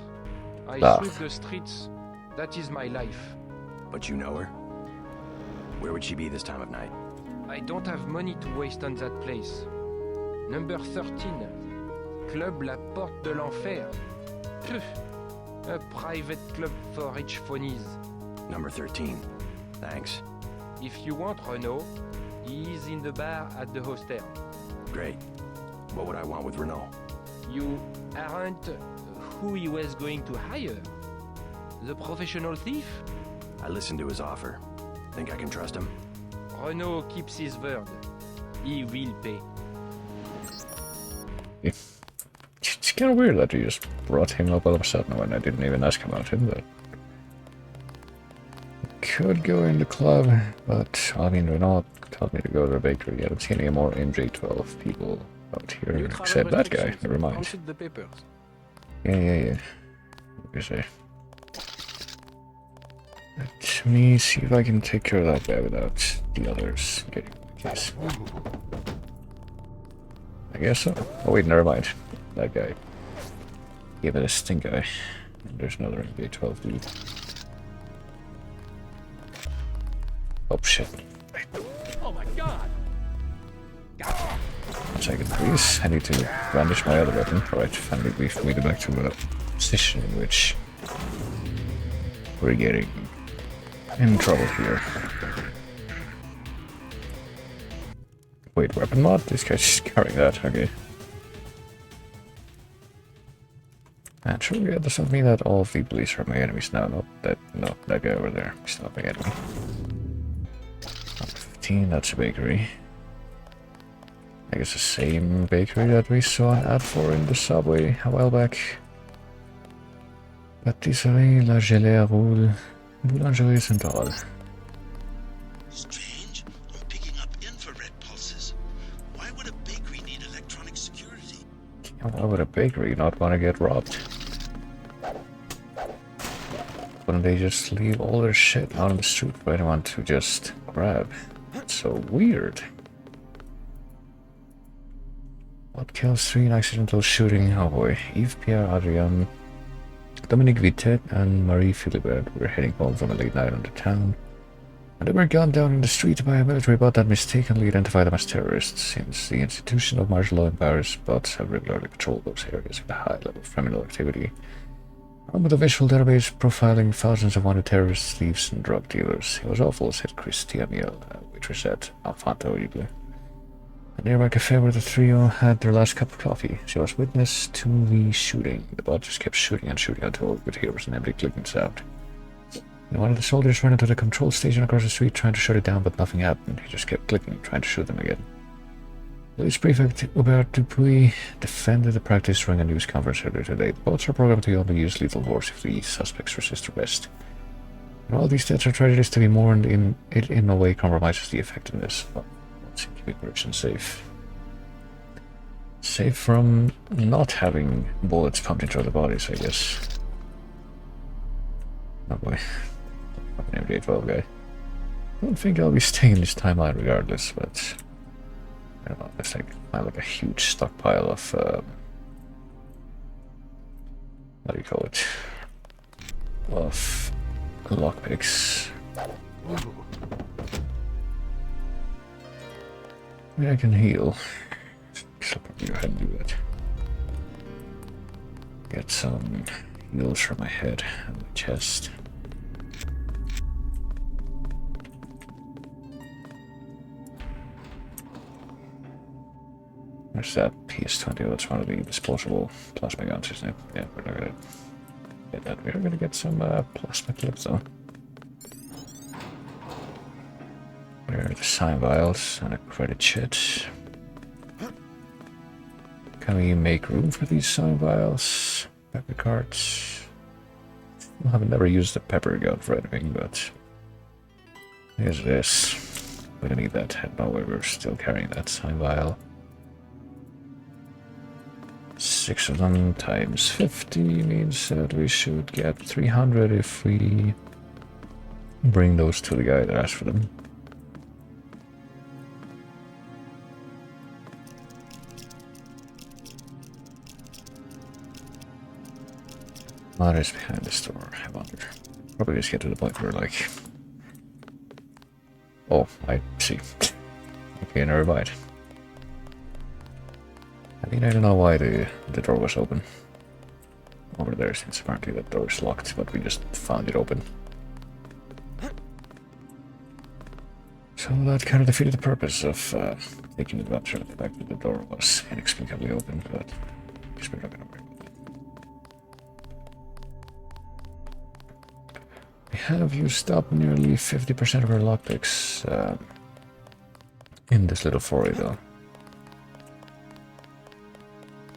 I sweep the streets. That is my life. But you know her? Where would she be this time of night? I don't have money to waste on that place. Number 13. Club La Porte de l'Enfer. Phew. A private club for rich phonies. Number 13. Thanks. If you want Renault, he is in the bar at the hostel. Great. What would I want with Renault? You aren't who he was going to hire? The professional thief? I listened to his offer. Think I can trust him? Renault keeps his word. He will pay. It's kind of weird that you just brought him up all of a sudden when I didn't even ask about him, but... Could go in the club, but I mean, Renault told me to go to the bakery. I don't see any more MJ12 people out here, except that guy. Never mind. Yeah. What do you say? Let me see if I can take care of that guy without the others getting the case. I guess so. Oh wait, never mind. That guy. Give it a stink eye. And there's another MJ12 dude. Oh shit. Oh my god! 1 second, please. I need to brandish my other weapon. Alright, finally we've made it back to a position in which we're getting in trouble here. Wait, weapon mod? This guy's just carrying that, okay. And surely that doesn't mean that all of the police are my enemies now. No, that guy over there is not my enemy. Number 15, that's a bakery. I guess the same bakery that we saw an ad for in the subway a while back. Pâtisserie La Gelée Roule, Boulangerie Centrale. Strange. I'm picking up infrared pulses. Why would a bakery need electronic security? Why would a bakery not want to get robbed? Wouldn't they just leave all their shit out on the street for anyone to just grab? That's so weird. What kills 3 in accidental shooting? Oh boy. Yves Pierre Adrien, Dominique Vitet, and Marie Philibert were heading home from a late night on the town. And they were gunned down in the street by a military bot that mistakenly identified them as terrorists, since the institution of martial law in Paris bots have regularly patrolled those areas with a high level of criminal activity. Armed with a visual database profiling thousands of wanted terrorists, thieves, and drug dealers. It was awful, said Christia Miel, a waitress at Enfant Horrible, a nearby cafe where the trio had their last cup of coffee. She was witness to the shooting. The bot just kept shooting and shooting until all we could hear was an empty clicking sound. And one of the soldiers ran into the control station across the street trying to shut it down, but nothing happened. He just kept clicking, trying to shoot them again. Police Prefect Hubert Dupuy defended the practice during a news conference earlier today. The bots are programmed to only use lethal force if the suspects resist arrest. And while these deaths are tragedies to be mourned, it in no way compromises the effectiveness of Keep correction safe. Safe from not having bullets pumped into the bodies, I guess. Oh boy. Fucking MJ12 guy. I don't think I'll be staying in this timeline regardless, but I don't know, it's like I have like a huge stockpile of what do you call it? Of lockpicks. I mean, I can heal. I'll probably go ahead and do that. Get some heals from my head and my chest. There's that PS20, that's one of the disposable plasma guns, isn't it? Yeah, we're not gonna get that. We're gonna get some plasma clips though. There are the sign vials and a credit sheet. Can we make room for these sign vials? Pepper cards. I have never used the pepper gun for anything, but here's this. We don't need that. I don't know why we're still carrying that sign vial. 6 of them times 50 means that we should get 300 if we bring those to the guy that asked for them. What is behind this door? I wonder. Probably just get to the point where, like... Oh, I see. Okay, never mind. I mean, I don't know why the door was open over there, since apparently that door is locked, but we just found it open. So that kind of defeated the purpose of taking advantage of the fact that the door was inexplicably open, but I guess we're not gonna worry about it. We have used up nearly 50% of our lockpicks in this little foray, though.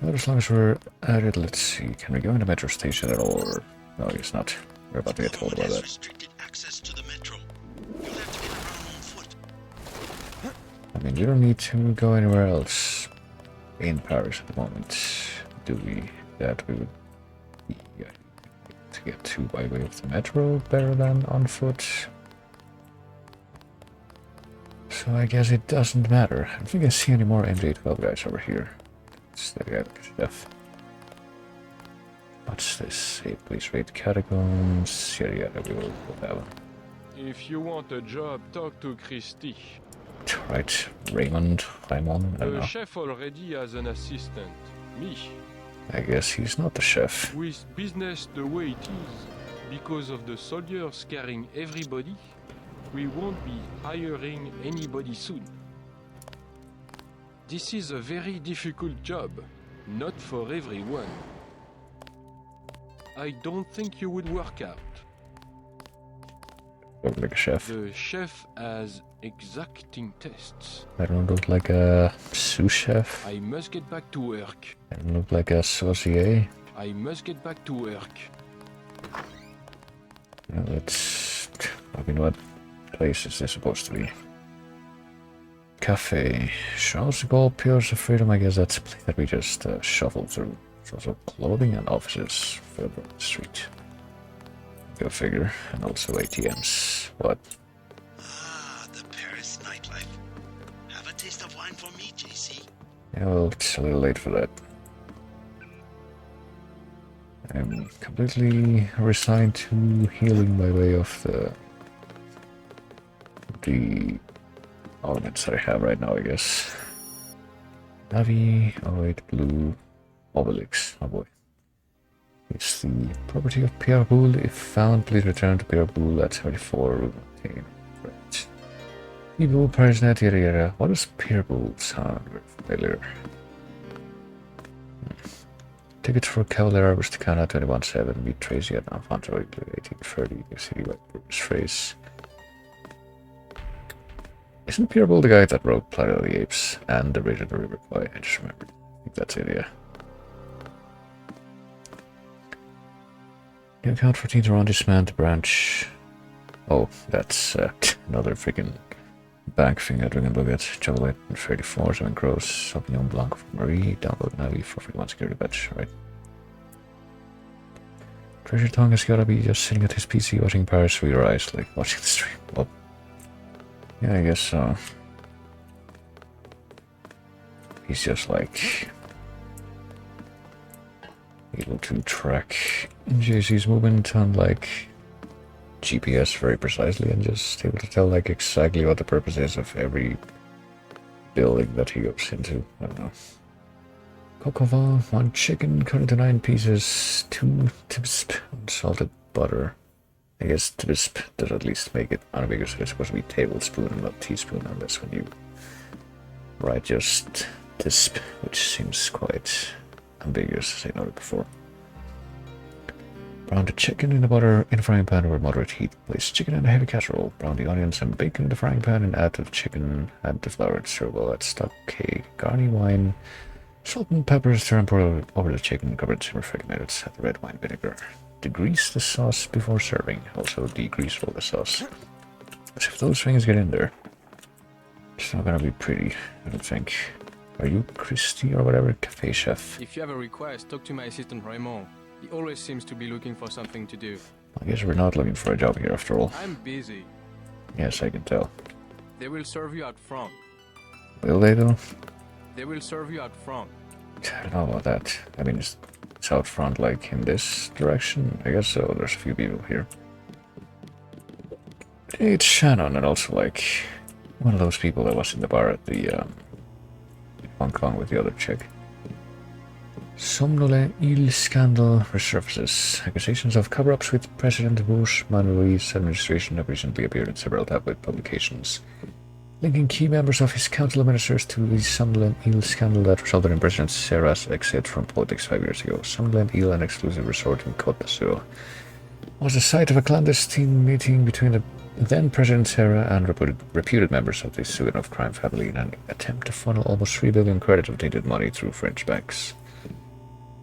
But as long as we're at it, let's see. Can we go in the metro station at all? Or... No, I guess not. We're about to get told about that. Restricted access to the metro. You'll have to get around on foot. I mean, we don't need to go anywhere else in Paris at the moment, do we? That we would be to get to by way of the metro better than on foot. So I guess it doesn't matter. I don't think I see any more MJ12 guys over here. That guy like a chef. What's this? Hey, please raid catacombs. Yeah, we will have one. If you want a job, talk to Christy. Right, Raymond, I don't The know. chef already has an assistant, me. I guess he's not the chef. With business the way it is, because of the soldiers carrying everybody, we won't be hiring anybody soon. This is a very difficult job, not for everyone. I don't think you would work out. Look like a chef. The chef has exacting tests. I don't look like a sous chef. I must get back to work. I don't look like a saucier. I must get back to work. Now let's... I mean, what place is this supposed to be? Cafe. Charles de Gaulle, Pillars of Freedom. I guess that's a place that we just shuffled through. There's also clothing and offices further up the street. Go figure. And also ATMs. What? Ah, the Paris nightlife. Have a taste of wine for me, JC. Yeah, well, it's a little late for that. I'm completely resigned to healing by way of the elements that I have right now, I guess. Navi, oh wait, blue, Obelix, oh boy. It's the property of Pierre Boulle. If found, please return to Pierre Boulle at 74 Rue Montaigne. Right. Pierre Boulle, Paris Net, yada yada. What does Pierre Boulle sound familiar? Tickets for Cavalier Rusticana 21-7, meet Tracy at Alfonso 1830, City by Bruce Phrase. Isn't Pierre Boulle the guy that wrote Planet of the Apes and The Raid of the River Kwai? I just remembered. I think that's it, yeah. You account for teams around this man to branch. Oh, that's another freaking bank thing that we can look at. Chocolate 34, 7 gross, Sauvignon Blanc for Marie, download Navi for 51 security badge, right? Treasure Tongue has gotta be just sitting at his PC watching Paris with your eyes, like watching the stream. Well, yeah, I guess so. He's just like able to track JC's movement on like GPS very precisely and just able to tell like exactly what the purpose is of every building that he goes into. I don't know. Coq au vin, 1 chicken cut into 9 pieces, 2 tips salted butter. I guess tips does at least make it unambiguous. It's supposed to be tablespoon and not teaspoon unless when you write just tisp, which seems quite ambiguous as I noted before. Brown the chicken in the butter in a frying pan over moderate heat. Place chicken in a heavy casserole. Brown the onions and bacon in the frying pan and add to the chicken. Add the flour, stir well, add stock, cake, garni wine, salt and pepper, stir and pour over the chicken. Cover it simmer for 30 minutes. Add the red wine vinegar. Degrease the sauce before serving. Also degrease roll the sauce. As if those things get in there, it's not gonna be pretty, I don't think. Are you Christy or whatever? Cafe chef. If you have a request, talk to my assistant Raymond. He always seems to be looking for something to do. I guess we're not looking for a job here after all. I'm busy. Yes, I can tell. They will serve you out front. Will they though? They will serve you out front. I don't know about that. I mean, it's out front like in this direction? I guess so. There's a few people here. It's Shannon and also like one of those people that was in the bar at the Hong Kong with the other chick. Somnolent Il scandal resurfaces. Accusations of cover-ups with President Bush Manuel's administration have recently appeared in several tabloid publications, linking key members of his council of ministers to the Sunderland Eel scandal that resulted in President Sarah's exit from politics 5 years ago. Sunderland Eel, an exclusive resort in Côte d'Azur, was the site of a clandestine meeting between the then President Sarah and reputed members of the Suganov crime family in an attempt to funnel almost 3 billion credit of tainted money through French banks.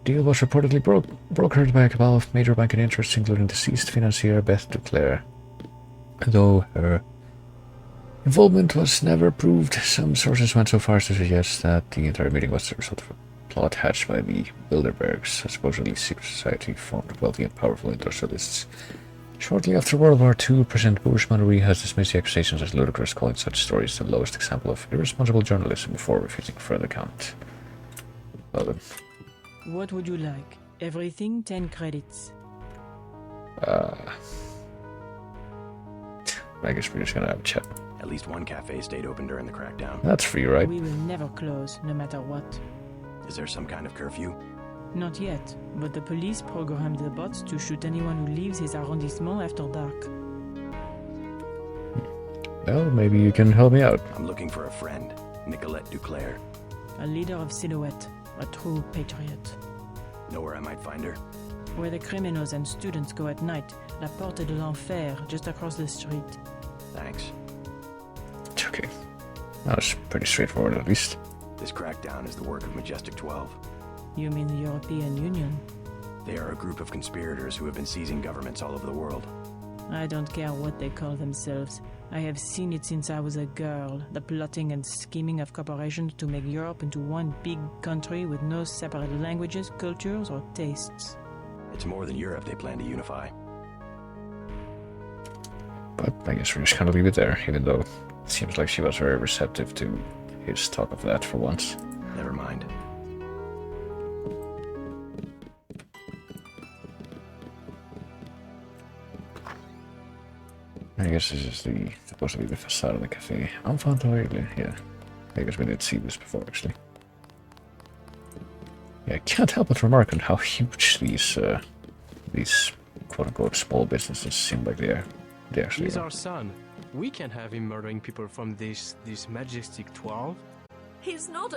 The deal was reportedly brokered by a cabal of major banking interests, including deceased financier Beth Duclair. Though her involvement was never proved, some sources went so far as to suggest that the entire meeting was the result of a plot hatched by the Bilderbergs, a supposedly secret society formed of wealthy and powerful industrialists. Shortly after World War II, President Bush Manuel has dismissed the accusations as ludicrous, calling such stories the lowest example of irresponsible journalism before refusing further comment. Well then. What would you like? Everything 10 credits. I guess we're just gonna have a chat. At least one cafe stayed open during the crackdown. That's free, right? We will never close, no matter what. Is there some kind of curfew? Not yet, but the police programmed the bots to shoot anyone who leaves his arrondissement after dark. Well, maybe you can help me out. I'm looking for a friend, Nicolette Duclair. A leader of Silhouette, a true patriot. Know where I might find her? Where the criminals and students go at night, La Porte de l'Enfer, just across the street. Thanks. It's okay. That was pretty straightforward, at least. This crackdown is the work of Majestic 12. You mean the European Union? They are a group of conspirators who have been seizing governments all over the world. I don't care what they call themselves. I have seen it since I was a girl, the plotting and scheming of corporations to make Europe into one big country with no separate languages, cultures, or tastes. It's more than Europe they plan to unify. But I guess we're just gonna leave it there, even though it seems like she was very receptive to his talk of that for once. Never mind. I guess this is supposed to be the facade of the cafe. Enfant terrible, yeah. I guess we did see this before, actually. Yeah, I can't help but remark on how huge these quote-unquote small businesses seem like they are. They actually He's are. our son. We can have him murdering people from this Majestic 12. He's not a